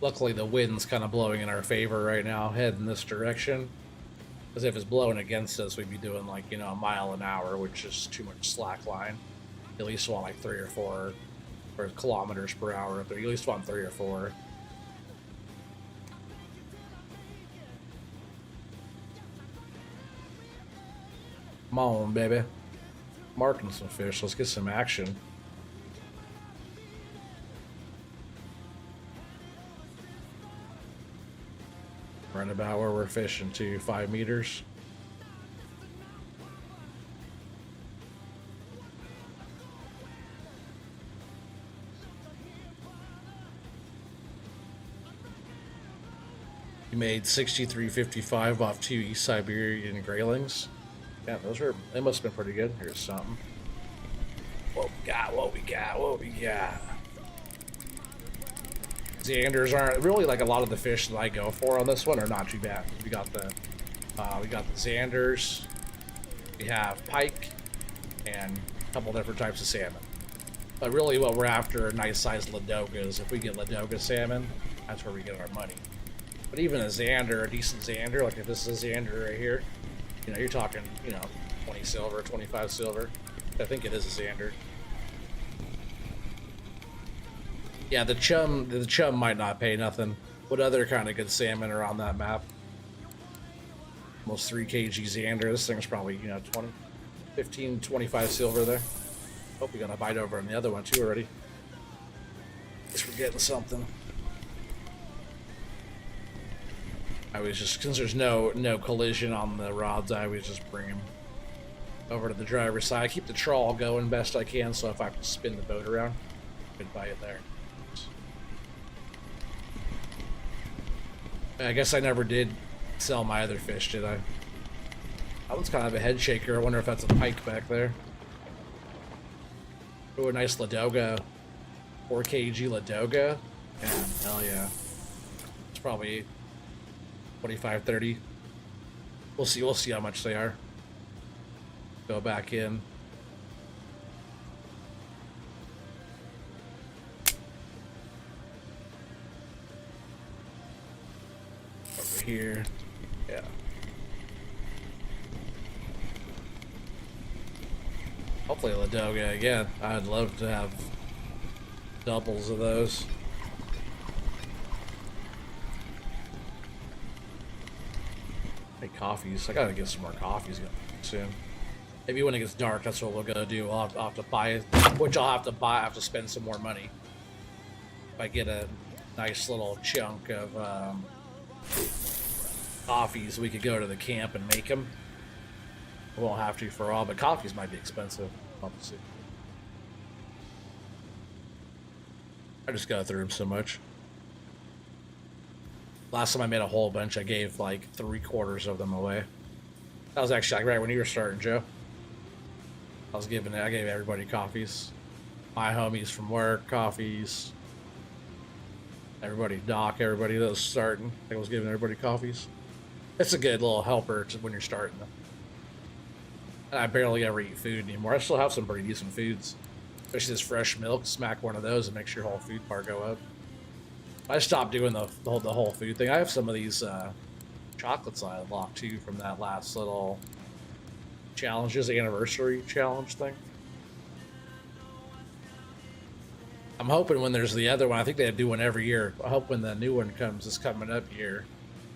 Luckily, the wind's kind of blowing in our favor right now, heading this direction. Because if it's blowing against us, we'd be doing like, you know, a mile an hour, which is too much slack line. You at least want like 3 or 4 or kilometers per hour. But you at least want 3 or 4. Come on, baby. Marking some fish. Let's get some action. Right about where we're fishing to, 5 meters. You made 63.55 off 2 East Siberian graylings. Yeah, they must have been pretty good. Here's something. What we got, what we got, what we got. Xanders aren't really like a lot of the fish that I go for on this one are not too bad. We got the Xanders, we have pike, and a couple different types of salmon. But really what we're after are nice sized Ladogas. If we get Ladoga salmon, that's where we get our money. But even a Xander, a decent Xander, like if this is a Xander right here, you know, you're talking, you know, 20 silver, 25 silver. I think it is a Xander. Yeah, the chum might not pay nothing. What other kind of good salmon are on that map? Almost 3 kg Xander. This thing's probably, you know, 20, 15, 25 silver there. Hope we got a bite over on the other one too already. Guess we're getting something. I was just, since there's no collision on the rods, I always just bring them over to the driver's side. I keep the trawl going best I can, so if I can spin the boat around, I could bite it there. I guess I never did sell my other fish, did I? That one's kind of a head shaker. I wonder if that's a pike back there. Ooh, a nice Ladoga. 4 kg Ladoga. Yeah, hell yeah. It's probably 25, 30. We'll see how much they are. Go back in. Over here. Yeah. Hopefully Ladoga again. I'd love to have doubles of those. Hey, coffees. I gotta get some more coffees soon. Maybe when it gets dark, that's what we're gonna do. I'll have to buy it, which I'll have to buy. I have to spend some more money. If I get a nice little chunk of coffees, we could go to the camp and make them. We won't have to for all, but coffees might be expensive. I'll have to see. I just go through them so much. Last time I made a whole bunch, I gave like 3/4 of them away. That was actually like right when you were starting, Joe. I gave everybody coffees. My homies from work, coffees. Everybody, Doc, everybody that was starting. I was giving everybody coffees. It's a good little helper when you're starting. And I barely ever eat food anymore. I still have some pretty decent foods. Especially this fresh milk. Smack one of those and makes your whole food bar go up. I stopped doing the whole food thing. I have some of these chocolates I unlocked too from that last little challenges, anniversary challenge thing. I'm hoping when there's the other one, I think they do one every year. I hope when the new one comes, this coming up year,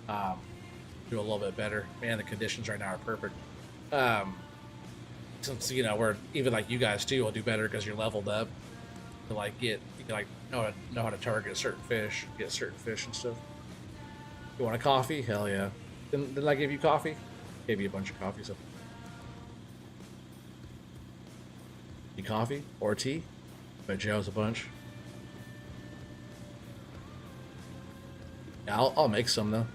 do a little bit better. Man, the conditions right now are perfect. Since, you know, we're even like you guys too will do better because you're leveled up to like you can like know how to target certain fish, get certain fish and stuff. You want a coffee? Hell yeah. Didn't I give you coffee? Gave you a bunch of coffees. So. You coffee or tea? Bet Joe's a bunch. Yeah, I'll make some though.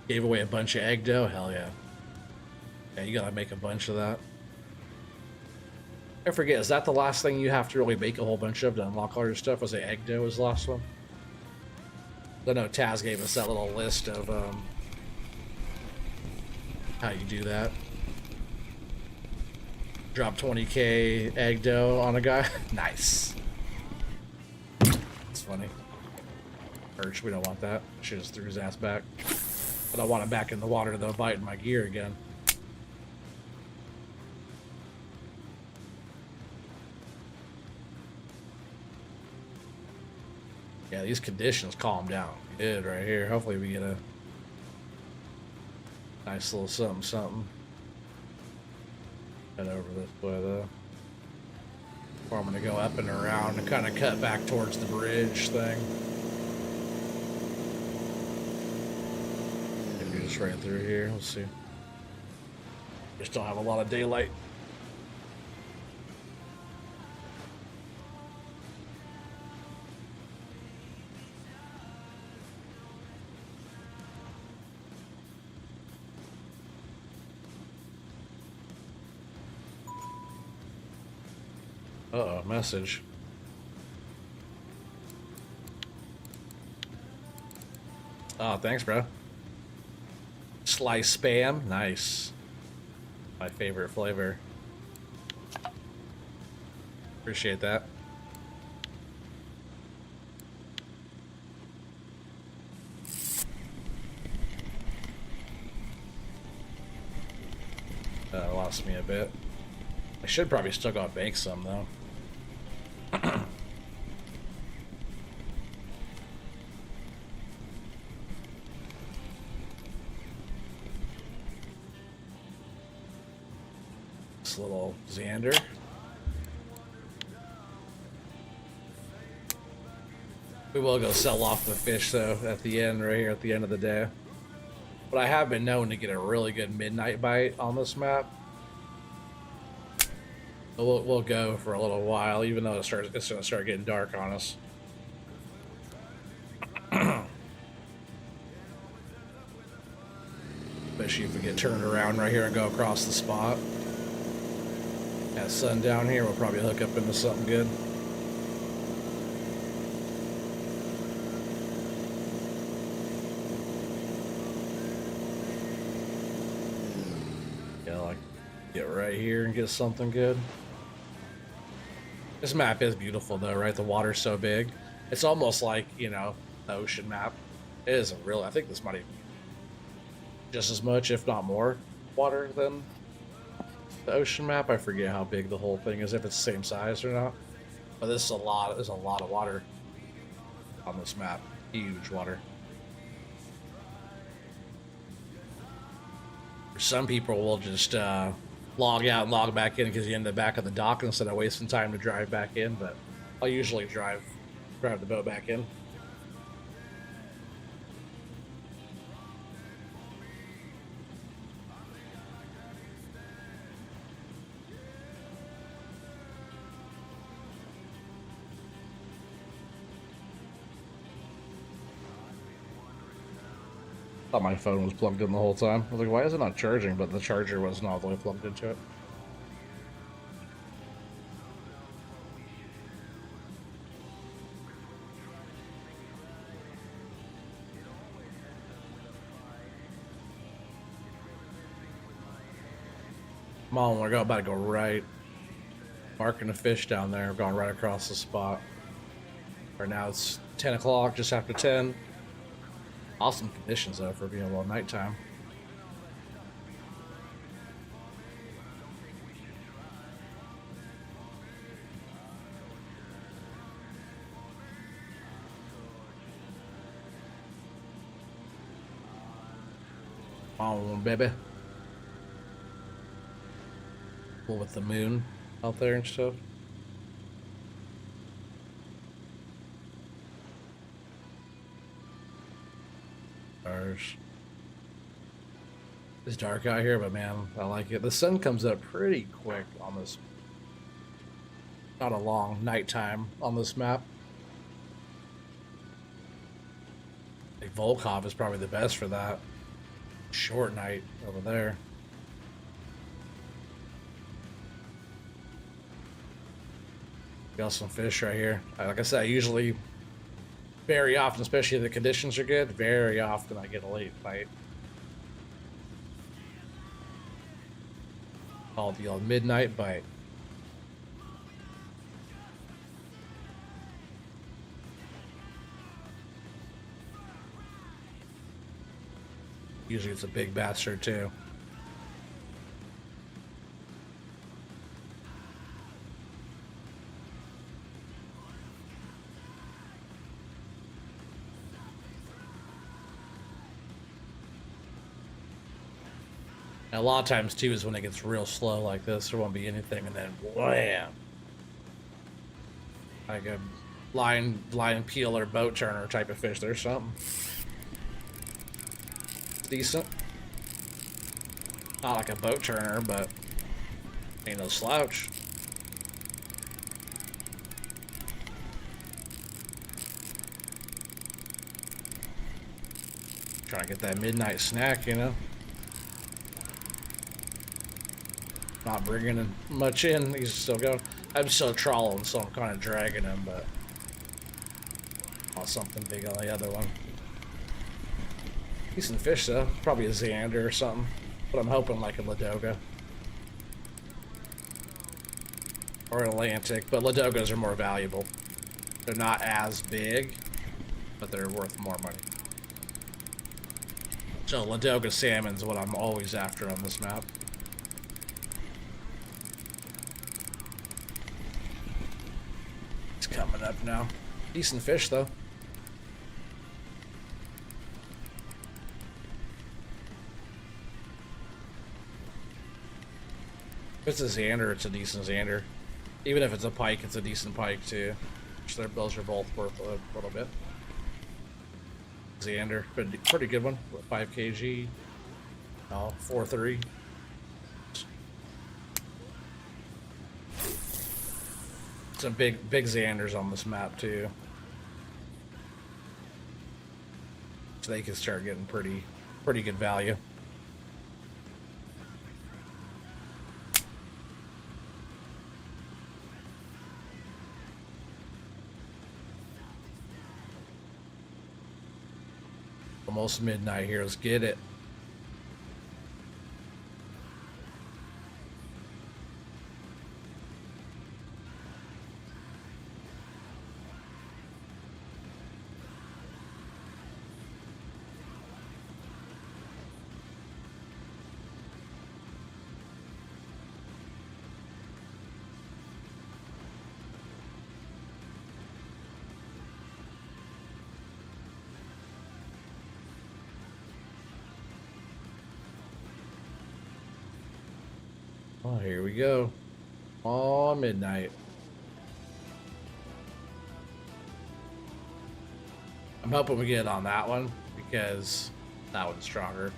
Gave away a bunch of egg dough. Hell yeah. Yeah, you gotta make a bunch of that. I forget, is that the last thing you have to really make a whole bunch of to unlock all your stuff? Was it egg dough was the last one? I know Taz gave us that little list of how you do that. Drop 20k egg dough on a guy. Nice. It's funny. Perch, we don't want that. Should just threw his ass back. But I want him back in the water though, biting my gear again. Yeah, these conditions calm down good right here. Hopefully we get a nice little something something. Head over this way though. Or I'm gonna go up and around and kind of cut back towards the bridge thing. Maybe just right through here. Let's see. Just don't have a lot of daylight. Uh-oh, message. Oh, thanks, bro. Sliced spam, nice. My favorite flavor. Appreciate that. Lost me a bit. I should probably still go bake some though. This little Xander. We will go sell off the fish though at the end, right here at the end of the day. But I have been known to get a really good midnight bite on this map. We'll go for a little while, even though it's going to start getting dark on us. Especially if we get turned around right here and go across the spot. At sundown here, we'll probably hook up into something good. Yeah, like get right here and get something good. This map is beautiful though, right? The water's so big. It's almost like, you know, the ocean map. It isn't real. I think this might even just as much, if not more, water than the ocean map. I forget how big the whole thing is, if it's the same size or not. But this is a lot. There's a lot of water on this map. Huge water. Some people will just log out and log back in because you're in the back of the dock instead of wasting time to drive back in, but I'll usually drive the boat back in. Thought my phone was plugged in the whole time. I was like, why is it not charging? But the charger wasn't all the way plugged into it. Come on, we're about to go right. Marking the fish down there. We're going right across the spot. Right now it's 10 o'clock, just after 10. Awesome conditions though for being a little nighttime. Come on, baby. Cool with the moon out there and stuff. It's dark out here, but man, I like it. The sun comes up pretty quick on this. Not a long nighttime on this map. I think Volkov is probably the best for that. Short night over there. Got some fish right here. Like I said, I usually, very often, especially if the conditions are good, very often I get a late bite. Called the old midnight bite. Usually it's a big bastard too. And a lot of times too is when it gets real slow like this, there won't be anything, and then wham! Like a line peeler, boat turner type of fish. There's something decent. Not like a boat turner, but ain't no slouch. Trying to get that midnight snack, you know. Not bringing in much in. He's still going. I'm still trawling, so I'm kind of dragging him, but something big on the other one. Decent fish though. Probably a Xander or something. But I'm hoping like a Ladoga. Or an Atlantic, but Ladogas are more valuable. They're not as big, but they're worth more money. So Ladoga salmon's what I'm always after on this map. It's coming up now. Decent fish though. If it's a Xander, it's a decent Xander. Even if it's a pike, it's a decent pike too. So those are both worth a little bit. Xander, pretty good one. What, 5 kg? Oh, 4.3. Some big Xanders on this map too. So they can start getting pretty good value. Almost midnight here. Let's get it. Oh, here we go. Oh, midnight. I'm hoping we get on that one because that one's stronger.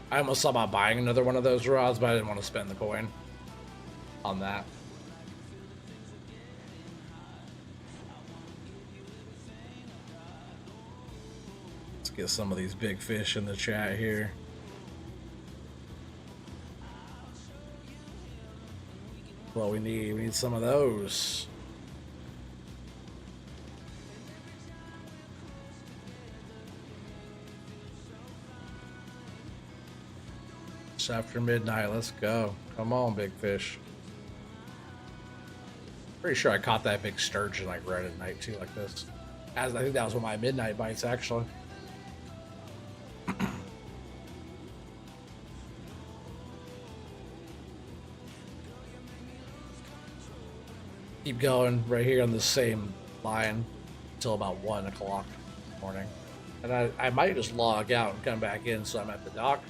I almost thought about buying another one of those rods, but I didn't want to spend the coin on that. Get some of these big fish in the chat here. Well, we need some of those. It's after midnight. Let's go. Come on, big fish. Pretty sure I caught that big sturgeon like right at night too, like this. I think that was one of my midnight bites actually. Keep going right here on the same line until about 1 o'clock in the morning. And I might just log out and come back in so I'm at the dock.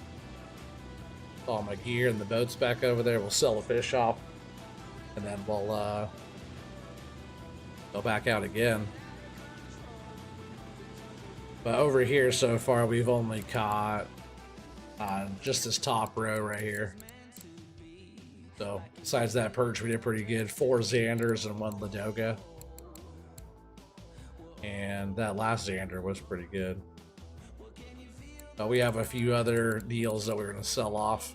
All my gear and the boat's back over there. We'll sell the fish off. And then we'll go back out again. But over here so far we've only caught just this top row right here. So, besides that perch, we did pretty good. 4 Xanders and 1 Ladoga. And that last Xander was pretty good. But we have a few other deals that we're going to sell off.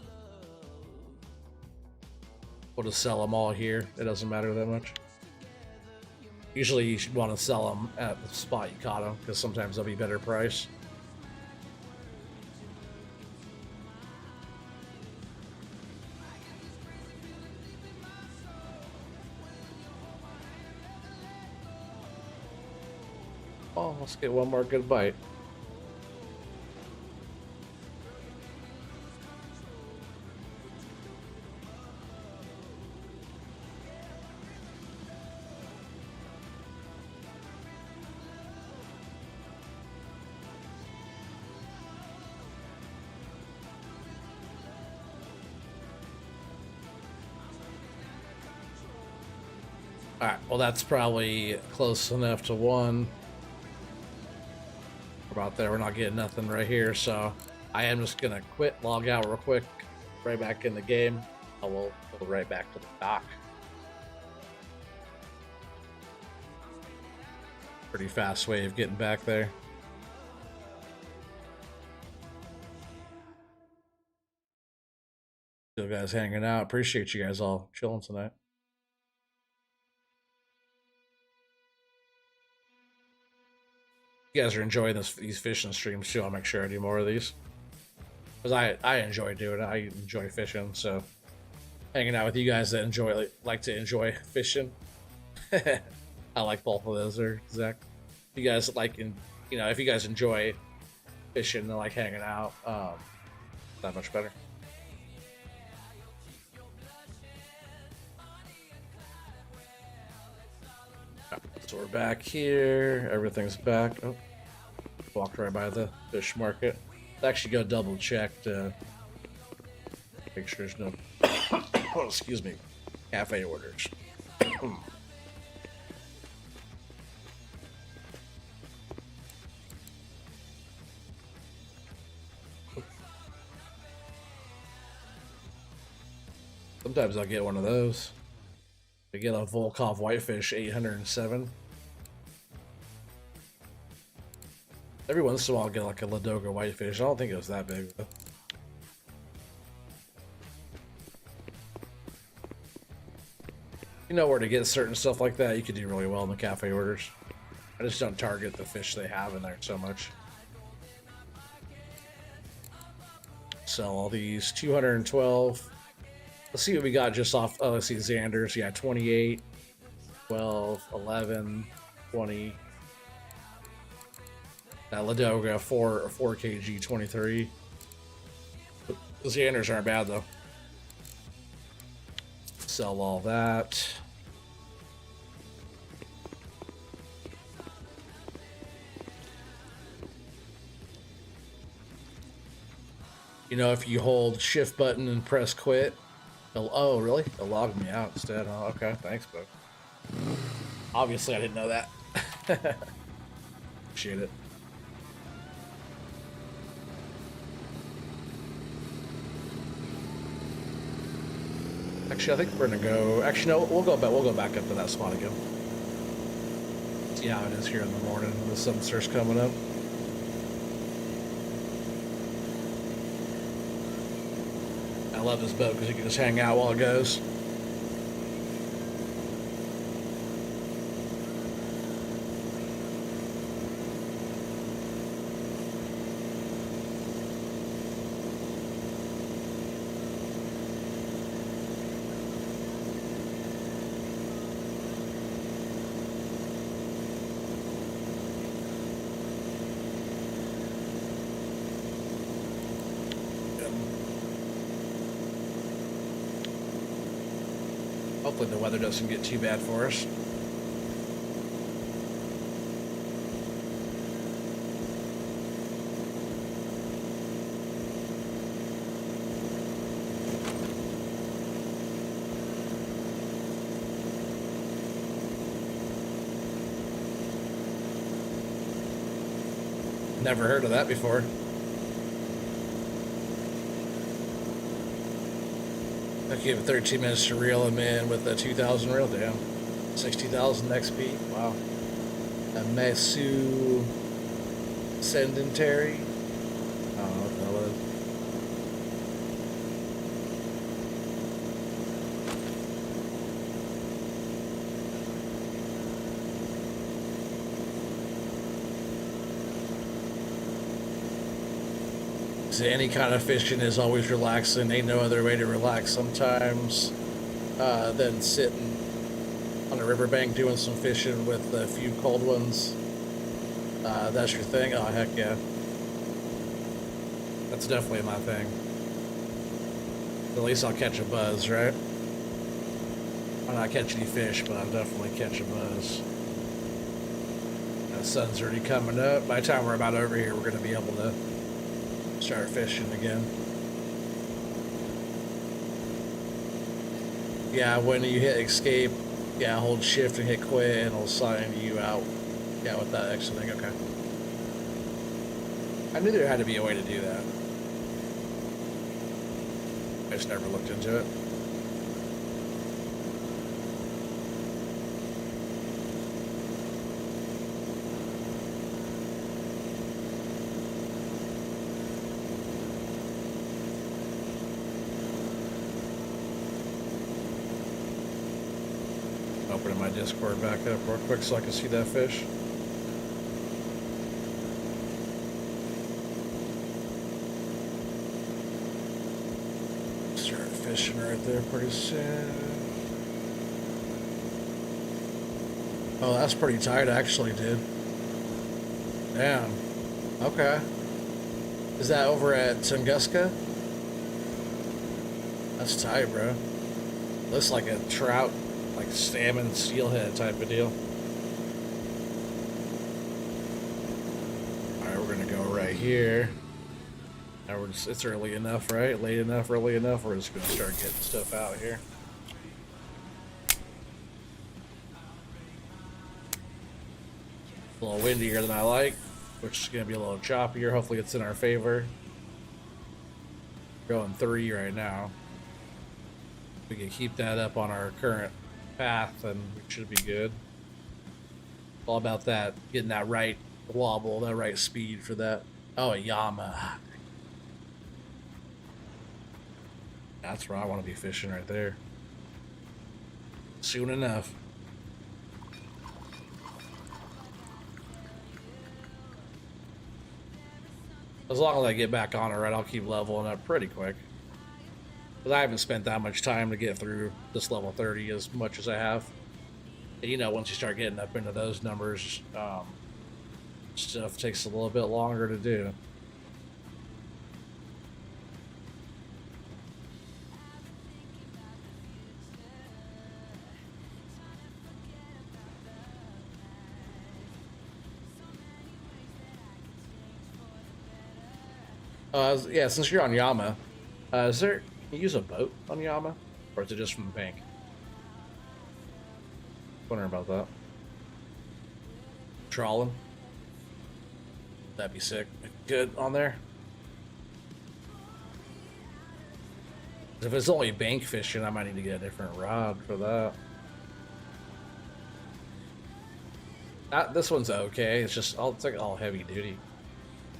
We'll just sell them all here. It doesn't matter that much. Usually you should want to sell them at the spot you caught them, because sometimes they'll be better price. Oh, let's get one more good bite. Alright, well that's probably close enough to one. About there, we're not getting nothing right here, so I am just gonna quit, log out real quick, right back in the game. I will go right back to the dock. Pretty fast way of getting back there. Still guys hanging out. Appreciate you guys all chilling tonight. You guys are enjoying these fishing streams too. I'll make sure I do more of these because I enjoy doing it. I enjoy fishing, so hanging out with you guys that like to enjoy fishing. I like both of those. There, Zach. If you guys like, if you guys enjoy fishing and like hanging out, that much better. So we're back here. Everything's back. Oh, walked right by the fish market. Let's actually go double check to make sure there's no oh, excuse me, cafe orders. Sometimes I'll get one of those. I get a Volkov Whitefish 807. Every once in a while I'll get like a Ladoga Whitefish. I don't think it was that big though. You know where to get certain stuff like that, you could do really well in the cafe orders. I just don't target the fish they have in there so much. Sell all these 212. Let's see what we got just off. Oh, let's see Xander's. Yeah, 28, 12, 11, 20. That Ladoga 4 kg 23. The Xanders aren't bad though. Sell all that. You know, if you hold shift button and press quit, oh really? It'll log me out instead. Oh, okay, thanks, bud. Obviously, I didn't know that. Appreciate it. Actually, I think we're gonna go. Actually, no, we'll go back. We'll go back up to that spot again. See how it is here in the morning when the sun starts coming up. I love this boat because you can just hang out while it goes. Hopefully the weather doesn't get too bad for us. Never heard of that before. I gave it 13 minutes to reel him in with a 2,000 reel down. 60,000 XP. Wow. A Mesu Sedentary. I don't know what that was. Any kind of fishing is always relaxing. Ain't no other way to relax sometimes than sitting on a riverbank doing some fishing with a few cold ones. That's your thing? Oh, heck yeah. That's definitely my thing. At least I'll catch a buzz, right? I'll not catch any fish, but I'll definitely catch a buzz. The sun's already coming up. By the time we're about over here, we're going to be able to start fishing again. Yeah, when you hit escape, yeah, hold shift and hit quit, and it'll sign you out. Yeah, with that extra thing, okay. I knew there had to be a way to do that. I just never looked into it. Opening my Discord back up real quick so I can see that fish. Start fishing right there pretty soon. Oh, that's pretty tight actually, dude. Damn. Okay. Is that over at Tunguska? That's tight, bro. Looks like a trout, like salmon, steelhead type of deal. All right, we're gonna go right here. Now it's early enough, right? Late enough, early enough. We're just gonna start getting stuff out here. A little windier than I like, which is gonna be a little choppier. Hopefully it's in our favor. We're going 3 right now. We can keep that up on our current path and we should be good. All about that, getting that right wobble, that right speed for that. Oh, a Yama. That's where I want to be fishing right there. Soon enough. As long as I get back on it right, I'll keep leveling up pretty quick. Because I haven't spent that much time to get through this level 30 as much as I have. And, you know, once you start getting up into those numbers, stuff takes a little bit longer to do. Yeah, since you're on Yama, is there, can you use a boat on Yama? Or is it just from the bank? Wondering about that. Trawling. That'd be sick. Good on there. If it's only bank fishing, I might need to get a different rod for that. This one's okay. It's just it's like all heavy duty.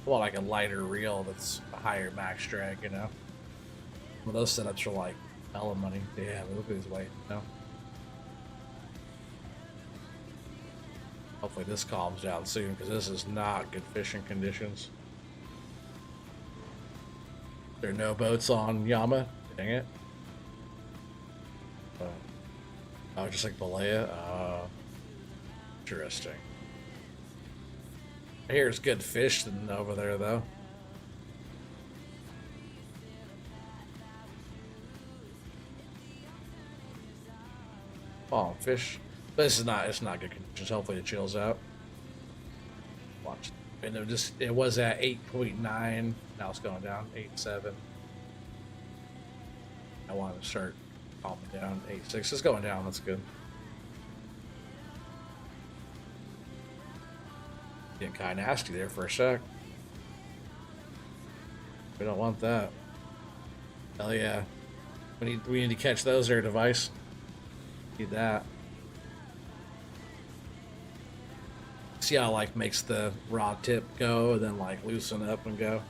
I want like a lighter reel that's a higher max drag, you know. Well, those setups are like hella money. Yeah, look at his weight, you know. Hopefully this calms down soon because this is not good fishing conditions. There are no boats on Yama. Dang it. Oh, just like Balea. Interesting. I hear it's good fish over there, though. Oh, fish. But it's not good conditions. Hopefully it chills out. Watch. And it was at 8.9. Now it's going down 8.7. I want to start calming down 8.6. It's going down. That's good. Getting kind of nasty there for a sec. We don't want that. Hell yeah. We need to catch those there, device. Need that. See how like makes the rod tip go and then like loosen up and go.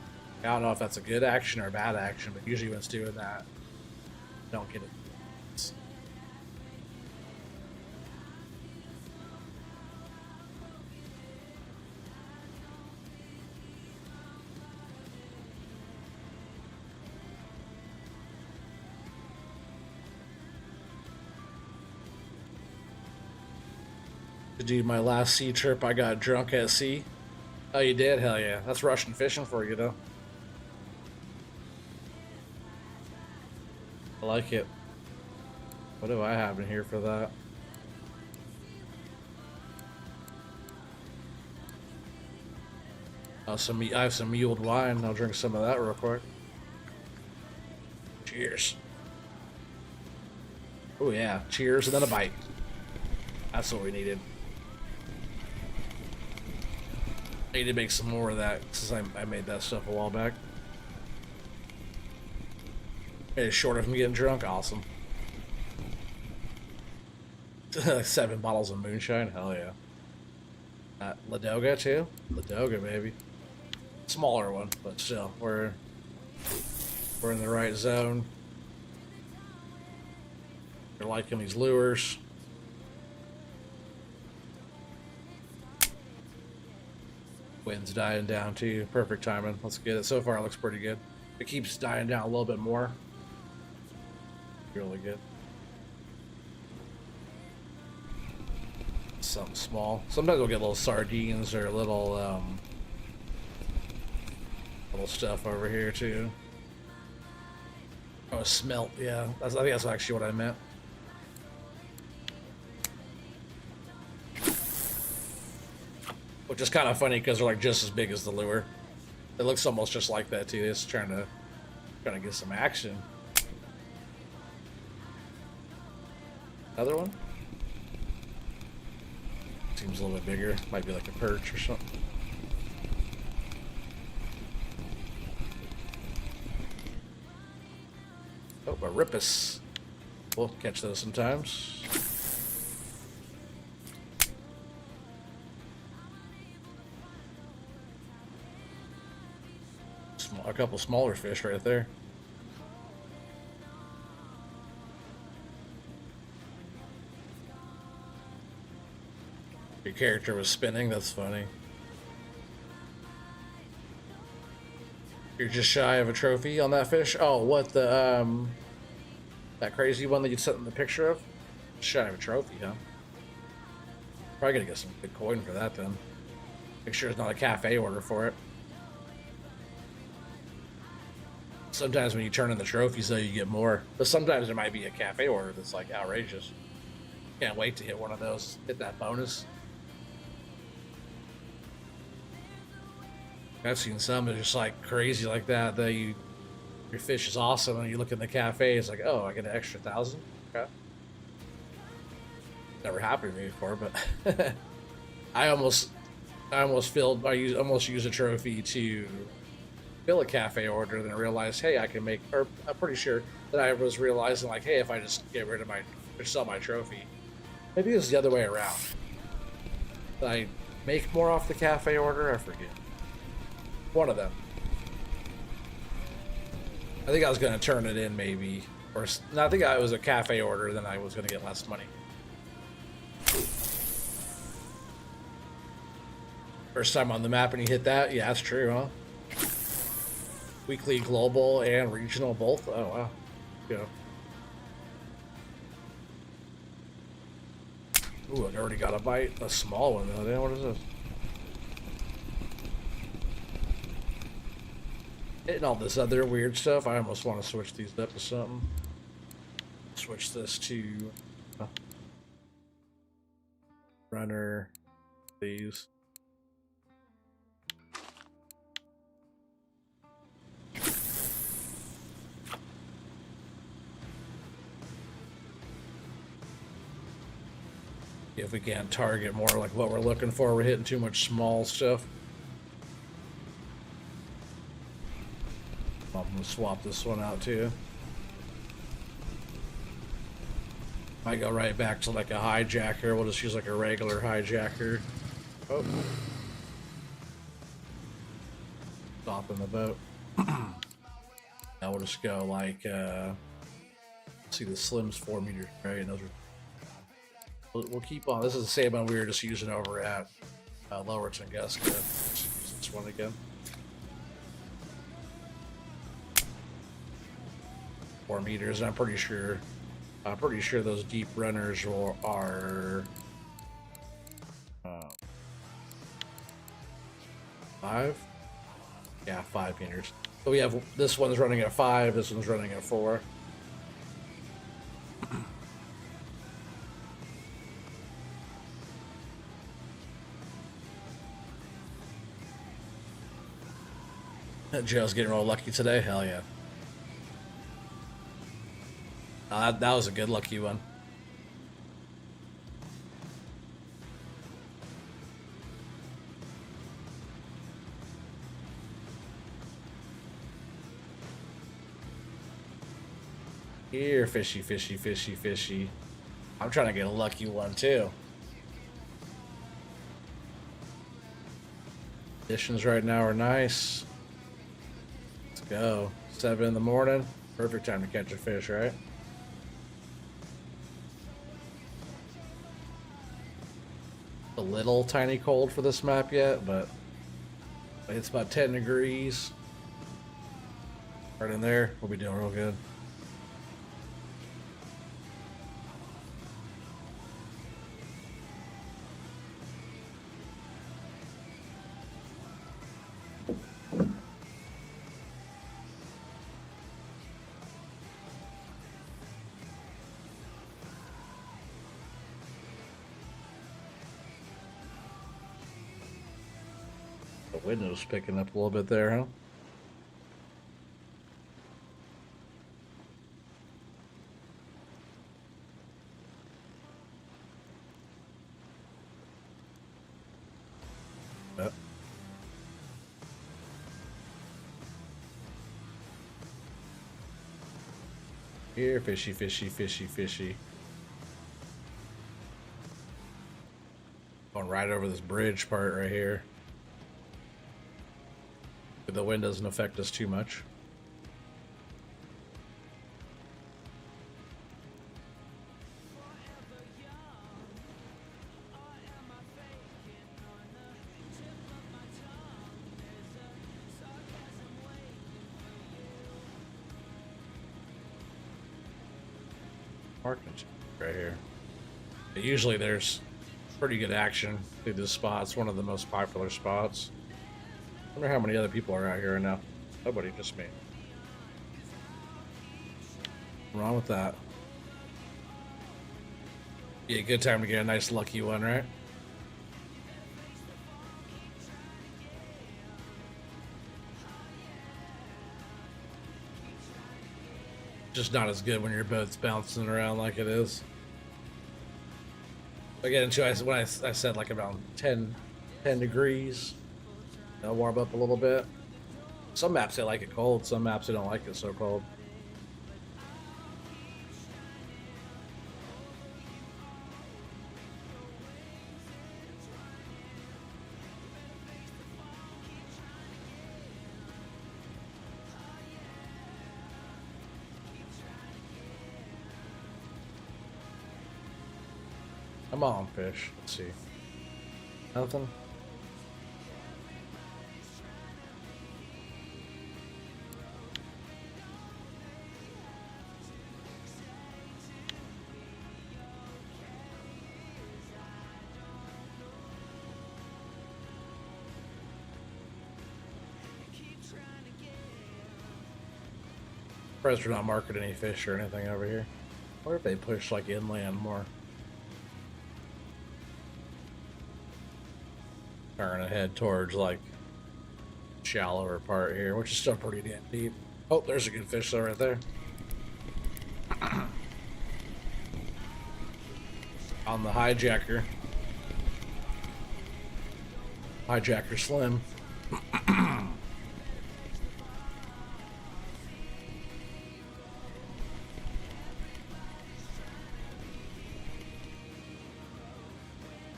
I don't know if that's a good action or a bad action, but usually when it's doing that, don't get it. To do my last sea trip, I got drunk at sea. Oh, you did? Hell yeah. That's Russian fishing for you, though. I like it. What do I have in here for that? Oh, I have some mulled wine. I'll drink some of that real quick. Cheers. Oh yeah, cheers and then a bite. That's what we needed. I need to make some more of that since I made that stuff a while back. It's short of me getting drunk. Awesome. 7 bottles of moonshine. Hell yeah. Ladoga too. Ladoga, baby. Smaller one, but still, we're in the right zone. They're liking these lures. Wind's dying down too. Perfect timing. Let's get it. So far, it looks pretty good. It keeps dying down a little bit more. Really good. Something small. Sometimes we'll get little sardines or little stuff over here too. Oh, smelt. Yeah, I think that's actually what I meant. Which is kind of funny because they're like just as big as the lure. It looks almost just like that too. It's trying to get some action. Another one? Seems a little bit bigger. Might be like a perch or something. Oh, a rippus. We'll catch those sometimes. A couple smaller fish right there. Your character was spinning. That's funny. You're just shy of a trophy on that fish? Oh, what the, that crazy one that you sent in the picture of? Shy of a trophy, huh? Probably gonna get some good coin for that then. Make sure it's not a cafe order for it. Sometimes when you turn in the trophies, though, you get more. But sometimes there might be a cafe order that's like outrageous. Can't wait to hit one of those. Hit that bonus. I've seen some that are just like crazy like that. That your fish is awesome, and you look in the cafe, it's like, oh, I get an extra 1,000. Okay. Never happened to me before, but I almost use a trophy to fill a cafe order, then I realized, hey, I can make, or I'm pretty sure that I was realizing, like, hey, if I just get rid of or sell my trophy, maybe it's the other way around. Did I make more off the cafe order? I forget. One of them. I think I was going to turn it in, maybe, or no, I think it was a cafe order, then I was going to get less money. First time on the map and you hit that? Yeah, that's true, huh? Weekly, global, and regional both? Oh, wow. Yeah. Ooh, I already got a bite. A small one, though. Damn, what is this? Hitting all this other weird stuff. I almost want to switch these up to something. Switch this to runner. These. If we can't target more like what we're looking for, we're hitting too much small stuff. I'm gonna swap this one out too. Might go right back to like a hijacker. We'll just use like a regular hijacker. Oh. Stopping the boat. Now we'll just go like, see the Slim's 4 meters, right? And those are. We'll keep on. This is the same one we were just using over at Lower Tunguska. Let's use this one again. 4 meters. And I'm pretty sure those deep runners are 5? Yeah, 5 meters. So we have, this one's running at 5, this one's running at 4. Joe's getting real lucky today. Hell yeah. That was a good lucky one. Here, fishy, fishy, fishy, fishy. I'm trying to get a lucky one too. Conditions right now are nice. Let's go. 7 in the morning. Perfect time to catch a fish, right? A little tiny cold for this map yet, but it's about 10 degrees. Right in there, we'll be doing real good. The window's picking up a little bit there, huh? Yep. Here, fishy, fishy, fishy, fishy. Going right over this bridge part right here. The wind doesn't affect us too much. Marking right here. But usually there's pretty good action through this spot. It's one of the most popular spots. I wonder how many other people are out here right now. Nobody, just me. What's wrong with that? Be a good time to get a nice lucky one, right? Just not as good when your boat's bouncing around like it is. Again, too, when I said like around 10 degrees, I'll warm up a little bit. Some maps they like it cold, some maps they don't like it so cold. Come on, fish. Let's see. Nothing? Surprised we're not marketing any fish or anything over here. Or if they push like inland more. Turn ahead towards like shallower part here, which is still pretty damn deep. Oh, there's a good fish though right there. On the hijacker. Hijacker Slim.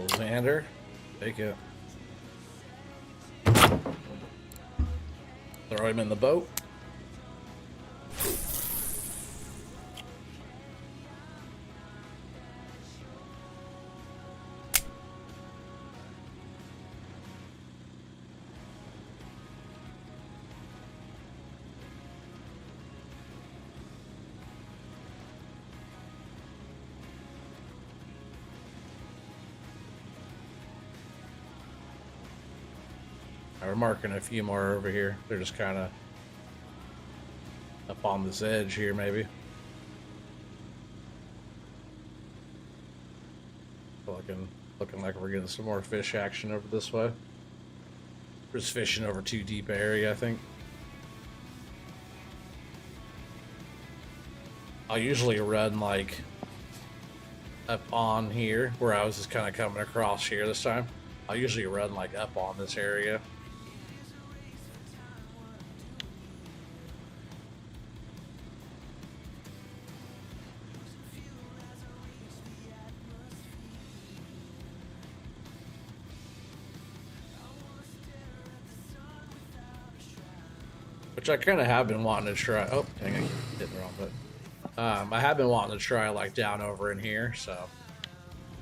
Xander, take it. Throw him in the boat. We're marking a few more over here. They're just kind of up on this edge here, maybe. Looking like we're getting some more fish action over this way. We're just fishing over too deep an area, I think. I'll usually run like up on here, where I was just kind of coming across here this time. I'll usually run like up on this area. Which I kind of have been wanting to try. Oh, dang, I hit the wrong button. I have been wanting to try like down over in here, so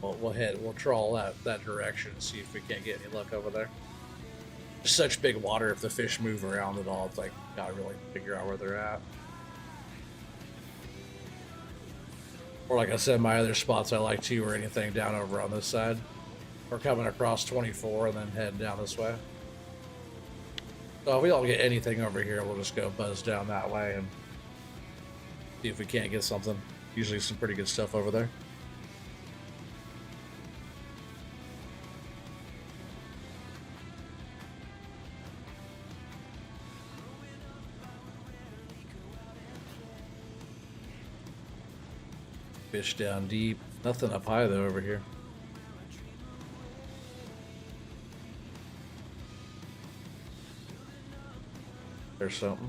we'll troll that direction and see if we can't get any luck over there. There's such big water, if the fish move around at all, it's like gotta really figure out where they're at. Or like I said, my other spots I like to, or anything down over on this side. We're coming across 24 and then heading down this way. So if we don't get anything over here, we'll just go buzz down that way and see if we can't get something. Usually some pretty good stuff over there. Fish down deep. Nothing up high though over here. There's something.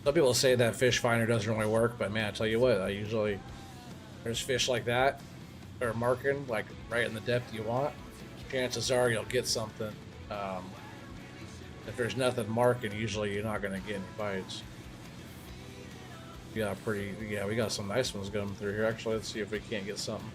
Some people say that fish finder doesn't really work, but man, I tell you what, there's fish like that, or marking like right in the depth you want. Chances are you'll get something. If there's nothing marking, usually you're not gonna get any bites. We got some nice ones coming through here. Actually, let's see if we can't get something.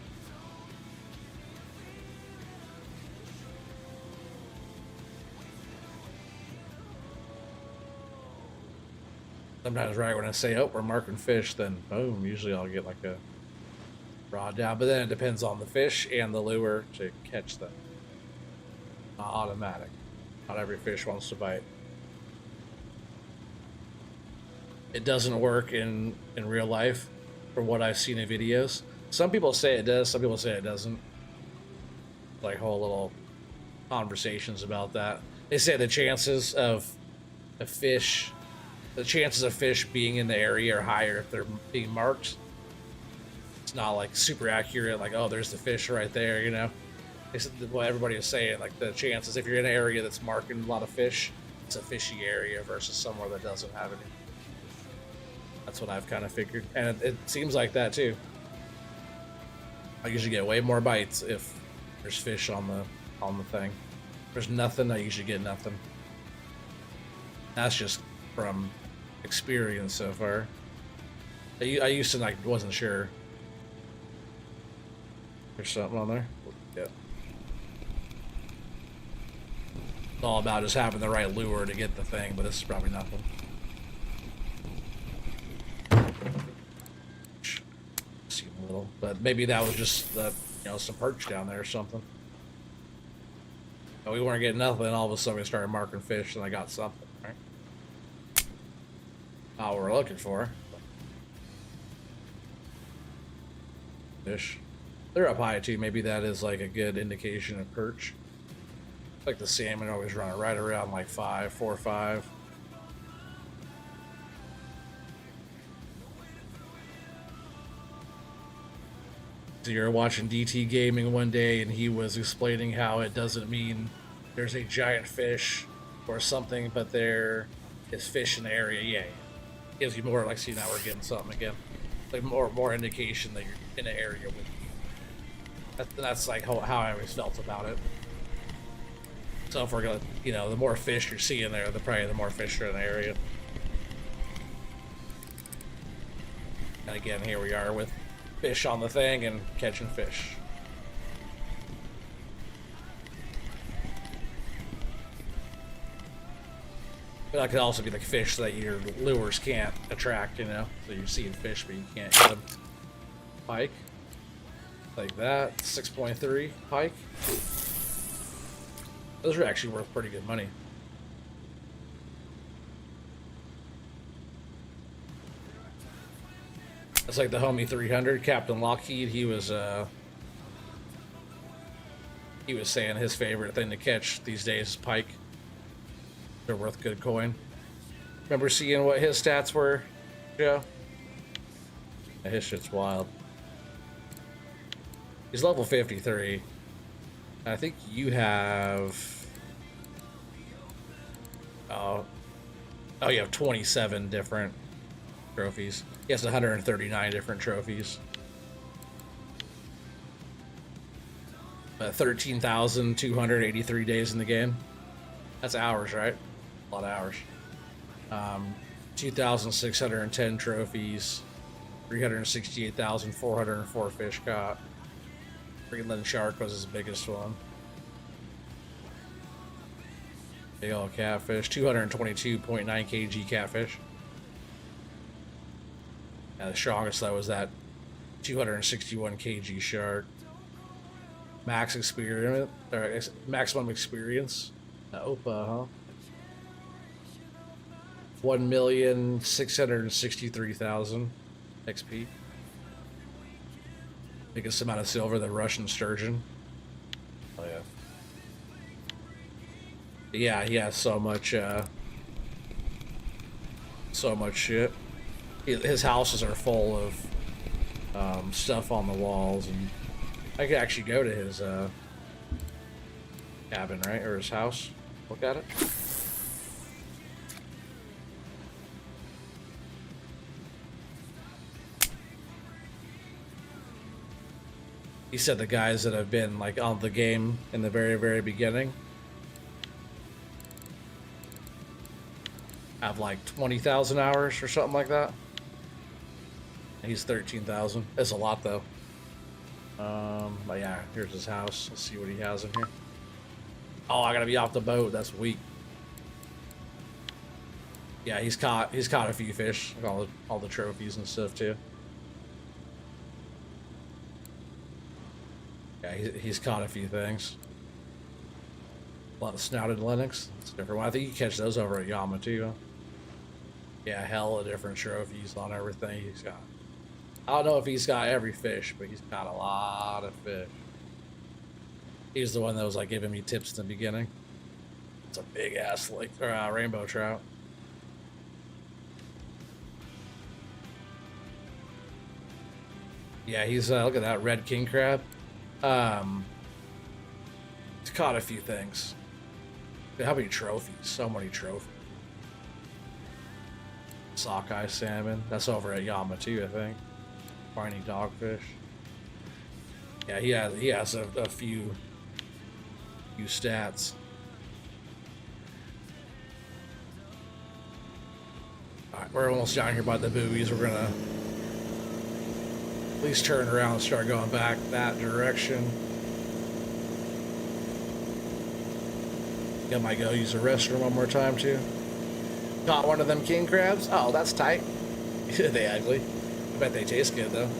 Sometimes right when I say, oh, we're marking fish, then boom, usually I'll get like a rod down. But then it depends on the fish and the lure to catch them. Not automatic. Not every fish wants to bite. It doesn't work in real life from what I've seen in videos. Some people say it does, some people say it doesn't. Like whole little conversations about that. They say the chances of fish being in the area are higher if they're being marked. It's not like super accurate, like, oh, there's the fish right there, you know. It's what everybody is saying, like the chances if you're in an area that's marking a lot of fish, it's a fishy area versus somewhere that doesn't have any. That's what I've kind of figured, and it seems like that too. I usually get way more bites if there's fish on the thing. If there's nothing, I usually get nothing. That's just from experience so far. I used to like wasn't sure. There's something on there. Yeah. It's all about just having the right lure to get the thing, but this is probably nothing. See a little, but maybe that was just some perch down there or something. But we weren't getting nothing, and all of a sudden we started marking fish, and I got something. Right? Not what we're looking for. Fish. They're up high too. Maybe that is like a good indication of perch. Like the salmon always run right around like 4 or 5. So you're watching DT Gaming one day, and he was explaining how it doesn't mean there's a giant fish or something, but there is fish in the area. Yeah, gives you more like, see, now we're getting something again, like more indication that you're in an area with. That's like how I always felt about it. So if we're gonna, the more fish you're seeing there, the more fish are in the area. And again, here we are with fish on the thing and catching fish. But that could also be like fish that your lures can't attract, so you're seeing fish but you can't get them. Pike. Like that, 6.3 pike. Those are actually worth pretty good money. That's like the homie 300, Captain Lockheed. He was saying his favorite thing to catch these days is pike. They're worth good coin. Remember seeing what his stats were, Joe? Yeah, his shit's wild. He's level 53. I think you have... Oh, you have 27 different trophies. He has 139 different trophies. 13,283 days in the game. That's hours, right? A lot of hours. 2,610 trophies. 368,404 fish caught. Greenland shark was his biggest one. Big old catfish. 222.9 kg catfish. Yeah, the strongest though was that 261 kg shark. Max experience, or maximum experience. Opa, huh? 1,663,000 XP. Biggest amount of silver, the Russian sturgeon. Oh yeah. Yeah, he has so much shit. His houses are full of stuff on the walls, and I could actually go to his cabin, right, or his house. Look at it. He said the guys that have been like on the game in the very, very beginning have like 20,000 hours or something like that. He's 13,000. That's a lot though. But yeah, here's his house. Let's see what he has in here. Oh, I gotta be off the boat. That's weak. Yeah, he's caught a few fish, like all the trophies and stuff too. Yeah, he's caught a few things. A lot of snouted Linux. It's a different one. I think you catch those over at Yama too. Huh? Yeah, hella different trophies on everything he's got. I don't know if he's got every fish, but he's got a lot of fish. He's the one that was like giving me tips in the beginning. It's a big ass like rainbow trout. Yeah, he's look at that red king crab. He's caught a few things. How many trophies? So many trophies. Sockeye salmon. That's over at Yama too, I think. Spiny dogfish. Yeah, he has a few stats. Alright, we're almost down here by the buoys. We're gonna at least turn around and start going back that direction. I might go use the restroom one more time too. Caught one of them king crabs. Oh, that's tight. They ugly. I bet they taste good though.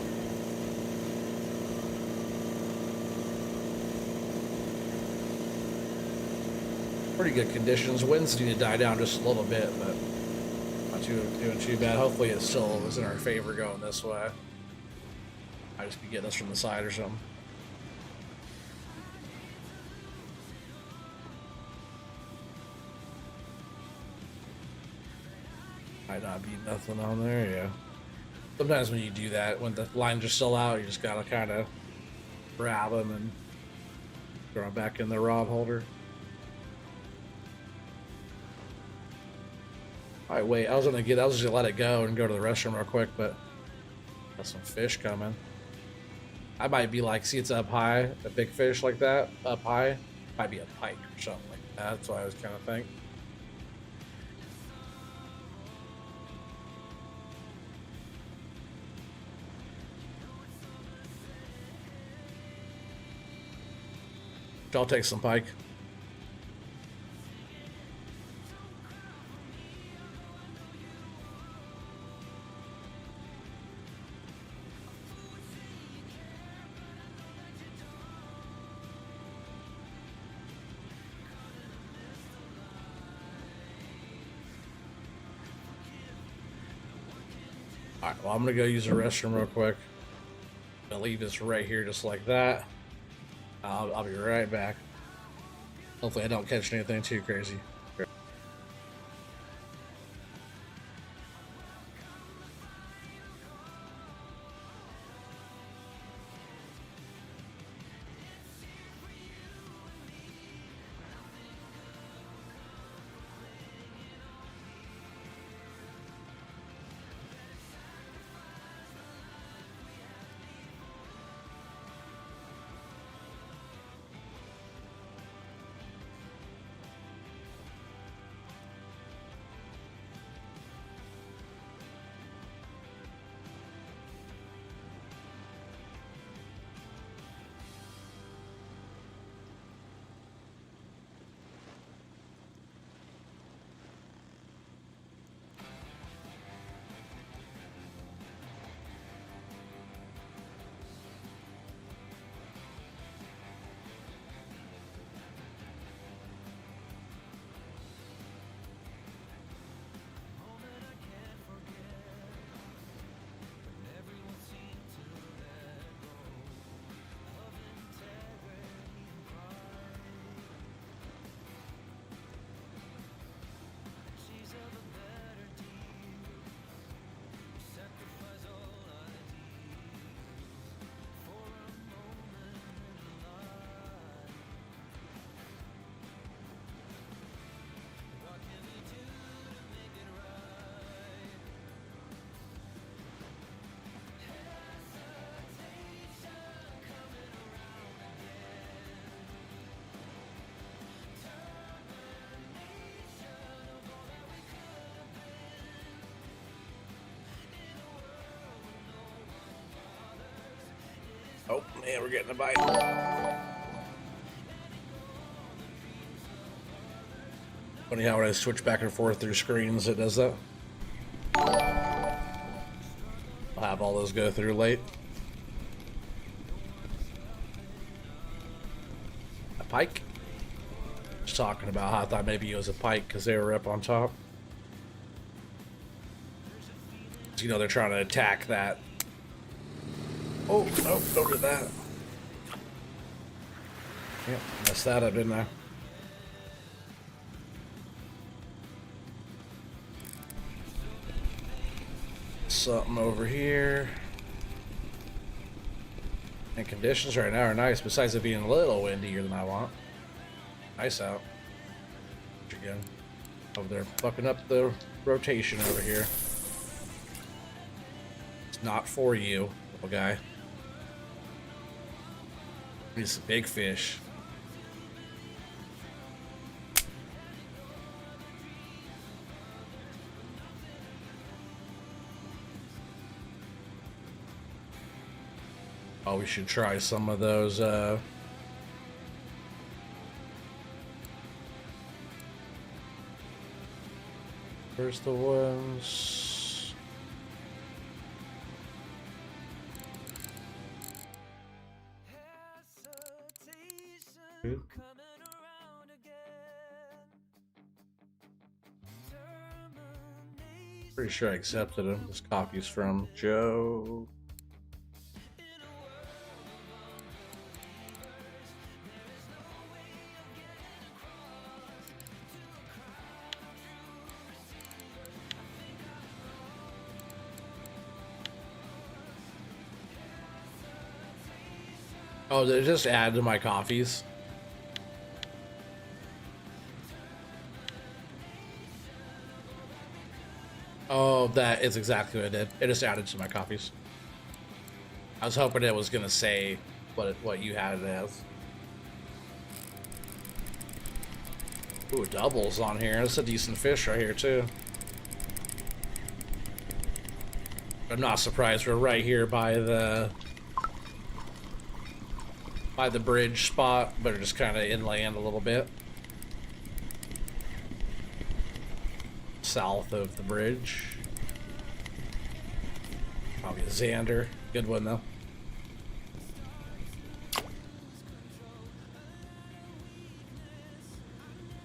Pretty good conditions. Winds need to die down just a little bit, but not doing too bad. Hopefully it still is in our favor going this way. I just could get us from the side or something. Might not be nothing on there, yeah. Sometimes when you do that, when the lines are still out, you just gotta kind of grab them and throw them back in the rod holder. Alright, wait, I was just gonna let it go and go to the restroom real quick, but got some fish coming. I might be like, see it's up high, a big fish like that, up high, might be a pike or something like that. That's what I was kind of thinking. I'll take some pike. Alright, well, I'm gonna go use the restroom real quick. I'll leave this right here just like that. I'll be right back. Hopefully I don't catch anything too crazy. Oh, man, we're getting a bite. Funny how when I switch back and forth through screens, it does that. I'll have all those go through late. A pike? Just talking about how I thought maybe it was a pike because they were up on top. You know, they're trying to attack that. Oh, no, don't do that. Yep, messed that up, didn't I? Something over here. And conditions right now are nice, besides it being a little windier than I want. Nice out. Again. Over there, fucking up the rotation over here. It's not for you, little guy. He's a big fish. Oh, we should try some of those, where's the ones? Pretty sure I accepted him. This copy's from Joe. Oh, they just add to my coffees. Oh, that is exactly what it did. It just added to my copies. I was hoping it was gonna say what you had it as. Ooh, doubles on here. That's a decent fish right here too. I'm not surprised. We're right here by the bridge spot, but we're just kind of inland a little bit. South of the bridge. Probably a Xander. Good one though.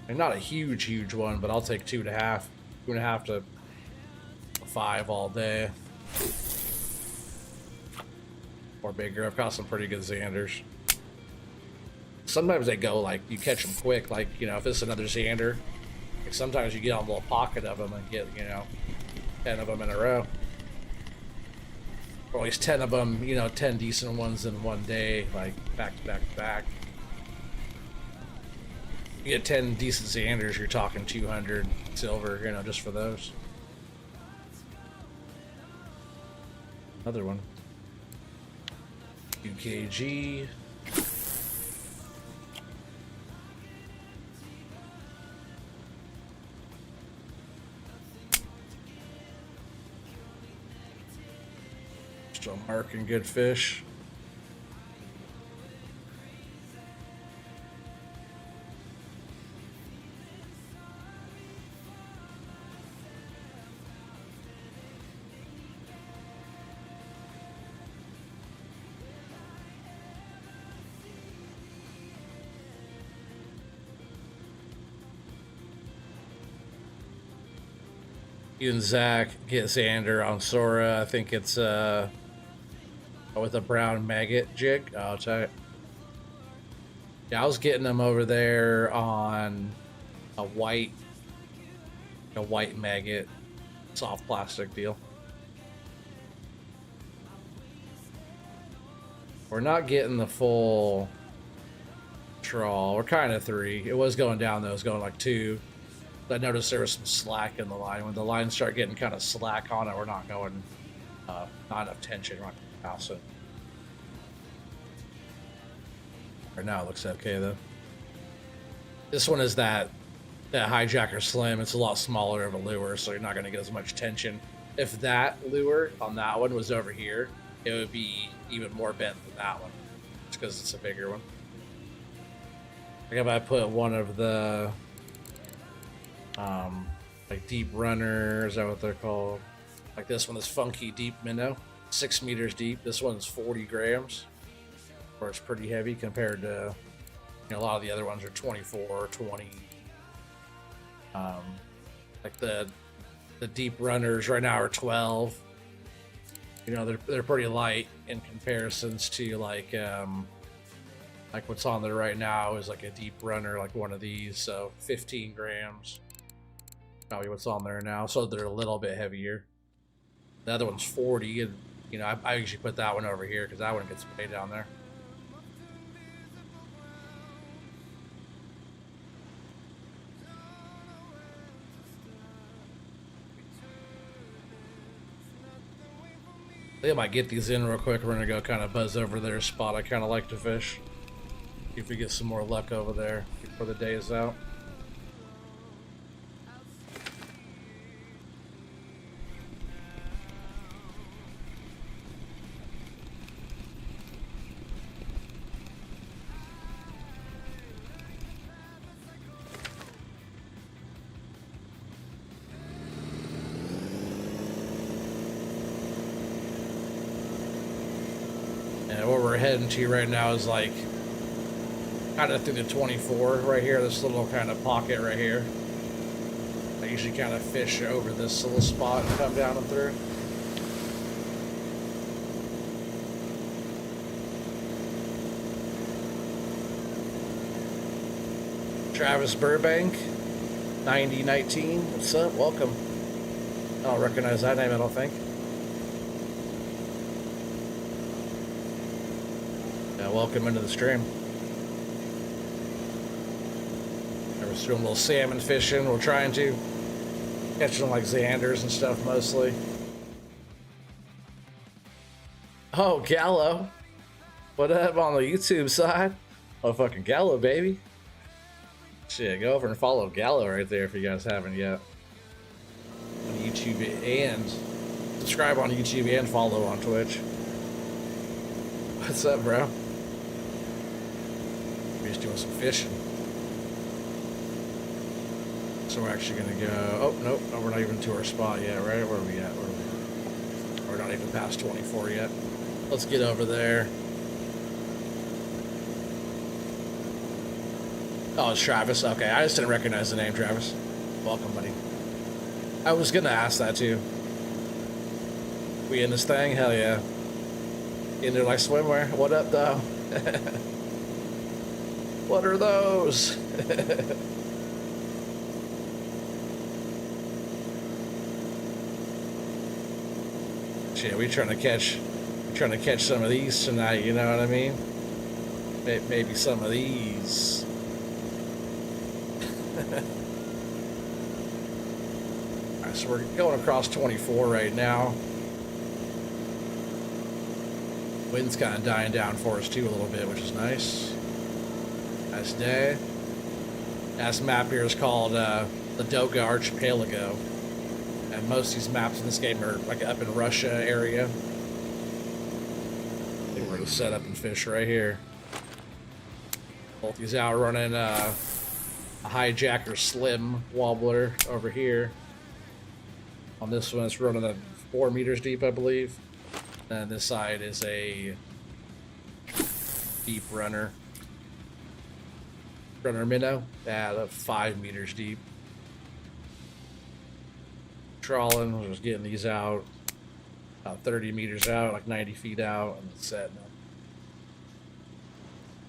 And not a huge one, but I'll take 2.5. 2.5 to 5 all day. Or bigger. I've caught some pretty good Xanders. Sometimes they go like, you catch them quick, like, you know, if it's another Xander, like sometimes you get on a little pocket of them and get, you know, 10 of them in a row. Or at least 10 of them, you know, 10 decent ones in one day, like back to back to back. You get 10 decent Xanders, you're talking 200 silver, you know, just for those. Another one. 2 kg. Still marking good fish. You and Zach get Xander on Sora. I think it's with a brown maggot jig. Oh, tight. Yeah, I was getting them over there on a white maggot soft plastic deal. We're not getting the full trawl. We're kind of 3. It was going down though. It was going like 2. I noticed there was some slack in the line. When the lines start getting kind of slack on it, we're not going, not enough tension. We're not going to pass it. Right now it looks okay though. This one is that hijacker slim. It's a lot smaller of a lure, so you're not going to get as much tension. If that lure on that one was over here, it would be even more bent than that one, just because it's a bigger one. Like if I put one of the like deep runner, is that what they're called? Like this one is funky deep minnow, 6 meters deep. This one's 40 grams, where it's pretty heavy compared to, you know, a lot of the other ones are 24, 20. Like the deep runners right now are 12. You know, they're pretty light in comparisons to like what's on there right now is like a deep runner, like one of these, so 15 grams. Probably what's on there now, so they're a little bit heavier. The other one's 40, and you know, I usually put that one over here because that one gets way down there. I think I might get these in real quick. We're gonna go kind of buzz over their spot I kind of like to fish. See if we get some more luck over there before the day is out. And what we're heading to right now is like kind of through the 24 right here, this little kind of pocket right here. I usually kind of fish over this little spot and come down and through. Travis Burbank, 9019. What's up? Welcome. I don't recognize that name, I don't think. Yeah, welcome into the stream. We're doing a little salmon fishing. We're trying to catch them like Xanders and stuff mostly. Oh, Gallo. What up on the YouTube side? Oh, fucking Gallo, baby. Shit, go over and follow Gallo right there if you guys haven't yet. On YouTube, and subscribe on YouTube and follow on Twitch. What's up, bro? We're just doing some fishing. So we're actually gonna go, oh, nope, no, we're not even to our spot yet, right? Where are we at? We're not even past 24 yet. Let's get over there. Oh, it's Travis. Okay, I just didn't recognize the name, Travis. Welcome, buddy. I was gonna ask that too. We in this thing? Hell yeah. In there like swimwear. What up, though? What are those? Shit, we trying to catch some of these tonight. You know what I mean? Maybe some of these. Alright, so we're going across 24 right now. Wind's kind of dying down for us too a little bit, which is nice. Nice day. This map here is called the Doga Archipelago. And most of these maps in this game are like up in Russia area. I think we're gonna set up and fish right here. Both these out running a hijacker slim wobbler over here. On this one, it's running at 4 meters deep, I believe. And this side is a deep runner minnow at 5 meters deep. Trawling, we're just getting these out about 30 meters out, like 90 feet out, and it's setting up.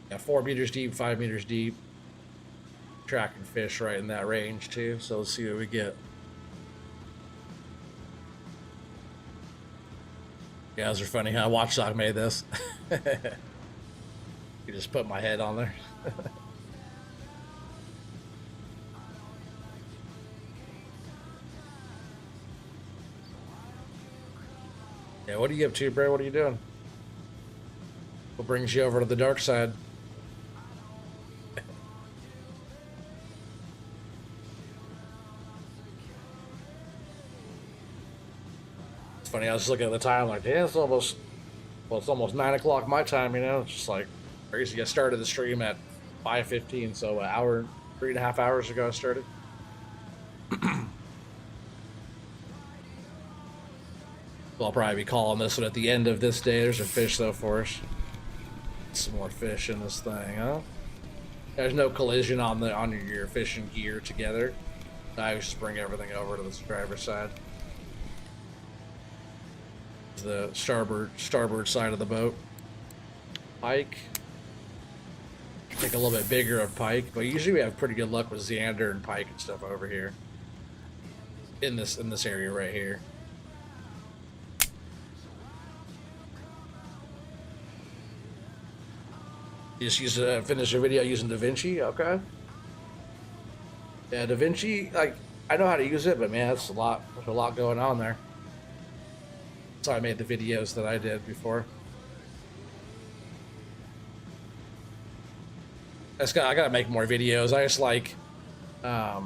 Yeah, 4 meters deep, 5 meters deep. Tracking fish right in that range too, so let's see what we get. Yeah, those are funny how Watchdog made this. You just put my head on there. Yeah, what are you up to, bro? What are you doing? What brings you over to the dark side? It's funny, I was just looking at the time like, yeah, it's almost 9 o'clock my time, you know? It's just like crazy. I started the stream at 5:15, so an hour, 3.5 hours ago I started. I'll probably be calling this one at the end of this day. There's a fish though for us. Some more fish in this thing, huh? There's no collision on your fishing gear together. I just bring everything over to the driver's side. The starboard side of the boat. Pike. I think a little bit bigger of pike, but usually we have pretty good luck with Xander and pike and stuff over here. In this area right here. You just finish your video using DaVinci, okay? Yeah, DaVinci, like, I know how to use it, but man, there's a lot going on there. That's how I made the videos that I did before. I gotta make more videos. I just like, I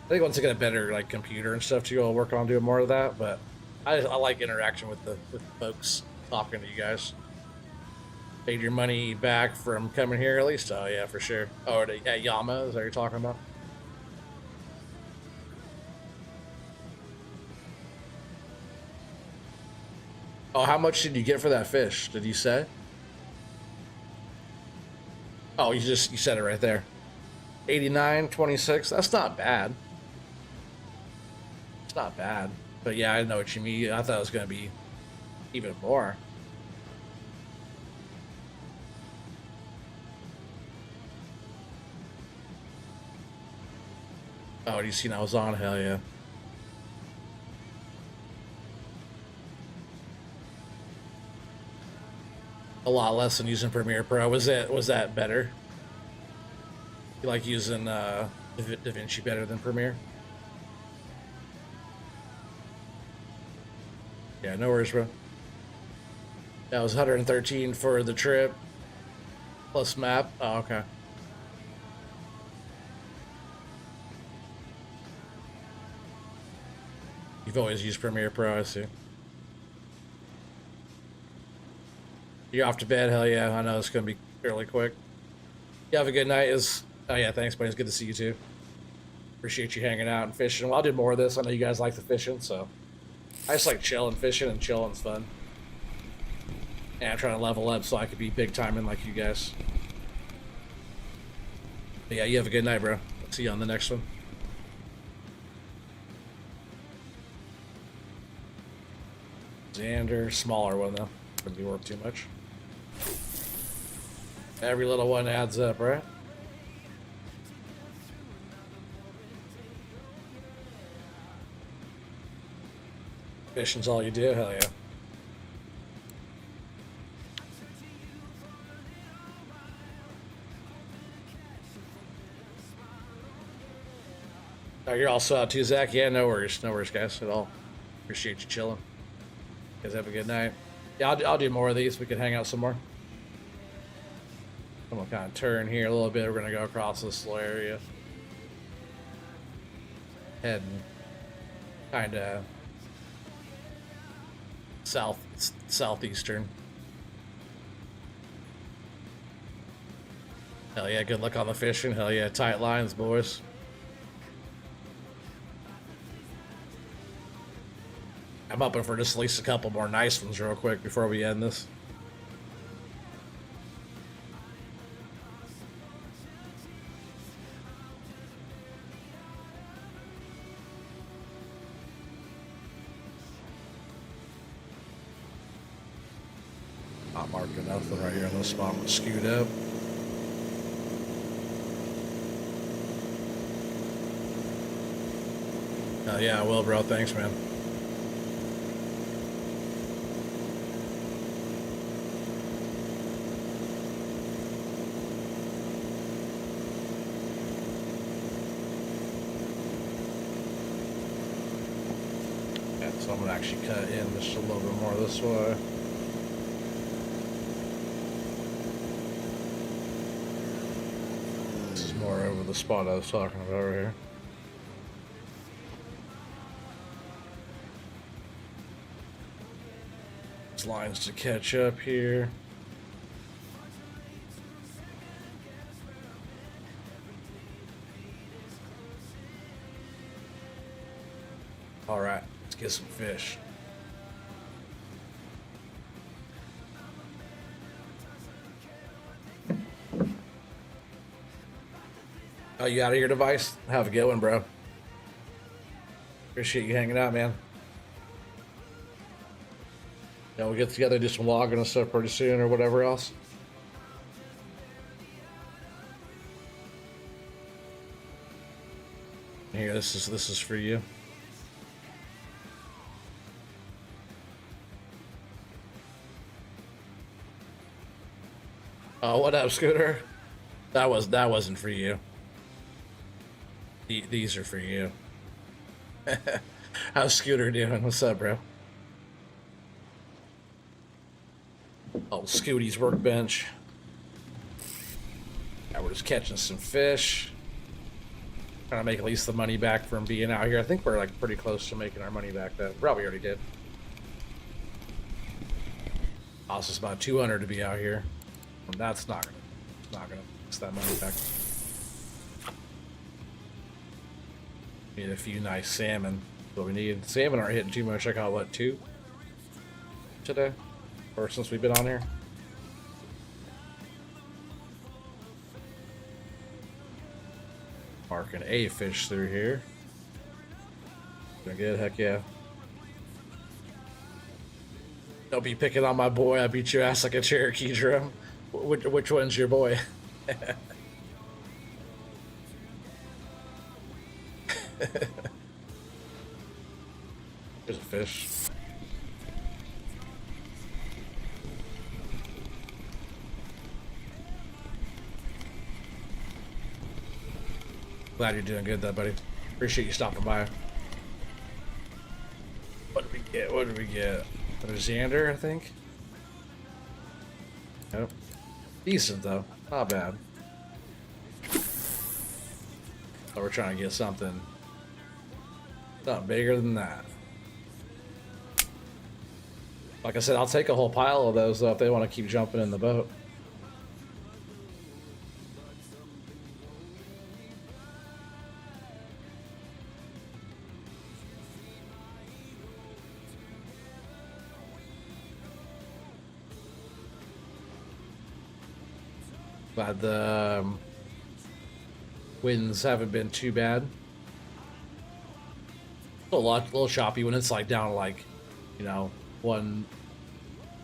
think once I get a better like computer and stuff too, I'll work on doing more of that. But I like interaction with the folks, talking to you guys. Paid your money back from coming here at least? Oh yeah, for sure. Oh, at Yama, is that what you're talking about? Oh, how much did you get for that fish? Did you say? Oh, you said it right there. 89.26. That's not bad. It's not bad. But yeah, I know what you mean. I thought it was gonna be even more. Oh, you seen I was on? Hell yeah. A lot less than using Premiere Pro. Was that better? You like using DaVinci better than Premiere? Yeah, no worries, bro. That was 113 for the trip. Plus map. Oh, okay. You've always used Premiere Pro, I see. You're off to bed? Hell yeah, I know it's gonna be fairly quick. You have a good night. Oh yeah, thanks, buddy. It's good to see you too. Appreciate you hanging out and fishing. Well, I'll do more of this. I know you guys like the fishing, so I just like chilling, fishing, and chilling's fun. And I'm trying to level up so I could be big timing like you guys. But yeah, you have a good night, bro. I'll see you on the next one. Xander, smaller one though. Wouldn't be worth too much. Every little one adds up, right? Fishing's all you do? Hell yeah. Oh, you're also out too, Zach? Yeah, no worries, guys, at all. Appreciate you chilling. You guys have a good night. Yeah, I'll do more of these. We can hang out some more. I'm gonna kind of turn here a little bit. We're gonna go across this little area. Heading kind of southeastern. Hell yeah, good luck on the fishing. Hell yeah, tight lines, boys. I'm hoping for just at least a couple more nice ones real quick before we end this. Not marking nothing right here on this spot. I'm gonna scoot up. Oh yeah, I will, bro. Thanks, man. So I'm gonna actually cut in just a little bit more this way. This is more over the spot I was talking about right here. These lines to catch up here. All right. Let's get some fish. Oh, you out of your device? Have a good one, bro. Appreciate you hanging out, man. Yeah, we'll get together, do some logging and stuff pretty soon or whatever else. Here, this is for you. Oh, what up, Scooter? That wasn't for you. These are for you. How's Scooter doing? What's up, bro? Oh, Scooty's workbench. Yeah, we're just catching some fish. Trying to make at least the money back from being out here. I think we're like pretty close to making our money back though. Probably already did. Cost us about 200 to be out here. And that's not gonna fix that money back. Need a few nice salmon. What we need. Salmon aren't hitting too much. I got what, 2 today? Or since we've been on here? Marking a fish through here. Doing good, heck yeah. Don't be picking on my boy. I beat your ass like a Cherokee drum. Which one's your boy? There's a fish. Glad you're doing good though, buddy. Appreciate you stopping by. What did we get? What did we get? Another Xander, I think. Nope. Decent though. Not bad. So we're trying to get something bigger than that. Like I said, I'll take a whole pile of those though if they want to keep jumping in the boat. Glad the winds haven't been too bad. A little choppy when it's like down to like, you know, one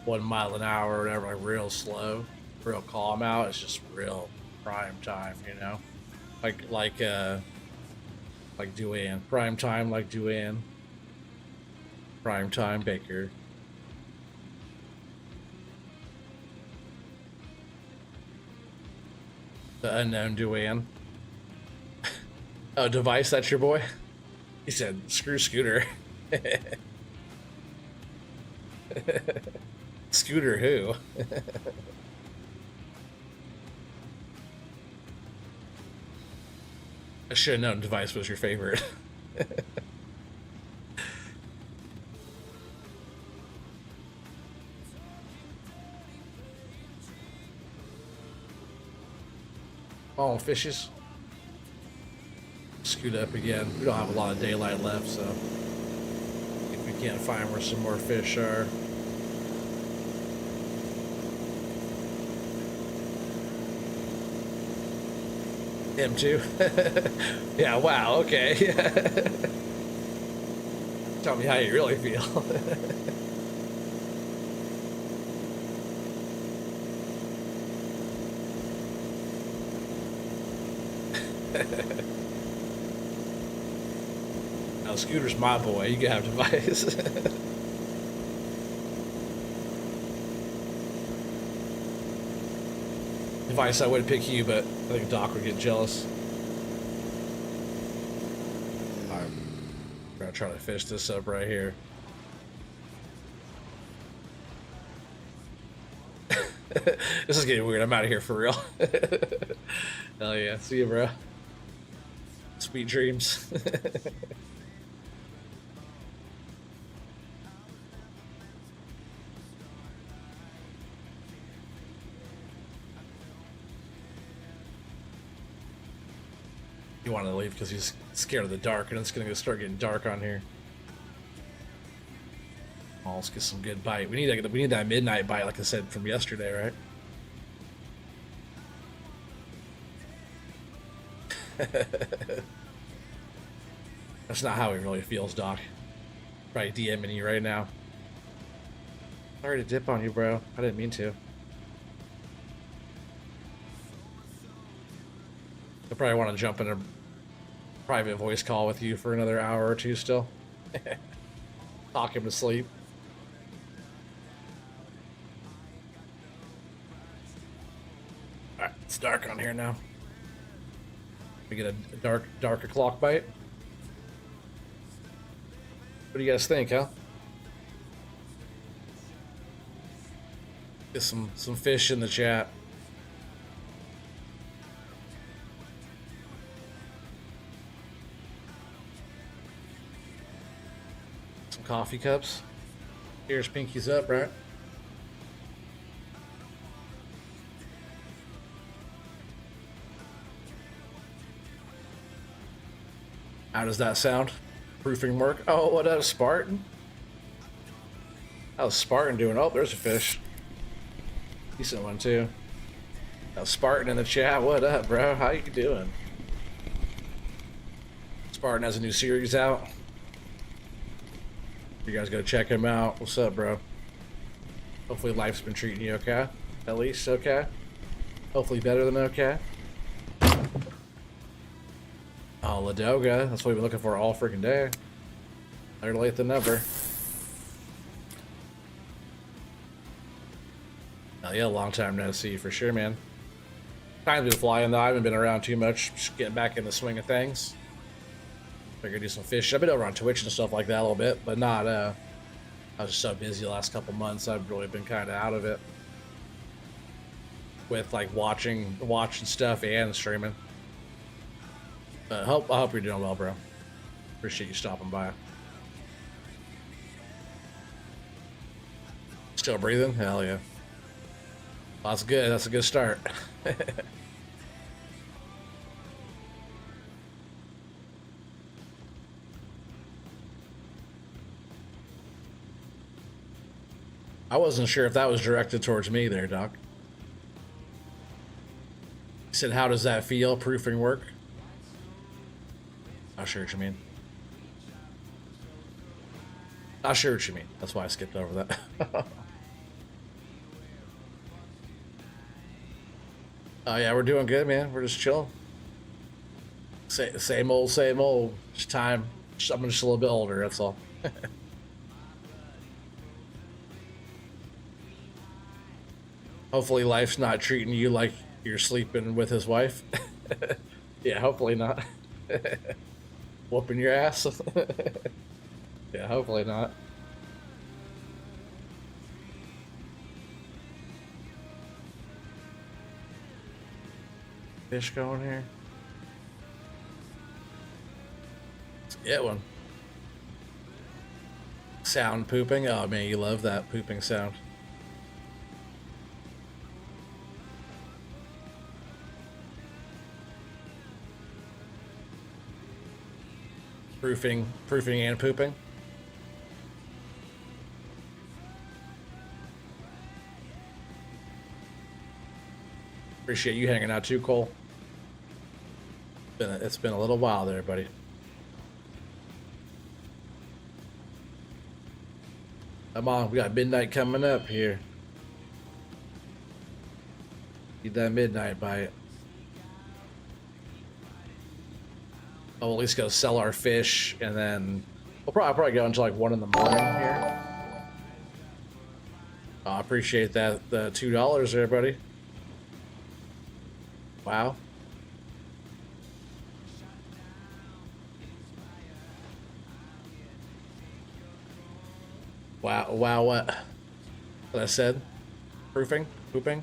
1 mile an hour or whatever, like real slow, real calm out. It's just real prime time, you know, like Duane, prime time, like Duane, prime time Baker. The unknown Duane. Oh, Device, that's your boy? He said, screw Scooter. Scooter who? I should have known Device was your favorite. Oh, fishes. Scoot up again. We don't have a lot of daylight left, so if we can't find where some more fish are. Him too? Yeah, wow, okay. Tell me how you really feel. Now, Scooter's my boy. You can have Device. Device, I would pick you, but I think Doc would get jealous. I'm gonna try to fish this up right here. This is getting weird. I'm out of here for real. Hell yeah. See you, bro. Sweet dreams. You want to leave because he's scared of the dark, and it's gonna start getting dark on here. Oh, let's get some good bite. We need that midnight bite, like I said from yesterday, right? That's not how he really feels, Doc. Probably DMing you right now. Sorry to dip on you, bro. I didn't mean to. I probably want to jump in a private voice call with you for another hour or two still. Talk him to sleep. Alright, it's dark on here now. We get a darker clock bite. What do you guys think, huh? Get some fish in the chat. Some coffee cups. Here's pinkies up, right? How does that sound? Proofing work. Oh, what up, Spartan? How's Spartan doing? Oh, there's a fish. Decent one, too. How's Spartan in the chat? What up, bro? How you doing? Spartan has a new series out. You guys gotta check him out. What's up, bro? Hopefully life's been treating you okay. At least okay. Hopefully better than okay. Oh, Ladoga. That's what we've been looking for all freaking day. Better late than never. Oh yeah, long time no see for sure, man. Time's been flying though. I haven't been around too much. Just getting back in the swing of things. Figured do some fish. I've been over on Twitch and stuff like that a little bit, but not. I was just so busy the last couple months. I've really been kind of out of it. With like watching stuff and streaming. I hope you're doing well, bro. Appreciate you stopping by. Still breathing? Hell yeah. Well, that's good. That's a good start. I wasn't sure if that was directed towards me there, Doc. He said, how does that feel? Proofing work? Not sure what you mean. Not sure what you mean. That's why I skipped over that. Oh yeah, we're doing good, man. We're just chilling. Same old, same old. It's time. I'm just a little bit older. That's all. Hopefully, life's not treating you like you're sleeping with his wife. Yeah, hopefully not. Whooping your ass. Yeah, hopefully not. Fish going here. Let's get one. Sound pooping. Oh man, you love that pooping sound. Proofing and pooping. Appreciate you hanging out too, Cole. It's been a little while there, buddy. Come on, we got midnight coming up here. Need that midnight bite. I'll at least go sell our fish, and then we'll probably go until like 1 in the morning here. I appreciate that. The $2 there, buddy. Wow. Wow, wow, what I said? Proofing? Pooping?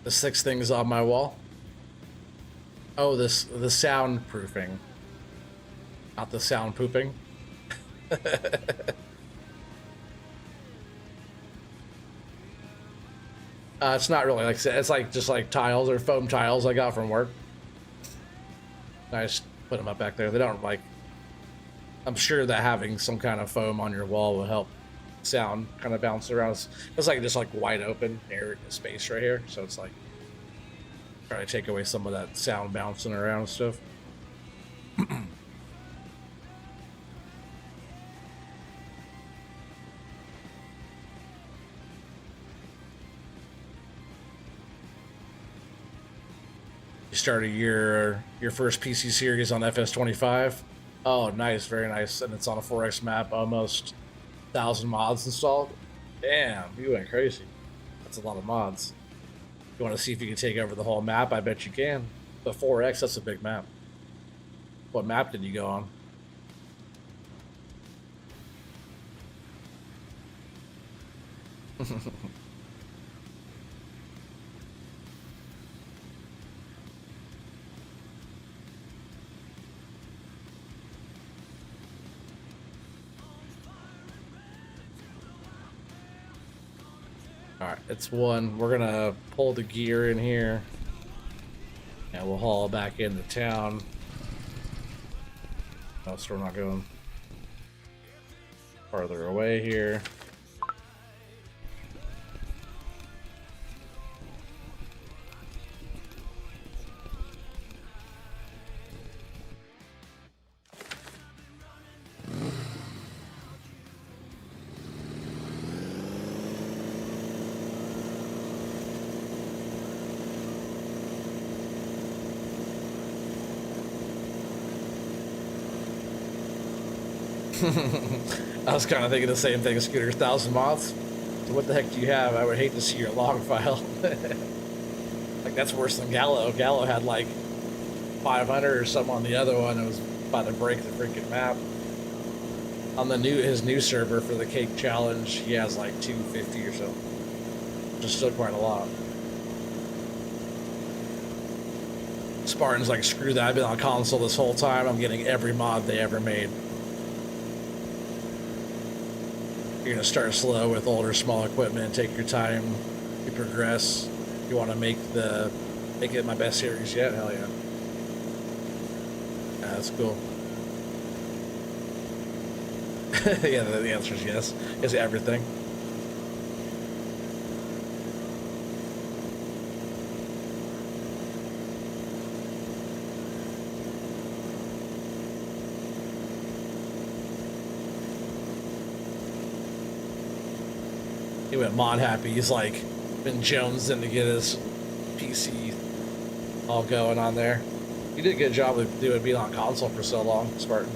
The 6 things on my wall. Oh, the soundproofing, not the sound pooping. It's not really like it's like just like tiles or foam tiles I got from work. I just put them up back there. They don't like. I'm sure that having some kind of foam on your wall will help sound kind of bounce around. It's like just like wide open air space right here, so it's like. Try to take away some of that sound bouncing around and stuff. You started your first PC series on FS25. Oh, nice, very nice, and it's on a 4X map. Almost 1,000 mods installed. Damn, you went crazy. That's a lot of mods. You want to see if you can take over the whole map? I bet you can. The 4X, that's a big map. What map did you go on? Alright, it's 1. We're gonna pull the gear in here. And we'll haul back into town. Oh, so we're not going farther away here. I was kind of thinking the same thing, Scooter. 1,000 moths? So what the heck do you have? I would hate to see your log file. Like, that's worse than Gallo. Gallo had like 500 or something on the other one. It was about to break the freaking map. On the his new server for the cake challenge, he has like 250 or so. Which is still quite a lot. Spartan's like, screw that. I've been on console this whole time. I'm getting every mod they ever made. You're gonna start slow with older, small equipment. Take your time. You progress. You want to make it my best series yet? Hell yeah. That's cool. Yeah, the answer is yes. It's everything. He went mod happy. He's like been jonesing to get his PC all going on there. You did a good job of doing being on console for so long, Spartan.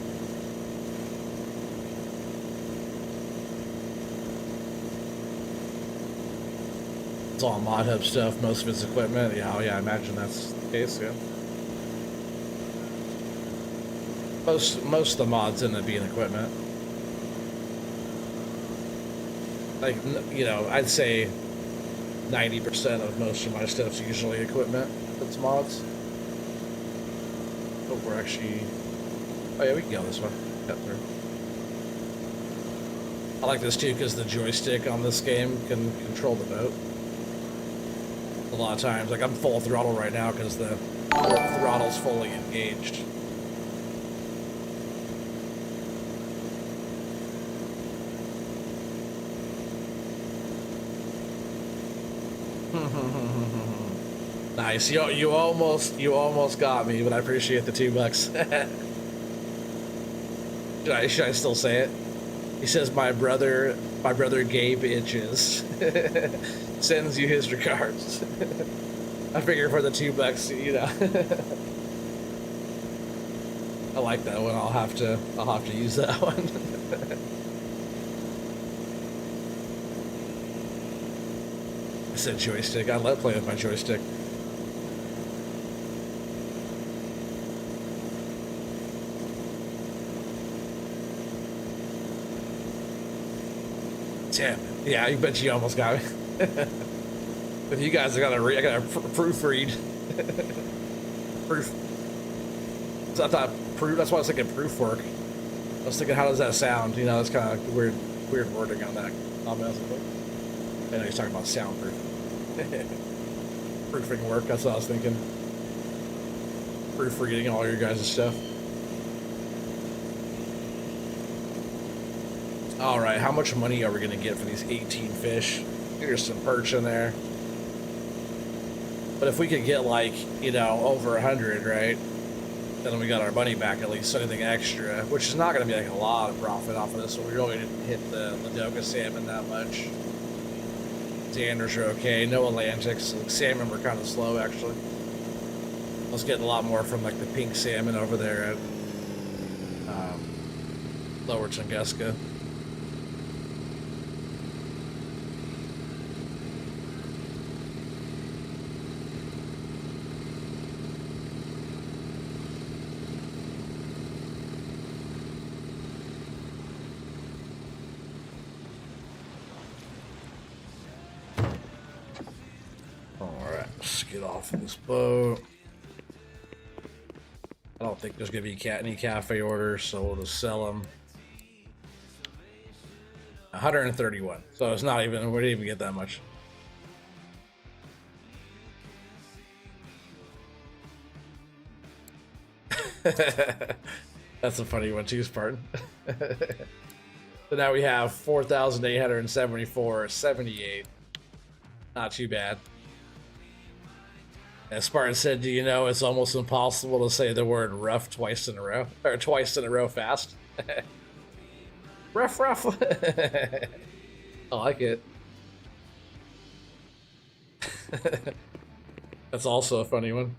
It's all mod hub stuff, most of his equipment. Yeah, oh yeah, I imagine that's the case, yeah. Most of the mods end up being equipment. Like, you know, I'd say 90% of most of my stuff's usually equipment that's mods. Oh, we're actually... Oh yeah, we can go this way. Cut through. I like this too because the joystick on this game can control the boat. A lot of times, like I'm full throttle right now because the throttle's fully engaged. Nice. You almost got me, but I appreciate the $2. Should I still say it? He says my brother Gabe itches. Sends you his regards. I figure for the $2, you know. I like that one. I'll have to use that one. I said joystick. I love playing with my joystick. Damn. Yeah, I bet you almost got me. With you guys, I gotta proofread. Proof. So I thought proof. That's why I was thinking proof work. I was thinking, how does that sound? You know, it's kind of weird wording on that comment. I know he's talking about soundproof. Proofing work. That's what I was thinking. Proofreading all your guys' stuff. All right, how much money are we gonna get for these 18 fish? There's some perch in there. But if we could get like, you know, over 100, right? Then we got our money back at least. So anything extra, which is not gonna be like a lot of profit off of this. So we really didn't hit the Ladoga salmon that much. Xanders are okay. No Atlantics. Salmon were kind of slow actually. I was getting a lot more from like the pink salmon over there at Lower Tunguska. Get off of this boat. I don't think there's gonna be any cafe orders, so we'll just sell them. 131. So it's not even, we didn't even get that much. That's a funny one too, Spartan. So now we have 4,874, 78. Not too bad. As Spartan said, do you know it's almost impossible to say the word rough twice in a row? Or twice in a row fast? Rough. I like it. That's also a funny one.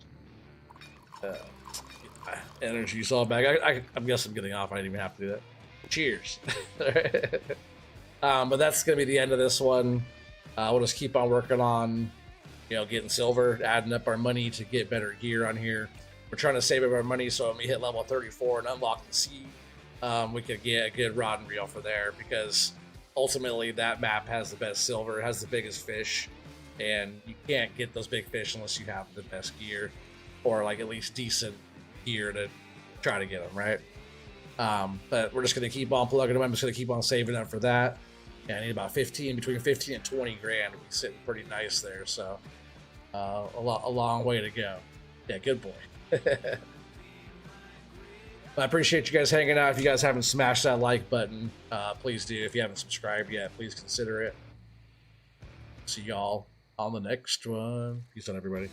Energy's all back. I'm guessing getting off. I didn't even have to do that. Cheers. But that's going to be the end of this one. We'll just keep on working on, you know, getting silver, adding up our money to get better gear on here. We're trying to save up our money so when we hit level 34 and unlock the sea, we could get a good rod and reel for there, because ultimately that map has the best silver, it has the biggest fish, and you can't get those big fish unless you have the best gear, or like at least decent gear to try to get them, right? But we're just going to keep on plugging them. I'm just going to keep on saving up for that. Yeah, I need about between 15 and 20 grand. We're sitting pretty nice there, so a long way to go. Yeah, good boy. I appreciate you guys hanging out. If you guys haven't smashed that like button, please do. If you haven't subscribed yet, please consider it. See y'all on the next one. Peace out, everybody.